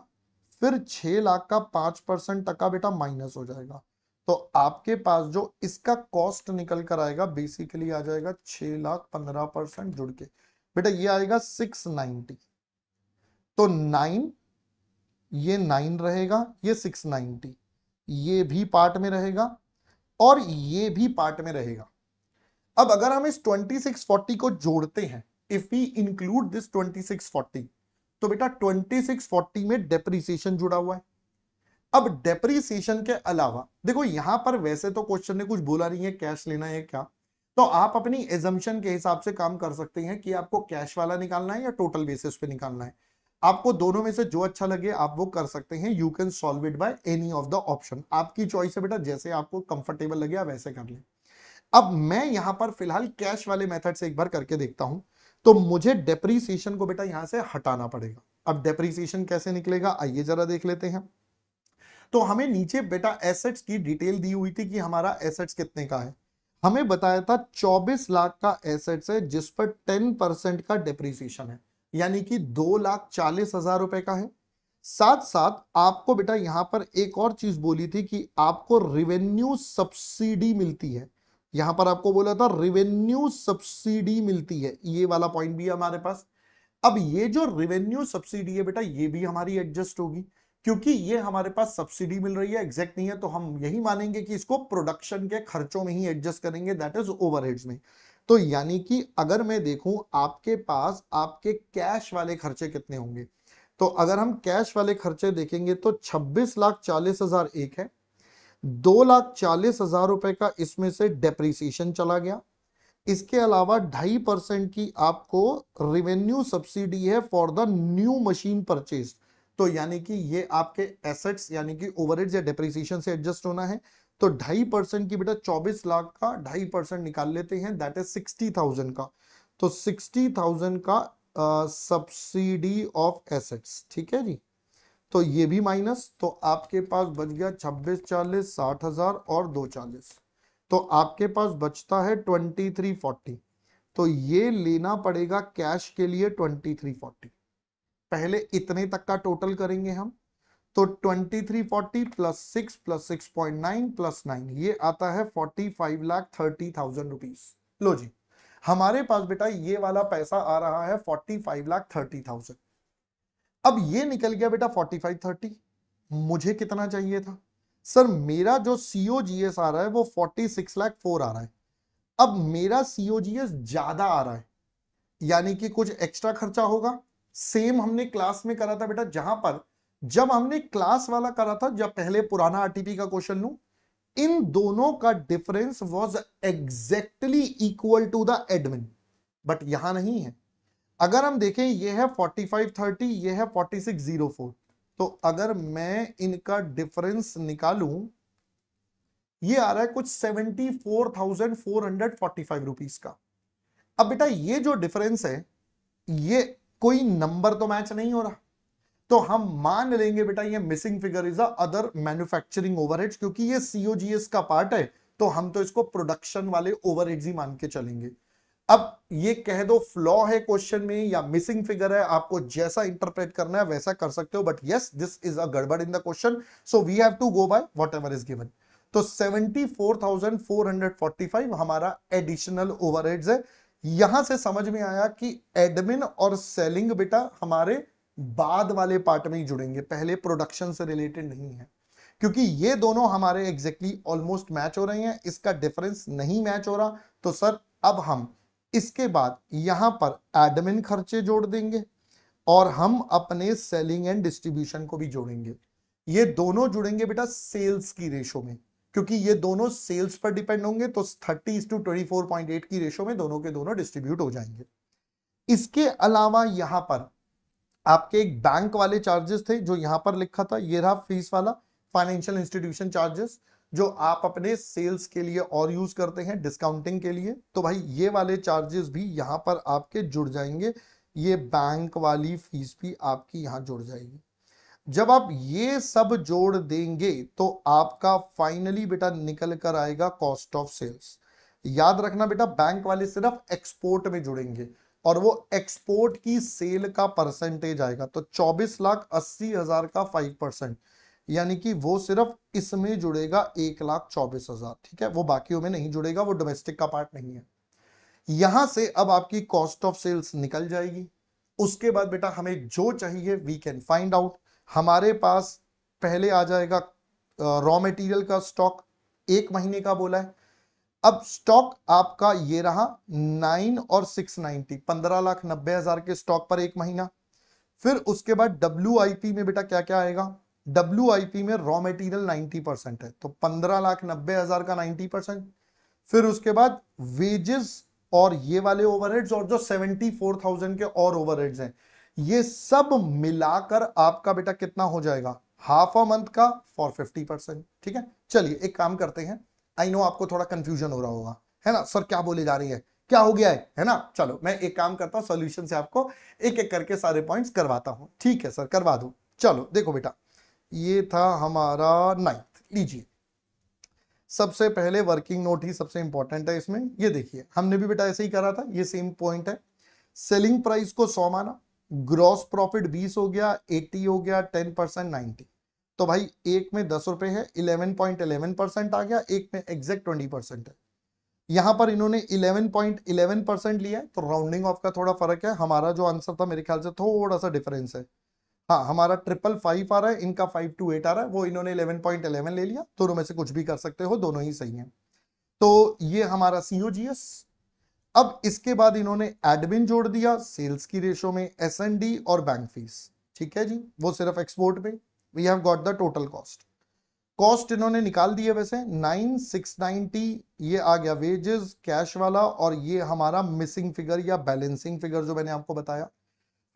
फिर 6 लाख का 5% टका बेटा माइनस हो जाएगा। तो आपके पास जो इसका कॉस्ट निकल कर आएगा बेसिकली आ जाएगा 6 लाख 15% जुड़ के बेटा ये आएगा 690। तो 9, ये 9 रहेगा, ये 690, ये भी पार्ट में रहेगा और ये भी पार्ट में रहेगा। अब अगर हम इस 2640 को जोड़ते हैं, इफ वी इंक्लूड दिस 2640, तो बेटा 2640 में डेप्रीसिएशन जुड़ा हुआ है। अब डेप्रीसिएशन के अलावा देखो यहां पर वैसे तो क्वेश्चन ने कुछ बोला नहीं है कैश लेना है क्या, तो आप अपनी एजम्पशन के हिसाब से काम कर सकते हैं कि आपको कैश वाला निकालना है या टोटल बेसिस पे निकालना है। आपको दोनों में से जो अच्छा लगे आप वो कर सकते हैं। You can solve it by any of the option, आपकी चॉइस है बेटा, जैसे आपको कंफर्टेबल लगे आप वैसे कर लें। अब मैं यहां पर फिलहाल कैश वाले मेथड से एक बार करके देखता हूं। तो मुझे डेप्रीसिएशन को बेटा यहां से हटाना पड़ेगा। अब डेप्रीसिएशन कैसे निकलेगा आइए जरा देख लेते हैं। तो हमें नीचे बेटा एसेट्स की डिटेल दी हुई थी कि हमारा एसेट्स कितने का है। हमें बताया था 24 लाख का एसेट्स है जिस पर 10% का डेप्रीसिएशन है, यानी कि 2,40,000 रुपए का है। साथ साथ आपको बेटा यहां पर एक और चीज बोली थी कि आपको रिवेन्यू सब्सिडी मिलती है। यहां पर आपको बोला था रिवेन्यू सब्सिडी मिलती है, ये वाला पॉइंट भी है हमारे पास। अब ये जो रिवेन्यू सब्सिडी है बेटा ये भी हमारी एडजस्ट होगी, क्योंकि ये हमारे पास सब्सिडी मिल रही है, एग्जैक्ट नहीं है तो हम यही मानेंगे कि इसको प्रोडक्शन के खर्चों में ही एडजस्ट करेंगे, दैट इज ओवरहेड्स में। तो यानी कि अगर मैं देखूं आपके पास आपके कैश वाले खर्चे कितने होंगे, तो अगर हम कैश वाले खर्चे देखेंगे तो 26,40,000 एक है, 2,40,000 रुपए का इसमें से डेप्रिसिएशन चला गया। इसके अलावा 2.5% की आपको रिवेन्यू सब्सिडी है for the new machine purchase. तो यानी कि ये आपके एसेट्स यानी कि ओवरहेड्स या डेप्रिसिएशन से एडजस्ट होना है। तो 2.5% की बेटा 24 लाख का 2.5% निकाल लेते हैं, दैट इज 60,000 का। तो 60,000 का सब्सिडी ऑफ एसेट्स, ठीक है जी। तो ये भी माइनस, तो आपके पास बच गया 26, 40, 60,000 और 240। तो आपके पास बचता है 2340। तो ये लेना पड़ेगा कैश के लिए 2340। पहले इतने तक का टोटल करेंगे हम। तो 2340 प्लस 6 प्लस 6.9 प्लस 9 ये आता है 45,30,000 रुपीज। लो जी, हमारे पास बेटा ये वाला पैसा आ रहा है 45,30,000। अब ये निकल गया बेटा 4530। मुझे कितना चाहिए था सर? मेरा जो COGS आ रहा है वो 46,04,000 आ रहा है। अब मेरा COGS ज्यादा आ रहा है, यानी कि कुछ एक्स्ट्रा खर्चा होगा। सेम हमने क्लास में करा था बेटा, जहां पर जब हमने क्लास वाला करा था, जब पहले पुराना आरटीपी का क्वेश्चन लू, इन दोनों का difference was exactly equal to the admin, but यहां नहीं है। अगर हम देखें, ये है 4530, ये है 4604। तो अगर मैं इनका डिफरेंस निकालूं, ये आ रहा है कुछ 74,445 रुपीज का। अब बेटा ये जो डिफरेंस है, ये कोई नंबर तो मैच नहीं हो रहा, तो हम मान लेंगे बेटा ये missing figure is other manufacturing overheads, क्योंकि ये COGS का पार्ट है, तो हम तो इसको प्रोडक्शन वाले ओवरहेड्स ही मान के चलेंगे। अब ये कह दो फ्लॉ है क्वेश्चन में या मिसिंग फिगर है, आपको जैसा इंटरप्रेट करना है वैसा कर सकते हो, but yes this is a गड़बड़ in the question, so we have to go by whatever is given. तो 74,445 हमारा एडिशनल ओवरहेड्स है। यहां से समझ में आया कि एडमिन और सेलिंग बेटा हमारे बाद वाले पार्ट में ही जुड़ेंगे, पहले प्रोडक्शन से रिलेटेड नहीं है, क्योंकि ये दोनों हमारे एग्जैक्टली ऑलमोस्ट मैच हो रहे हैं, इसका डिफरेंस नहीं मैच हो रहा। तो सर अब हम इसके बाद यहां पर एडमिन खर्चे जोड़ देंगे और हम अपने सेलिंग एंड डिस्ट्रीब्यूशन को भी जोड़ेंगे। ये दोनों जुड़ेंगे बेटा सेल्स की रेशो में, क्योंकि ये दोनों सेल्स पर डिपेंड होंगे, तो 30:24.8 की रेशो में दोनों के दोनों डिस्ट्रीब्यूट हो जाएंगे। इसके अलावा यहां पर आपके एक बैंक वाले चार्जेस थे जो यहां पर लिखा था, ये रहा फीस वाला, फाइनेंशियल इंस्टीट्यूशन चार्जेस, जो आप अपने सेल्स के लिए और यूज करते हैं डिस्काउंटिंग के लिए। तो भाई ये वाले चार्जेस भी यहां पर आपके जुड़ जाएंगे, ये बैंक वाली फीस भी आपकी यहां जुड़ जाएगी। जब आप ये सब जोड़ देंगे तो आपका फाइनली बेटा निकल कर आएगा कॉस्ट ऑफ सेल्स। याद रखना बेटा, बैंक वाले सिर्फ एक्सपोर्ट में जुड़ेंगे और वो एक्सपोर्ट की सेल का परसेंटेज आएगा। तो 24,80,000 का 5%, यानी कि वो सिर्फ इसमें जुड़ेगा 1,24,000, ठीक है, वो बाकियों में नहीं जुड़ेगा, वो डोमेस्टिक का पार्ट नहीं है। यहां से अब आपकी कॉस्ट ऑफ सेल्स निकल जाएगी। उसके बाद बेटा हमें जो चाहिए वी कैन फाइंड आउट। हमारे पास पहले आ जाएगा रॉ मटेरियल का स्टॉक, 1 महीने का बोला है। अब स्टॉक आपका ये रहा 9 और 690, 15,90,000 के स्टॉक पर 1 महीना। फिर उसके बाद WIP में बेटा क्या क्या आएगा? WIP में रॉ मटेरियल 90% है, तो 15,90,000 का 90%। फिर उसके बाद वेजेस और ये वाले ओवरहेड्स और जो 74,000 के और ओवरहेड्स हैं, ये सब मिलाकर आपका बेटा कितना हो जाएगा? हाफ अ मंथ का फॉर 50%। ठीक है, चलिए एक काम करते हैं। आई नो आपको थोड़ा कंफ्यूजन हो रहा होगा, है ना, सर क्या बोले जा रही है, क्या हो गया है ना। चलो मैं एक काम करता हूं, सॉल्यूशन से आपको एक एक करके सारे पॉइंट्स करवाता हूं। ठीक है सर, करवा दो। चलो देखो बेटा, ये था हमारा 9th, लीजिए सबसे पहले वर्किंग नोट ही सबसे इंपॉर्टेंट है इसमें। ये देखिए हमने भी बेटा ऐसे ही करा था, ये सेम पॉइंट है। सेलिंग प्राइस को 100 माना, ग्रॉस प्रॉफिट 20 हो गया, 80 हो गया, 10% 90। तो भाई एक में 10 रुपए है, 11.11% आ गया, एक में एग्जैक्ट 20% है। यहां पर इन्होंने 11.11% लिया है, तो राउंडिंग ऑफ का थोड़ा फर्क है। हमारा जो आंसर था मेरे ख्याल से थोड़ा सा डिफरेंस है। हाँ, हमारा 555 आ रहा है, इनका 528 आ रहा है, वो इन्होंने 11.11 ले लिया। दोनों में से कुछ भी कर सकते हो, दोनों ही सही हैं। तो ये हमारा COGS। अब इसके बाद इन्होंने एडमिन जोड़ दिया सेल्स की रेशो में, S&D और बैंक फीस। ठीक है जी, वो सिर्फ एक्सपोर्ट में। We have got the total cost. Cost इन्होंने निकाल दी है वैसे 9690, ये आ गया वेजेस कैश वाला, और ये हमारा मिसिंग फिगर या बैलेंसिंग फिगर जो मैंने आपको बताया।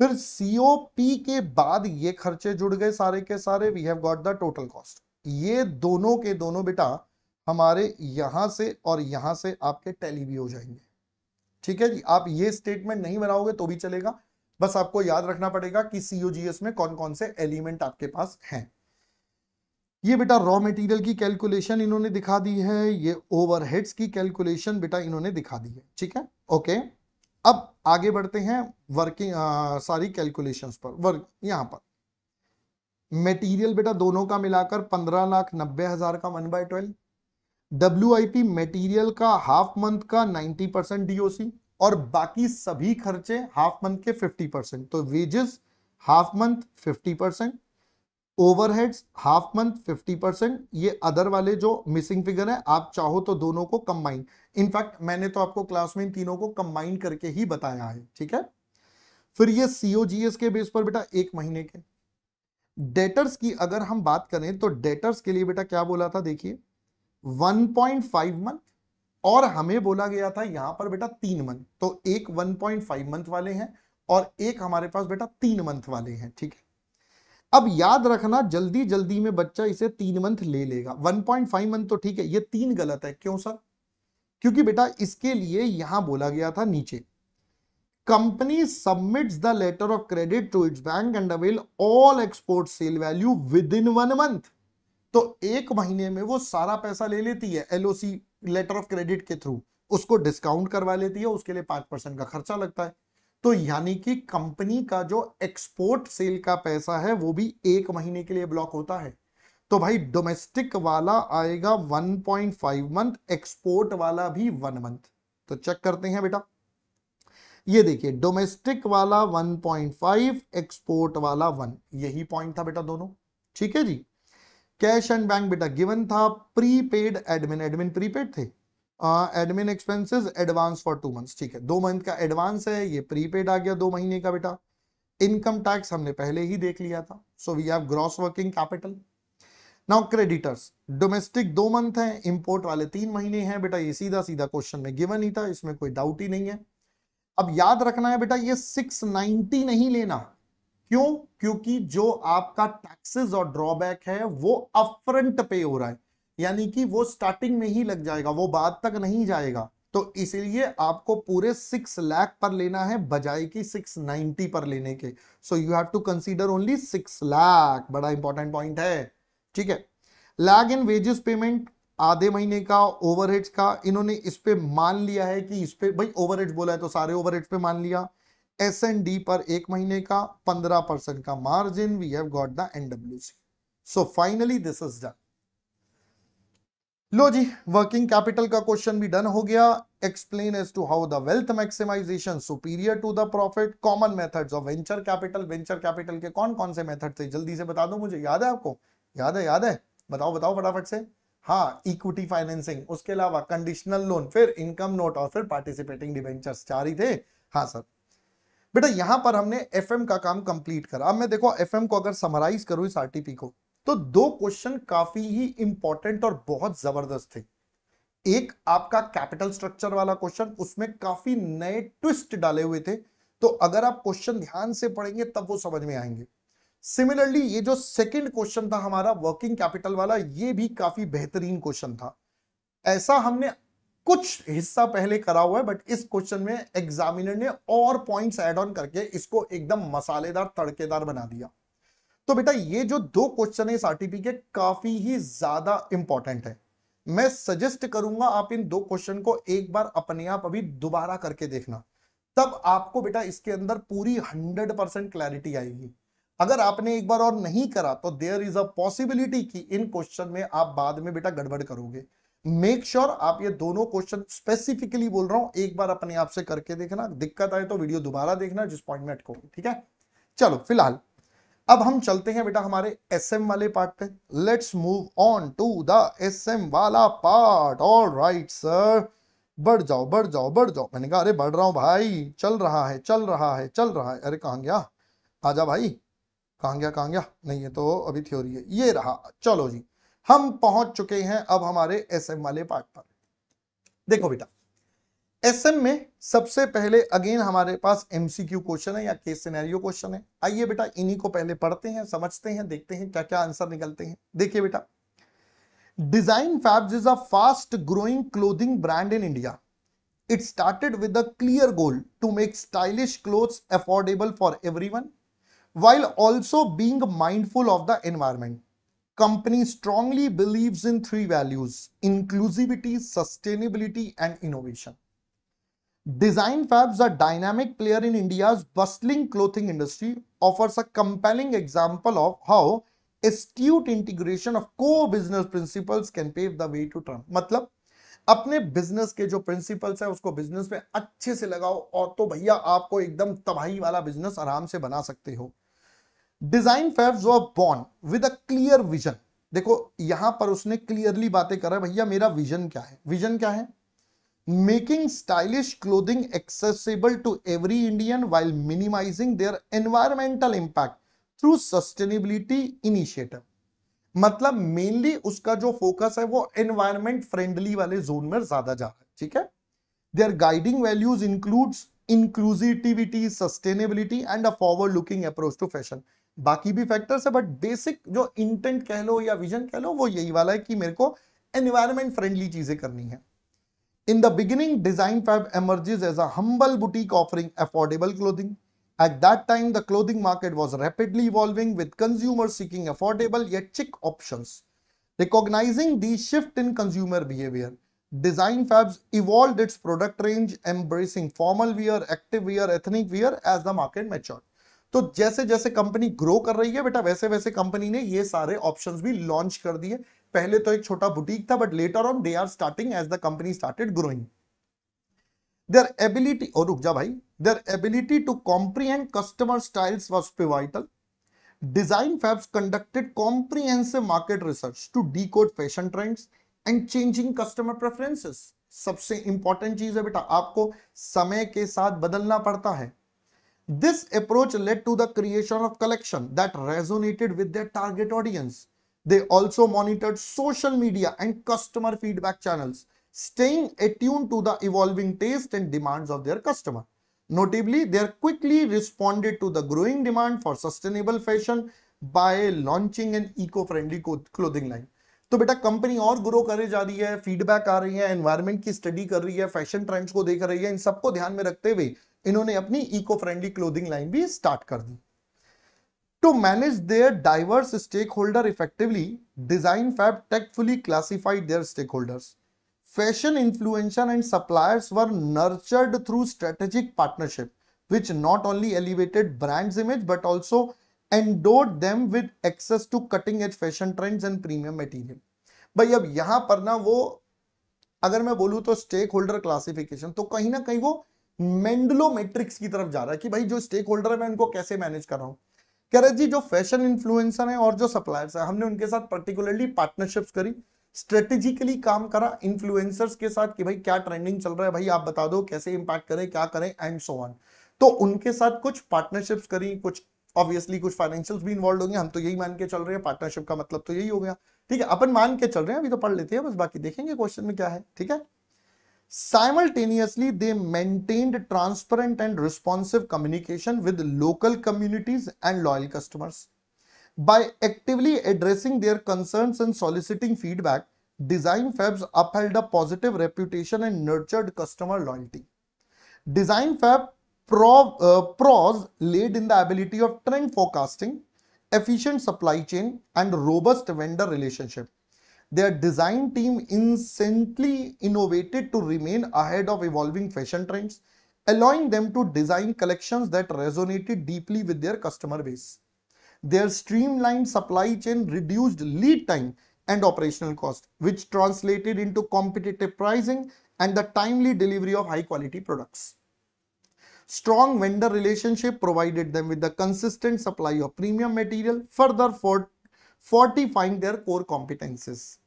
फिर सीओपी के बाद ये खर्चे जुड़ गए सारे के सारे, we have got the total cost. ये दोनों के दोनों बेटा हमारे यहां से और यहां से आपके टैली भी हो जाएंगे। ठीक है जी, आप ये स्टेटमेंट नहीं बनाओगे तो भी चलेगा, बस आपको याद रखना पड़ेगा कि सीओजीएस में कौन कौन से एलिमेंट आपके पास हैं। ये बेटा रॉ मटेरियल की कैलकुलेशन इन्होंने दिखा दी है, ये ओवरहेड्स की कैलकुलेशन बेटा इन्होंने दिखा दी है। ठीक है, ओके। अब आगे बढ़ते हैं वर्किंग सारी कैलकुलेशंस पर। वर्क यहां पर मटेरियल बेटा दोनों का मिलाकर 15,90,000 का 1/12। WIP मटेरियल का हाफ मंथ का 90% डीओसी, और बाकी सभी खर्चे हाफ मंथ के 50%। तो wages half month 50%, overheads half month 50%, ये अदर वाले जो मिसिंग फिगर है आप चाहो तो दोनों को कंबाइन, इनफैक्ट मैंने तो आपको क्लास में इन तीनों को कंबाइन करके ही बताया है। ठीक है, फिर ये सीओजीएस के बेस पर बेटा एक महीने के डेटर्स की अगर हम बात करें तो डेटर्स के लिए बेटा क्या बोला था, देखिए 1.5 मंथ, और हमें बोला गया था यहां पर बेटा 3 मंथ, तो एक 1.5 मंथ वाले हैं और एक हमारे पास बेटा 3 मंथ वाले हैं। ठीक है, अब याद रखना जल्दी जल्दी में बच्चा इसे 3 मंथ ले लेगा, 1.5 मंथ तो ठीक है, ये 3 गलत है। क्यों सर? क्योंकि बेटा इसके लिए यहां बोला गया था नीचे company submits the letter of credit to its bank and avail all export sale value within 1 month. तो एक महीने में वो सारा पैसा ले लेती है एलओसी लेटर ऑफ क्रेडिट के थ्रू, उसको डिस्काउंट करवा लेती है, उसके लिए 5% का खर्चा लगता है। तो यानी कि कंपनी का जो एक्सपोर्ट सेल का पैसा है वो भी एक महीने के लिए ब्लॉक होता है। तो भाई डोमेस्टिक वाला आएगा 1.5 मंथ, एक्सपोर्ट वाला भी 1 मंथ। तो चेक करते हैं बेटा, ये देखिए डोमेस्टिक वाला 1.5, एक्सपोर्ट वाला 1, यही पॉइंट था बेटा दोनों। ठीक है जी, कैश एंड बैंक बेटा गिवन था, प्रीपेड एडमिन, एडमिन प्रीपेड थे, admin expenses advance for 2 months. ठीक है, 2 मंथ का एडवांस है, ये प्रीपेड आ गया 2 महीने का बेटा। इनकम टैक्स हमने पहले ही देख लिया था, so we have gross working capital. Now creditors domestic 2 month है, इंपोर्ट वाले 3 महीने हैं बेटा, ये सीधा सीधा क्वेश्चन में गिवन ही था, इसमें कोई डाउट ही नहीं है। अब याद रखना है बेटा ये 690 नहीं लेना, क्यों? क्योंकि जो आपका टैक्सेस और ड्रॉबैक है वो अपफ्रंट पे हो रहा है, यानी कि वो स्टार्टिंग में ही लग जाएगा, वो बाद तक नहीं जाएगा। तो इसलिए आपको पूरे 6 लाख पर लेना है बजाय की 690 पर लेने के। So you have to consider only 6 lakh, बड़ा इंपॉर्टेंट पॉइंट है। ठीक है, लैग इन वेजेस पेमेंट आधे महीने का, ओवरहेड्स का इन्होंने इस पे मान लिया है कि इस पे भाई ओवरहेड्स बोला है तो सारे ओवरहेड्स पे मान लिया। S&D पर एक महीने का 15% का margin, we have got the NWC। So finally this is done. लो जी, वर्किंग कैपिटल का क्वेश्चन भी डन हो गया। Explain as to how the wealth maximisation superior to the profit, common methods of venture capital. Venture capital के कौन कौन से मेथड थे जल्दी से बता दो मुझे, याद है आपको? याद है? याद है? बताओ बताओ फटाफट से। हाँ, इक्विटी फाइनेंसिंग, उसके अलावा कंडीशनल लोन, फिर इनकम नोट और फिर पार्टिसिपेटिंग डिबेंचर्स, 4 ही थे। हाँ सर। बेटा यहां पर हमने एफएम का काम कंप्लीट करा। अब मैं देखो एफएम को अगर समराइज करूं इस आरटीपी को, तो 2 क्वेश्चन काफी ही इंपॉर्टेंट और बहुत जबरदस्त थे। एक आपका कैपिटल स्ट्रक्चर वाला क्वेश्चन, उसमें काफी नए ट्विस्ट डाले हुए थे, तो अगर आप क्वेश्चन ध्यान से पढ़ेंगे तब वो समझ में आएंगे। सिमिलरली ये जो सेकंड क्वेश्चन था हमारा वर्किंग कैपिटल वाला, ये भी काफी बेहतरीन क्वेश्चन था। ऐसा हमने कुछ हिस्सा पहले करा हुआ है, बट इस क्वेश्चन में एग्जामिनर ने और पॉइंट्स ऐड ऑन करके इसको एकदम मसालेदार तड़केदार बना दिया। तो बेटा ये जो 2 क्वेश्चन है इस आरटीपी के, काफी ही ज्यादा इंपॉर्टेंट है। मैं सजेस्ट करूंगा आप इन 2 क्वेश्चन को एक बार अपने आप अभी दोबारा करके देखना, तब आपको बेटा इसके अंदर पूरी 100% क्लैरिटी आएगी। अगर आपने एक बार और नहीं करा तो देयर इज अ पॉसिबिलिटी कि इन क्वेश्चन में आप बाद में बेटा गड़बड़ करोगे। मेक श्योर आप ये दोनों क्वेश्चन, स्पेसिफिकली बोल रहा हूं, एक बार अपने आप से करके देखना, दिक्कत आए तो वीडियो दोबारा देखना जिस पॉइंट में अटकोगे। ठीक है, चलो फिलहाल अब हम चलते हैं बेटा हमारे एसएम वाले पार्ट पे। Let's move on to the SM वाला पार्ट। ऑल राइट सर, बढ़ जाओ बढ़ जाओ बढ़ जाओ। मैंने कहा अरे बढ़ रहा हूं भाई, चल रहा है चल रहा है चल रहा है। अरे कहां गया, आजा भाई, कहां गया कहां गया? नहीं, ये तो अभी थ्योरी है, ये रहा। चलो जी, हम पहुंच चुके हैं अब हमारे एसएम वाले पार्ट पर। देखो बेटा, एसएम में सबसे पहले अगेन हमारे पास एमसीक्यू क्वेश्चन है या केस सिनेरियो क्वेश्चन है। आइए बेटा इन्हीं को पहले पढ़ते हैं, समझते हैं, देखते हैं क्या क्या आंसर निकलते हैं। देखिए बेटा, design fabs is a fast growing clothing brand in India. It started with a clear goal to make stylish clothes affordable for everyone while also being mindful of the environment. Company strongly believes in three values: inclusivity, sustainability, and innovation. Design Fabs, a dynamic player in India's bustling clothing industry, offers a compelling example of how astute integration of core business principles can pave the way to Trump. मतलब अपने business के जो principles है उसको business में अच्छे से लगाओ और तो भैया आपको एकदम तबाही वाला बिजनेस आराम से बना सकते हो। Design Fabs were born with a clear vision. देखो यहां पर उसने क्लियरली बातें करा, भैया मेरा विजन क्या है। विजन क्या है? Making stylish clothing accessible to every Indian while minimising their environmental impact through sustainability initiative. मतलब मेनली उसका जो फोकस है वो एनवायरमेंट फ्रेंडली वाले जोन में ज्यादा जा रहा है। ठीक है, their guiding values includes inclusivity, sustainability and a forward looking approach to fashion. बाकी भी फैक्टर्स है बट बेसिक जो इंटेंट कह लो या विजन कह लो वो यही वाला है कि मेरे को एनवायरमेंट फ्रेंडली चीजें करनी है। In the beginning, Design Fab emerges as a humble boutique offering affordable clothing. At that time, the clothing market was rapidly evolving with consumers seeking affordable yet chic options. Recognizing the shift in consumer behavior, Design Fabs evolved its product range, embracing formal wear, active wear, ethnic wear as the market matured. तो जैसे जैसे company grow कर रही है बेटा वैसे वैसे company ने ये सारे ऑप्शंस भी लॉन्च कर दिए। पहले तो एक छोटा बुटीक था but later on they are starting as the company started growing. Their ability, और रुक जा भाई, their ability to comprehend customer styles was pivotal. Design Fabs conducted comprehensive market research to decode fashion trends and changing customer preferences. सबसे important चीज है बेटा, आपको समय के साथ बदलना पड़ता है। This approach led to the creation of collection that resonated with their target audience. They also monitored social media and customer feedback channels, staying attuned to the evolving taste and demands of their customer. Notably, they quickly responded to the growing demand for sustainable fashion by launching an eco-friendly clothing line. तो बेटा company और grow करे जा रही है, feedback आ रही है, environment की स्टडी कर रही है, फैशन ट्रेंड्स को देख रही है, इन सबको ध्यान में रखते हुए इन्होंने अपनी इको फ्रेंडली क्लोथिंग लाइन भी स्टार्ट कर दी। To manage their diverse stakeholder effectively, Design Fab tactfully classified their stakeholders. Fashion influencers and suppliers were nurtured through strategic partnership, which not only elevated brand's image but also endowed them with access to cutting-edge fashion trends and premium material. भाई अब यहां पर ना वो अगर मैं बोलूं तो स्टेक होल्डर क्लासिफिकेशन तो कहीं ना कहीं वो मेंडलो मैट्रिक्स की तरफ जा रहा है कि भाई जो स्टेक होल्डर है मैं उनको कैसे मैनेज कर रहा हूं। कह रहे जी जो फैशन इन्फ्लुएंसर है और जो सप्लायर्स है हमने उनके साथ पर्टिकुलरली पार्टनरशिप्स करी, स्ट्रेटेजिकली काम करा इन्फ्लुएंसर्स के साथ कि भाई क्या ट्रेंडिंग चल रहा है, भाई आप बता दो कैसे इंपैक्ट करें, क्या करें एंड सो ऑन। तो उनके साथ कुछ पार्टनरशिप्स करी, कुछ ऑब्वियसली कुछ फाइनेंशियल्स भी इन्वॉल्व होंगे, हम तो यही मान के चल रहे हैं, पार्टनरशिप का मतलब तो यही हो गया। ठीक है, अपन मान के चल रहे हैं, अभी तो पढ़ लेते हैं बस, बाकी देखेंगे क्वेश्चन में क्या है। ठीक है, simultaneously they maintained transparent and responsive communication with local communities and loyal customers. By actively addressing their concerns and soliciting feedback, Design Fabs upheld a positive reputation and nurtured customer loyalty. Design Fab pros laid in the ability of trend forecasting, efficient supply chain, and robust vendor relationship. Their design team instantly innovated to remain ahead of evolving fashion trends, allowing them to design collections that resonated deeply with their customer base. Their streamlined supply chain reduced lead time and operational cost, which translated into competitive pricing and the timely delivery of high quality products. Strong vendor relationship provided them with the consistent supply of premium material, further fortifying their core competencies.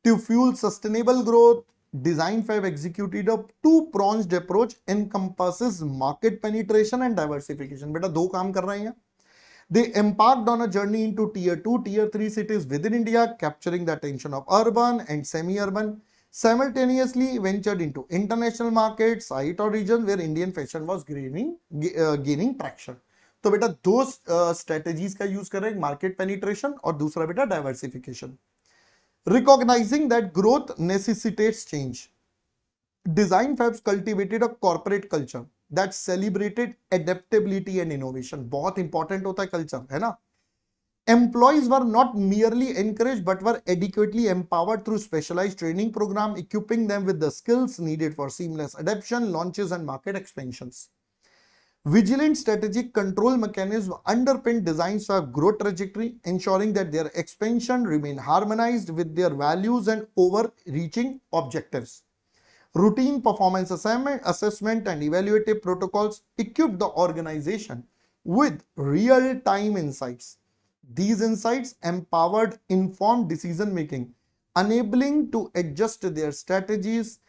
To fuel sustainable growth, Design Fab executed a two-pronged approach encompasses market penetration and diversification. बेटा दो काम कर रहे हैं, They embarked on a journey into tier 2, tier 3 cities within India, capturing the attention of urban and semi-urban, simultaneously ventured into international markets, site or region where Indian fashion was gaining traction. तो बेटा दो strategies का use कर रहे हैं, market penetration और दूसरा बेटा diversification. Recognizing that growth necessitates change, design fabs cultivated a corporate culture that celebrated adaptability and innovation. बहुत इंपॉर्टेंट होता है कल्चर, है ना. Employees were not merely encouraged but were adequately empowered through specialized training program, equipping them with the skills needed for seamless adaptation, launches and market expansions. Vigilant strategic control mechanism underpinned designs fab growth trajectory, ensuring that their expansion remain harmonized with their values and overreaching objectives. Routine performance assessment and evaluative protocols equipped the organization with real-time insights. These insights empowered informed decision-making, enabling to adjust their strategies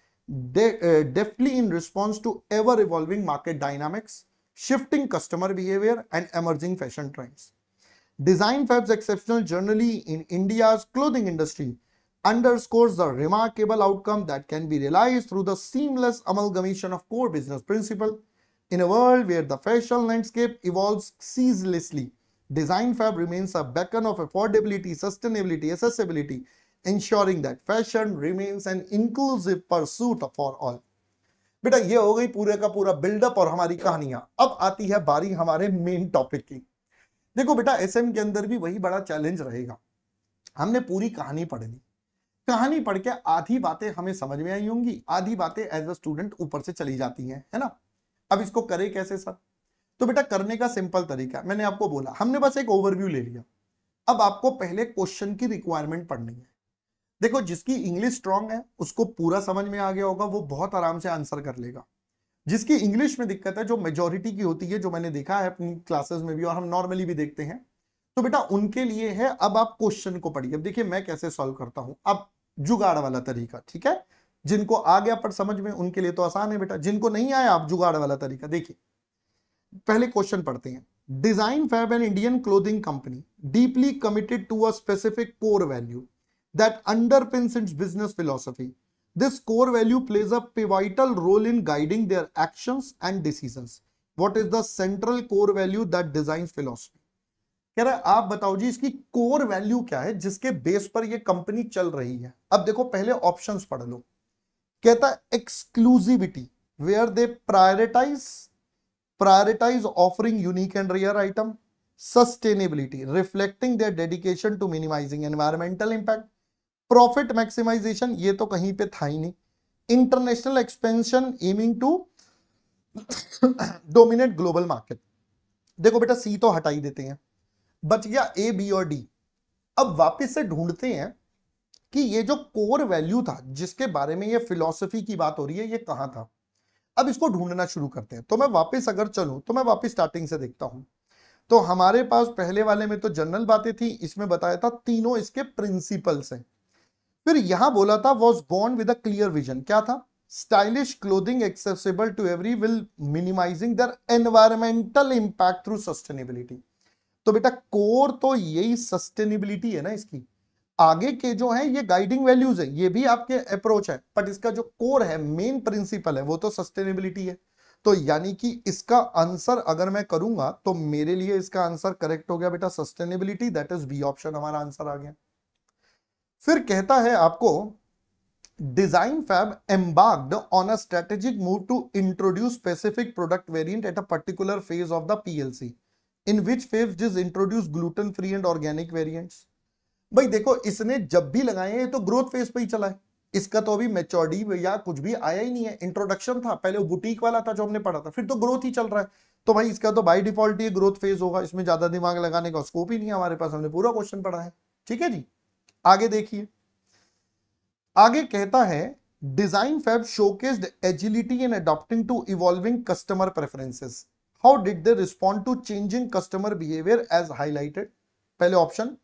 deftly in response to ever-evolving market dynamics, shifting customer behavior and emerging fashion trends. Design Fab's exceptional journey in India's clothing industry underscores the remarkable outcome that can be realized through the seamless amalgamation of core business principles. In a world where the fashion landscape evolves ceaselessly, Design Fab remains a beacon of affordability, sustainability, accessibility, ensuring that fashion remains an inclusive pursuit for all. बेटा ये हो गई पूरे का पूरा buildup और हमारी कहानियां. अब आती है बारी हमारे मेन टॉपिक की. देखो बेटा एसएम के अंदर भी वही बड़ा चैलेंज रहेगा. हमने पूरी कहानी पढ़ ली. कहानी पढ़ के आधी बातें हमें समझ में आई होंगी, आधी बातें एज अ स्टूडेंट ऊपर से चली जाती हैं, है ना. अब इसको करें कैसे सर? तो बेटा करने का सिंपल तरीका, मैंने आपको बोला, हमने बस एक ओवरव्यू ले लिया. अब आपको पहले क्वेश्चन की रिक्वायरमेंट पढ़नी है. देखो जिसकी इंग्लिश स्ट्रांग है उसको पूरा समझ में आ गया होगा, वो बहुत आराम से आंसर कर लेगा. जिसकी इंग्लिश में दिक्कत है, जो मेजॉरिटी की होती है, जो मैंने देखा है अपनी क्लासेस में भी और हम नॉर्मली भी देखते हैं, तो बेटा उनके लिए है. अब आप क्वेश्चन को पढ़िए. अब देखिए मैं कैसे सॉल्व करता हूं. अब जुगाड़ वाला तरीका, ठीक है. जिनको आ गया पर समझ में उनके लिए तो आसान है बेटा, जिनको नहीं आया आप जुगाड़ वाला तरीका देखिए. पहले क्वेश्चन पढ़ते हैं. Design Fab an Indian clothing company deeply committed to a specific core value that underpins its business philosophy. This core value plays a pivotal role in guiding their actions and decisions. What is the central core value that defines philosophy? कह रहा है आप बताओ जी इसकी core value क्या है जिसके base पर ये कंपनी चल रही है. अब देखो पहले ऑप्शंस पढ़ लो. कहता है exclusivity, where they prioritise offering unique and rare item. Sustainability, reflecting their dedication to minimising environmental impact. Profit maximisation, ये तो कहीं पे था ही नहीं. International expansion aiming to dominate global market. देखो बेटा सी तो हटा ही देते हैं, बच गया ए, बी और डी. अब वापस से ढूंढते हैं कि ये जो कोर वैल्यू था जिसके बारे में ये फिलॉसफी की बात हो रही है, ये कहां था. अब इसको ढूंढना शुरू करते हैं. तो मैं वापस अगर चलूं तो मैं वापस स्टार्टिंग से देखता हूं. तो हमारे पास पहले वाले में तो जनरल बातें थी, इसमें बताया था तीनों इसके प्रिंसिपल्स हैं. फिर यहां बोला था was born with a clear vision. क्या था? Stylish clothing accessible to every will minimising their environmental impact through sustainability. तो बेटा कोर तो यही सस्टेनेबिलिटी है ना इसकी. आगे के जो है ये गाइडिंग वैल्यूज है, ये भी आपके अप्रोच है, बट इसका जो कोर है, मेन प्रिंसिपल है, वो तो सस्टेनेबिलिटी है. तो यानी कि इसका आंसर अगर मैं करूंगा तो मेरे लिए इसका आंसर करेक्ट हो गया बेटा sustainability. That is B option हमारा आंसर आ गया. फिर कहता है आपको Design Fab embarked on a strategic move to introduce specific product variant at a particular phase of the PLC, in which phase is introduced gluten free and organic variants. भाई देखो इसने जब भी लगाए हैं तो ग्रोथ फेज पे ही चला है. इसका तो अभी मैच्योरिटी या कुछ भी आया ही नहीं है. इंट्रोडक्शन था, पहले वो बुटीक वाला था जो हमने पढ़ा था, फिर तो ग्रोथ ही चल रहा है. तो भाई इसका तो by default he growth phase होगा, इसमें ज्यादा दिमाग लगाने का स्कोप ही नहीं है हमारे पास. हमने पूरा क्वेश्चन पढ़ा है, ठीक है जी. आगे देखिए, आगे कहता है Design Fab showcased agility in adopting to evolving customer preferences. How did they respond to changing customer behaviour as highlighted. पहले ऑप्शन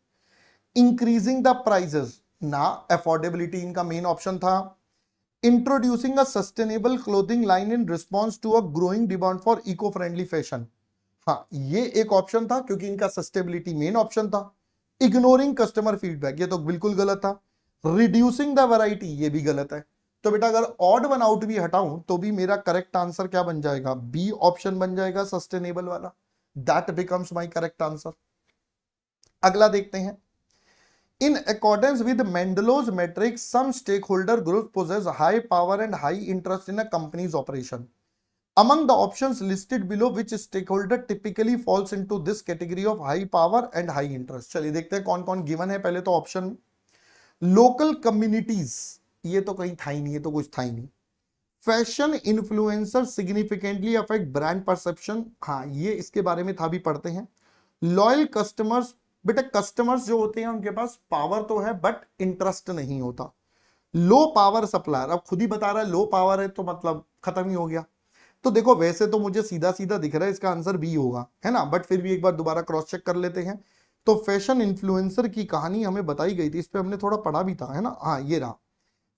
इंक्रीजिंग द प्राइसेस, ना अफोर्डेबिलिटी इनका मेन ऑप्शन था. Introducing a sustainable clothing line in response to a growing demand for eco friendly fashion. हाँ, ये एक option था क्योंकि इनका सस्टेबिलिटी मेन ऑप्शन था। इग्नोरिंग कस्टमर फीडबैक, ये तो बिल्कुल गलत था। रिड्यूसिंग द वैरायटी, ये भी गलत है। तो बेटा अगर ऑड वन आउट भी हटाऊं तो भी मेरा करेक्ट आंसर क्या बन जाएगा, बी ऑप्शन बन जाएगा, सस्टेनेबल वाला। That becomes my correct answer. अगला देखते हैं। In accordance with Mendelow's matrix, some stakeholder groups possess high power and high interest in a company's operation. Among the options listed below, which stakeholder typically falls into this category of high power and high interest? चलिए देखते हैं कौन कौन given है। पहले तो option local communities, ये तो कहीं था ही नहीं, ये तो कुछ था ही नहीं। Fashion influencer significantly affect brand perception, हाँ ये इसके बारे में था, भी पढ़ते हैं। लॉयल कस्टमर्स, बेटा कस्टमर्स जो होते हैं उनके पास पावर तो है बट इंटरेस्ट नहीं होता। लो पावर सप्लायर, अब खुद ही बता रहा है लो पावर है तो मतलब खत्म ही हो गया। तो देखो वैसे तो मुझे सीधा सीधा दिख रहा है इसका आंसर बी होगा, है ना, बट फिर भी एक बार दोबारा क्रॉस चेक कर लेते हैं। तो फैशन इन्फ्लुएंसर की कहानी हमें बताई गई थी, इस पे हमने थोड़ा पढ़ा भी था, है ना, हाँ ये रहा।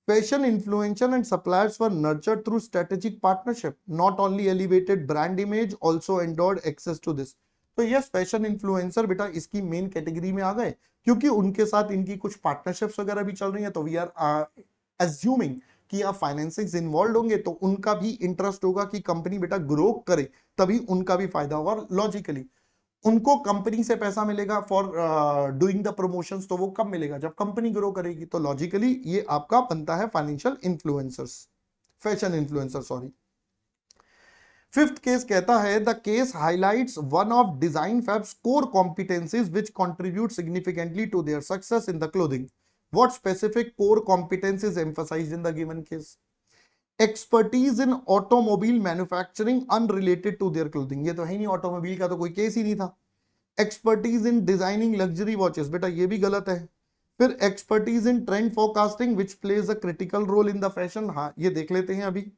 Fashion influencer and suppliers were nurtured through strategic partnership, not only elevated brand image, also endured access to this. तो यस फैशन इन्फ्लुएंसर बेटा इसकी मेन कैटेगरी में आ गए क्योंकि उनके साथ इनकी कुछ पार्टनरशिप्स वगैरह भी चल रही हैं। तो वी आर अज्यूमिंग कि आप फाइनेंसिंग इन्वॉल्व होंगे तो उनका भी इंटरेस्ट होगा कि कंपनी बेटा ग्रो करे, तभी उनका भी फायदा होगा। लॉजिकली उनको कंपनी से पैसा मिलेगा फॉर डूइंग द प्रमोशंस, तो वो कब मिलेगा, जब कंपनी ग्रो करेगी। तो लॉजिकली ये आपका बनता है financial influencers, fashion influencer sorry. Fifth case कहता है the case highlights one of Design Fab's core competencies which contribute significantly to their success in the clothing. What specific core competencies emphasized in the given case? Expertise in automobile manufacturing unrelated to their clothing, ये तो है नहीं, automobile का तो कोई case ही नहीं था। Expertise in designing luxury watches, बेटा ये भी गलत है। फिर expertise in trend forecasting which plays a critical role in the fashion, हाँ ये देख लेते हैं अभी।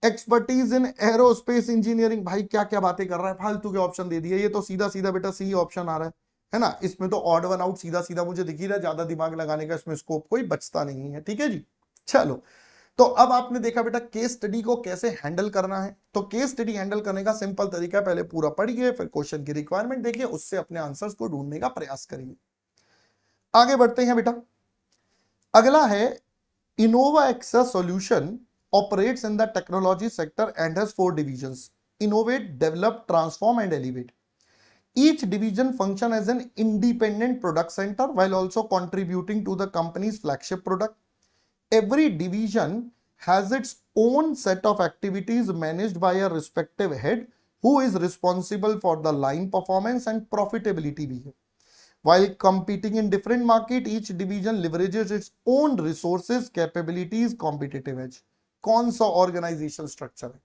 एक्सपर्टीज इन एरोस्पेस इंजीनियरिंग, भाई क्या क्या बातें कर रहा है, फालतू के ऑप्शन दे दिए, ये तो सीधा सीधा बेटा सी ऑप्शन आ रहा है ना। इसमें तो ऑड वन आउट सीधा सीधा मुझे दिख ही रहा है, ज्यादा दिमाग लगाने का इसमें स्कोप कोई बचता नहीं है, ठीक है जी। चलो, तो अब आपने देखा बेटा केस स्टडी को कैसे हैंडल करना है। तो केस स्टडी हैंडल करने का सिंपल तरीका है, पहले पूरा पढ़िए, फिर क्वेश्चन की रिक्वायरमेंट देखिए, उससे अपने आंसर्स को ढूंढने का प्रयास करिए। आगे बढ़ते हैं बेटा। अगला है Innova Access solution operates in the technology sector and has 4 divisions: innovate, develop, transform and elevate. Each division function as an independent product center while also contributing to the company's flagship product. Every division has its own set of activities managed by a respective head who is responsible for the line performance and profitability. While competing in different market, each division leverages its own resources, capabilities, competitive edge. कौन सा organisation structure है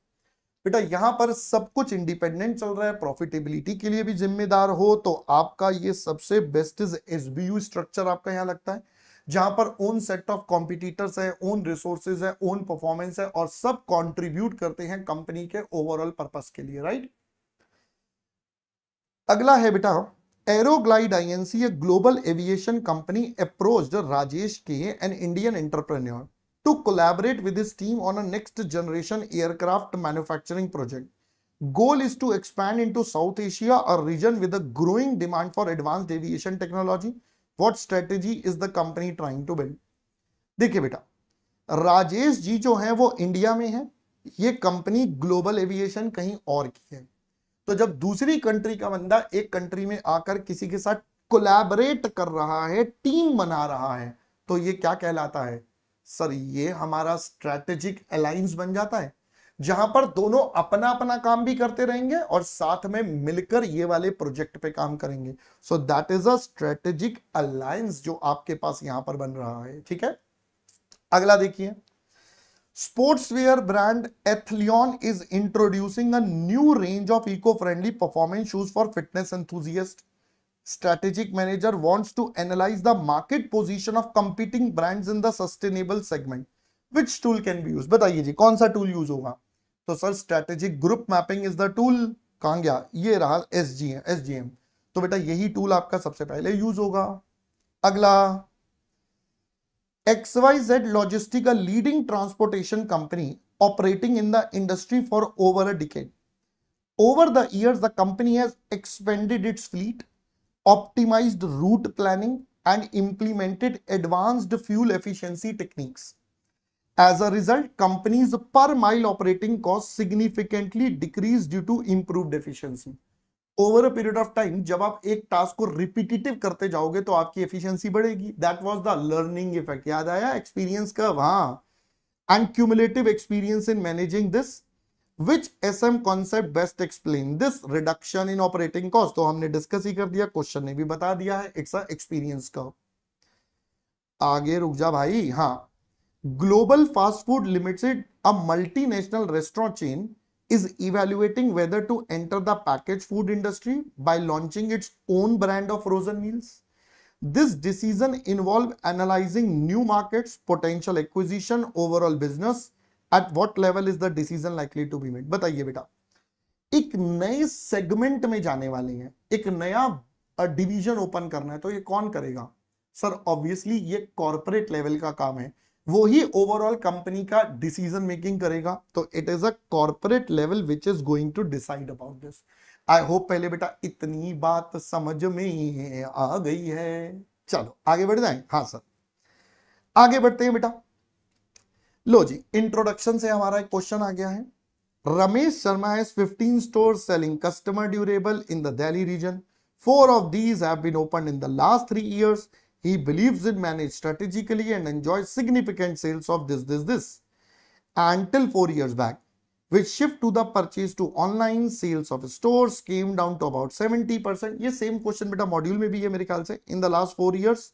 बेटा, यहां पर सब कुछ independent चल रहा है, प्रॉफिटेबिलिटी के लिए भी जिम्मेदार हो, तो आपका ये सबसे बेस्ट एसबीयू स्ट्रक्चर आपका यहां लगता है, जहां पर ओन सेट ऑफ कॉम्पिटिटर्स है, ओन रिसोर्सेज है, ओन परफॉर्मेंस है, और सब कंट्रीब्यूट करते हैं कंपनी के ओवरऑल पर्पस के लिए, राइट। अगला है बेटा एरोग्लाइड INC, a global aviation company approached Rajesh K, an Indian entrepreneur, to collaborate with his team on a next generation aircraft manufacturing project. Goal is to expand into South Asia, a region with a growing demand for advanced aviation technology. What strategy is the company trying to build? देखिए बेटा, राजेश जी जो हैं वो India में हैं, ये company global aviation कहीं और की है। तो जब दूसरी कंट्री का बंदा एक कंट्री में आकर किसी के साथ कोलैबोरेट कर रहा है, टीम बना रहा है, तो ये क्या कहलाता है सर, ये हमारा स्ट्रेटेजिक अलायंस बन जाता है, जहां पर दोनों अपना अपना काम भी करते रहेंगे और साथ में मिलकर ये वाले प्रोजेक्ट पे काम करेंगे। So that is a strategic alliance जो आपके पास यहां पर बन रहा है, ठीक है। अगला देखिए, Sportswear brand Athleon is introducing a new range of eco-friendly performance shoes for fitness enthusiasts. Strategic manager wants to analyze the market position of competing brands in the sustainable segment. Which tool can be used? बताइए जी कौन सा tool use होगा? तो sir strategic group mapping is the tool. कहां गया, ये रहा SGM. तो बेटा यही टूल आपका सबसे पहले यूज होगा। अगला, XYZ Logistics, a leading transportation company operating in the industry for over a decade, Over the years, the company has expanded its fleet, optimized route planning, and implemented advanced fuel efficiency techniques. As a result, companies' per mile operating costs significantly decreased due to improved efficiency. Over a period of time जब आप एक task को repetitive करते जाओगे तो आपकी efficiency बढ़ेगी. That was the learning effect. याद आया एक्सपीरियंस का? हाँ. And cumulative experience in managing this. Which SM concept best explain this reduction in operating cost? तो हमने डिस्कस ही कर दिया, क्वेश्चन ने भी बता दिया है. इट्स अ एक्सपीरियंस का. आगे रुक जा भाई. हाँ. Global fast food limited, a multinational restaurant chain, is evaluating whether to enter the packaged food industry by launching its own brand of frozen meals. This decision involves analyzing new markets, potential acquisition, overall business. At what level is the decision likely to be made? बताइए बेटा. एक नए segment में जाने वाले हैं, एक नया डिवीजन ओपन करना है, तो ये कौन करेगा? सर ऑब्वियसली ये कॉर्पोरेट लेवल का काम है, वो ही ओवरऑल कंपनी का डिसीजन मेकिंग करेगा. तो it is a corporate level which is going to decide about this. I hope पहले बेटा इतनी बात समझ में आ गई है. चलो आगे बढ़ जाएं. हाँ सर आगे बढ़ते हैं बेटा. लो जी, इंट्रोडक्शन से हमारा एक क्वेश्चन आ गया है. Ramesh Sharma has 15 stores selling customer durable in the Delhi region. 4 of these have been opened in the last 3 years. He believes in managed strategically and enjoys significant sales of this. Until 4 years back, which shift to the purchase to online sales of stores came down to about 70%. ये same question बेटा module में भी है मेरे ख्याल से. In the last 4 years,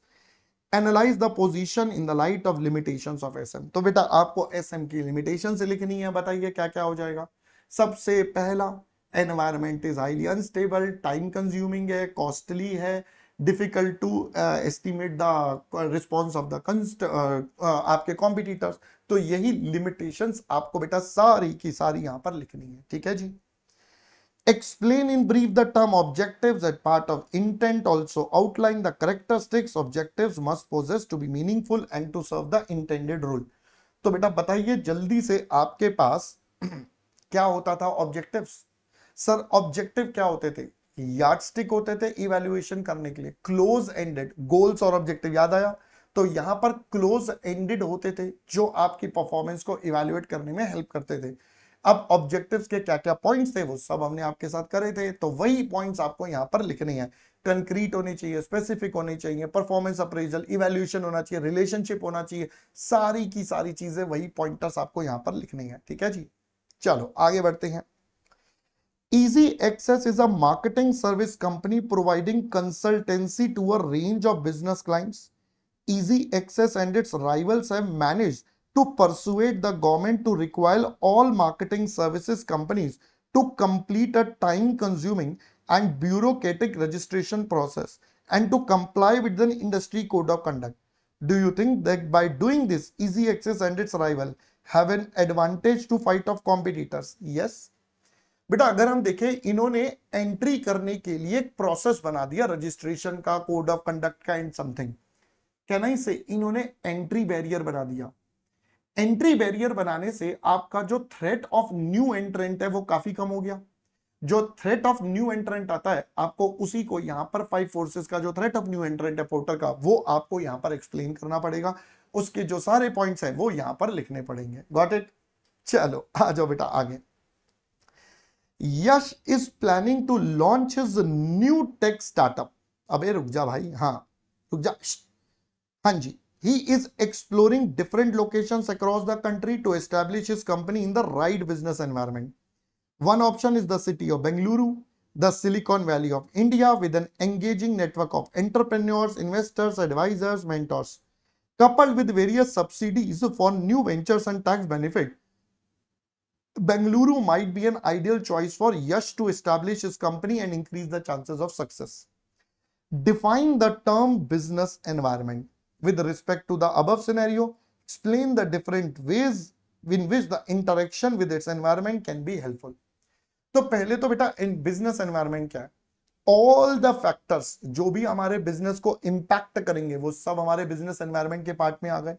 analyse the position in the light of limitations of SM. तो बेटा आपको एसएम की लिमिटेशन से लिखनी है. बताइए क्या क्या हो जाएगा. सबसे पहला, environment is highly unstable, time consuming है, कॉस्टली है, difficult to estimate the response of the आपके कॉम्पिटिटर्स. तो यही लिमिटेशंस आपको बेटा सारी की सारी यहां पर लिखनी है. ठीक है जी. Explain in brief the term objectives as part of intent. Also outline the characteristics objectives must possess to be meaningful and to serve the intended role. तो बेटा बताइए जल्दी से, आपके पास क्या होता था ऑब्जेक्टिव्स? सर ऑब्जेक्टिव क्या होते थे? यार्डस्टिक होते थे इवैल्यूएशन करने के लिए. क्लोज एंडेड गोल्स और ऑब्जेक्टिव याद आया? तो यहां पर क्लोज एंडेड होते थे जो आपकी परफॉर्मेंस को इवैल्यूएट करने में हेल्प करते थे. अब ऑब्जेक्टिव्स के क्या क्या पॉइंट्स थे वो सब हमने आपके साथ करे थे. तो वही पॉइंट्स आपको यहां पर लिखने हैं. कंक्रीट होने चाहिए, स्पेसिफिक होने चाहिए, परफॉर्मेंस अप्रेजल, इवैल्यूएशन होना चाहिए, रिलेशनशिप होना चाहिए. सारी की सारी चीजें, वही पॉइंटर्स आपको यहां पर लिखने हैं. ठीक है जी. चलो आगे बढ़ते हैं. Easy Access is a marketing service company providing consultancy to a range of business clients. Easy Access and its rivals have managed to persuade the government to require all marketing services companies to complete a time-consuming and bureaucratic registration process and to comply with the industry code of conduct. Do you think that by doing this, Easy Access and its rival have an advantage to fight off competitors? Yes. बेटा अगर हम देखें, इन्होंने entry करने के लिए एक process बना दिया रजिस्ट्रेशन का, कोड ऑफ कंडक्ट का एंड समथिंग. कहना ही से इन्होंने एंट्री बैरियर बना दिया. एंट्री बैरियर बनाने से आपका जो थ्रेट ऑफ न्यू एंट्रेंट है वो काफी कम हो गया. जो थ्रेट ऑफ न्यू एंट्रेंट आता है आपको उसी को यहां पर 5 फोर्सेस का जो थ्रेट ऑफ न्यू एंट्रेंट है पोर्टर का, वो आपको यहां पर एक्सप्लेन करना पड़ेगा. उसके जो सारे पॉइंट्स हैं वो यहां पर लिखने पड़ेंगे. Got it. चलो आ जाओ बेटा आगे. Yash is planning to launch his new tech startup. अबे रुक जा भाई. हाँ रुक जा. हाँ जी. He is exploring different locations across the country to establish his company in the right business environment. One option is the city of Bengaluru, the Silicon Valley of India, with an engaging network of entrepreneurs, investors, advisors, mentors, coupled with various subsidies for new ventures and tax benefit. Bengaluru might be an ideal choice for Yash to establish his company and increase the chances of success. Define the term business environment. With respect to the above scenario, explain the different ways in which the interaction with its environment can be helpful. तो पहले तो बेटा in business environment क्या है? All the factors जो भी हमारे business को इंपैक्ट करेंगे वो सब हमारे बिजनेस एनवायरनमेंट के पार्ट में आ गए.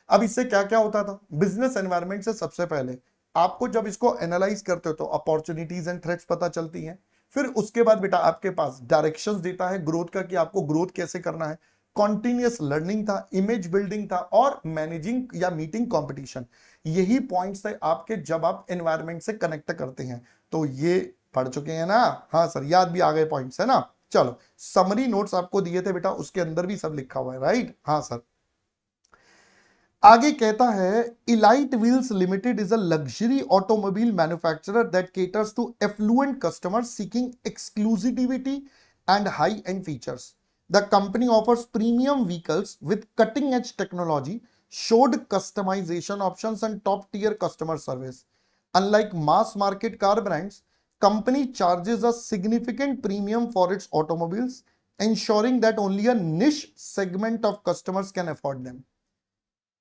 अब इससे क्या क्या होता था? बिजनेस एनवायरनमेंट से सबसे पहले आपको जब इसको एनालाइज करते हो तो अपॉर्चुनिटीज एंड थ्रेट्स पता चलती हैं। फिर उसके बाद बेटा आपके पास डायरेक्शंस देता है ग्रोथ का कि आपको ग्रोथ कैसे करना है। कॉन्टिन्यूअस लर्निंग था, इमेज बिल्डिंग था और मैनेजिंग या मीटिंग कंपटीशन। यही पॉइंट्स थे आपके जब आप एनवायरनमेंट से कनेक्ट करते हैं। तो ये पढ़ चुके हैं ना? हाँ सर, याद भी आ गए पॉइंट्स, है ना? चलो, समरी नोट्स आपको दिए थे बेटा, उसके अंदर भी सब लिखा हुआ है, राइट? हाँ सर। आगे कहता है Elite Wheels Limited is a luxury automobile manufacturer that caters to affluent customers seeking exclusivity and high end features. The company offers premium vehicles with cutting edge technology, showed customization options and top tier customer service. Unlike mass market car brands, company charges a significant premium for its automobiles, ensuring that only a niche segment of customers can afford them.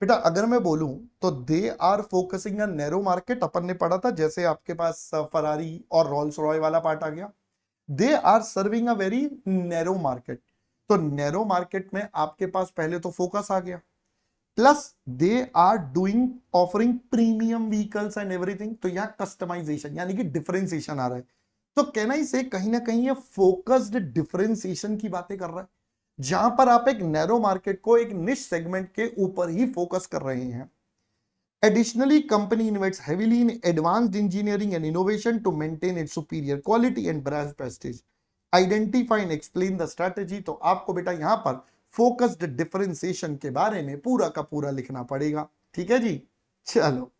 बेटा अगर मैं बोलूं तो they are focusing on narrow market, अपन ने पढ़ा था, जैसे आपके पास फरारी और रोल्स रॉय वाला पार्ट आ गया। They are serving a very narrow market. तो नैरो मार्केट में आपके पास पहले तो फोकस आ गया, plus they are doing offering premium vehicles and everything. तो यहां कस्टमाइजेशन यानी कि डिफरेंशिएशन आ रहा है। तो कहना ही से कहीं ना कहीं ये फोकस्ड डिफरेंशिएशन की बातें कर रहा है, जहां पर आप एक नैरो मार्केट को एक निश सेगमेंट के ऊपर ही फोकस कर रहे हैं। Additionally, company invests heavily in advanced engineering and innovation to maintain its superior quality and brand prestige. Identify and explain the strategy. तो आपको बेटा यहां पर फोकस्ड डिफरेंशिएशन के बारे में पूरा का पूरा लिखना पड़ेगा, ठीक है जी? चलो,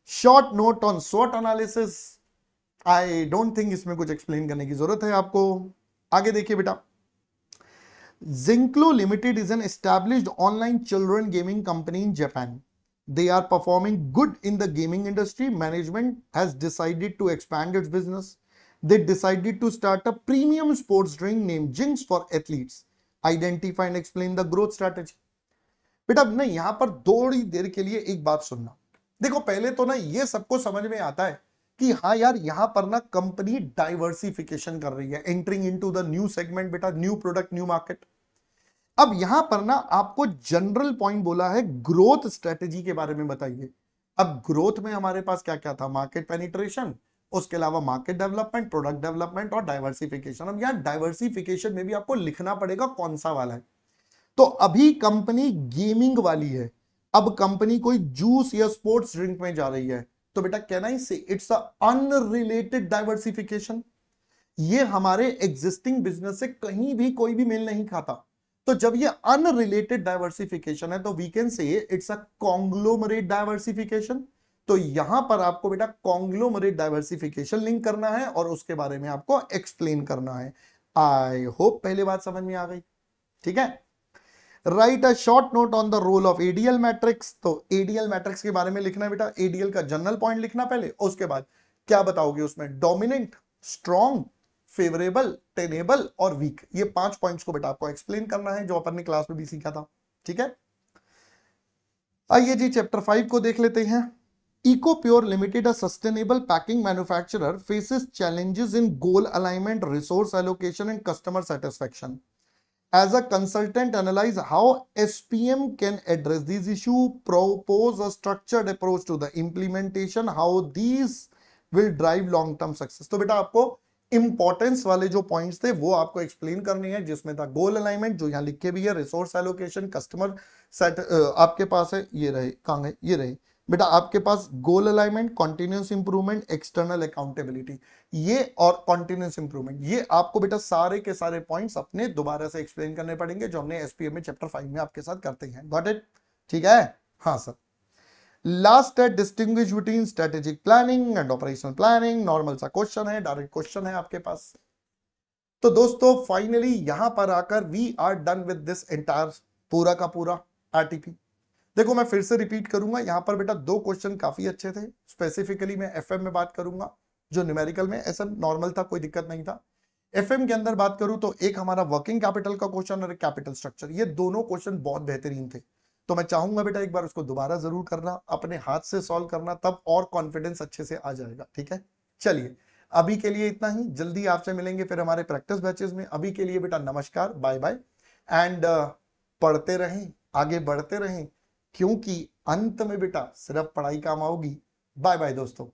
short note on SWOT analysis. I don't think इसमें कुछ एक्सप्लेन करने की जरूरत है आपको। आगे देखिए बेटा, Zinclo Limited is an established online children gaming company in Japan. They are performing good in the gaming industry. Management has decided to expand its business. They decided to start a premium sports drink named Jinx for athletes. Identify and explain the growth strategy. बेटा ना यहां पर थोड़ी देर के लिए एक बात सुनना। देखो पहले तो ना ये सबको समझ में आता है कि हाँ यार यहां पर ना कंपनी डाइवर्सिफिकेशन कर रही है, entering into the new segment, बेटा न्यू प्रोडक्ट न्यू मार्केट। अब यहां पर ना आपको जनरल पॉइंट बोला है ग्रोथ स्ट्रेटेजी के बारे में बताइए। अब ग्रोथ में हमारे पास क्या क्या था? मार्केट पेनिट्रेशन, उसके अलावा मार्केट डेवलपमेंट, प्रोडक्ट डेवलपमेंट और डाइवर्सिफिकेशन। अब यहां डाइवर्सिफिकेशन में भी आपको लिखना पड़ेगा कौन सा वाला है। तो अभी कंपनी गेमिंग वाली है, अब कंपनी कोई जूस या स्पोर्ट्स ड्रिंक में जा रही है, तो बेटा कहना ही से इट्स अ अनरिलेटेड डाइवर्सिफिकेशन। ये हमारे एग्जिस्टिंग बिजनेस से कहीं भी कोई भी मेल नहीं खाता। तो जब ये अनरिलेटेड डाइवर्सिफिकेशन है तो we can say it's a conglomerate diversification. तो यहां पर आपको बेटा कॉन्ग्लोमरेट डाइवर्सिफिकेशन लिंक करना है और उसके बारे में आपको एक्सप्लेन करना है। आई होप पहले बात समझ में आ गई, ठीक है? Write a short note on the role of ADL matrix. तो एडीएल मैट्रिक्स के बारे में लिखना है बेटा, एडीएल का जनरल पॉइंट लिखना पहले, उसके बाद क्या बताओगे उसमें? डोमिनेंट, स्ट्रॉन्ग, फेवरेबल, टेनेबल और वीक। ये 5 पॉइंट्स को बेटा आपको एक्सप्लेन करना है, जो अपन ने क्लास में भी सीखा था, ठीक है? आइए जी चैप्टर 5 को देख लेते हैं। Eco Pure Limited, a sustainable packing manufacturer, faces challenges in goal alignment, resource allocation and customer satisfaction. As a consultant, analyze how SPM can address these issues, propose a structured approach to the implementation, how these will drive long-term success. तो बेटा आपको importance वाले जो points थे वो आपको explain करने हैं, जिसमें था गोल अलाइनमेंट, जो यहाँ लिख के भी है, रिसोर्स एलोकेशन, कस्टमर सेट, आपके पास है, ये रहे, कहाँ है, ये रहे बेटा आपके पास goal alignment, continuous improvement, external accountability, ये और कॉन्टिन्यूस इंप्रूवमेंट। ये आपको बेटा सारे के सारे पॉइंट्स अपने दोबारा से एक्सप्लेन करने पड़ेंगे, जो हमने एसपीएम में चैप्टर 5 में आपके साथ करते हैं। Got it? ठीक है? हाँ सर। लास्ट है distinguish between strategic planning and operational planning. Normal सा क्वेश्चन है, डायरेक्ट क्वेश्चन है आपके पास। तो दोस्तों फाइनली यहां पर आकर we are done with this entire पूरा का पूरा आरटीपी। देखो मैं फिर से रिपीट करूंगा, यहां पर बेटा 2 क्वेश्चन काफी अच्छे थे। स्पेसिफिकली मैं एफएम में बात करूंगा, जो न्यूमेरिकल में एसएम नॉर्मल था, कोई दिक्कत नहीं था। एफएम के अंदर बात करूं तो एक हमारा वर्किंग कैपिटल का क्वेश्चन और एक कैपिटल स्ट्रक्चर, ये दोनों क्वेश्चन बहुत बेहतरीन थे। तो मैं चाहूंगा बेटा एक बार उसको दोबारा जरूर करना, अपने हाथ से सॉल्व करना, तब और कॉन्फिडेंस अच्छे से आ जाएगा, ठीक है? चलिए अभी के लिए इतना ही, जल्दी आपसे मिलेंगे फिर हमारे प्रैक्टिस बैचेस में। अभी के लिए बेटा नमस्कार, बाय बाय, एंड पढ़ते रहें, आगे बढ़ते रहें, क्योंकि अंत में बेटा सिर्फ पढ़ाई काम आओगी, बाय बाय दोस्तों।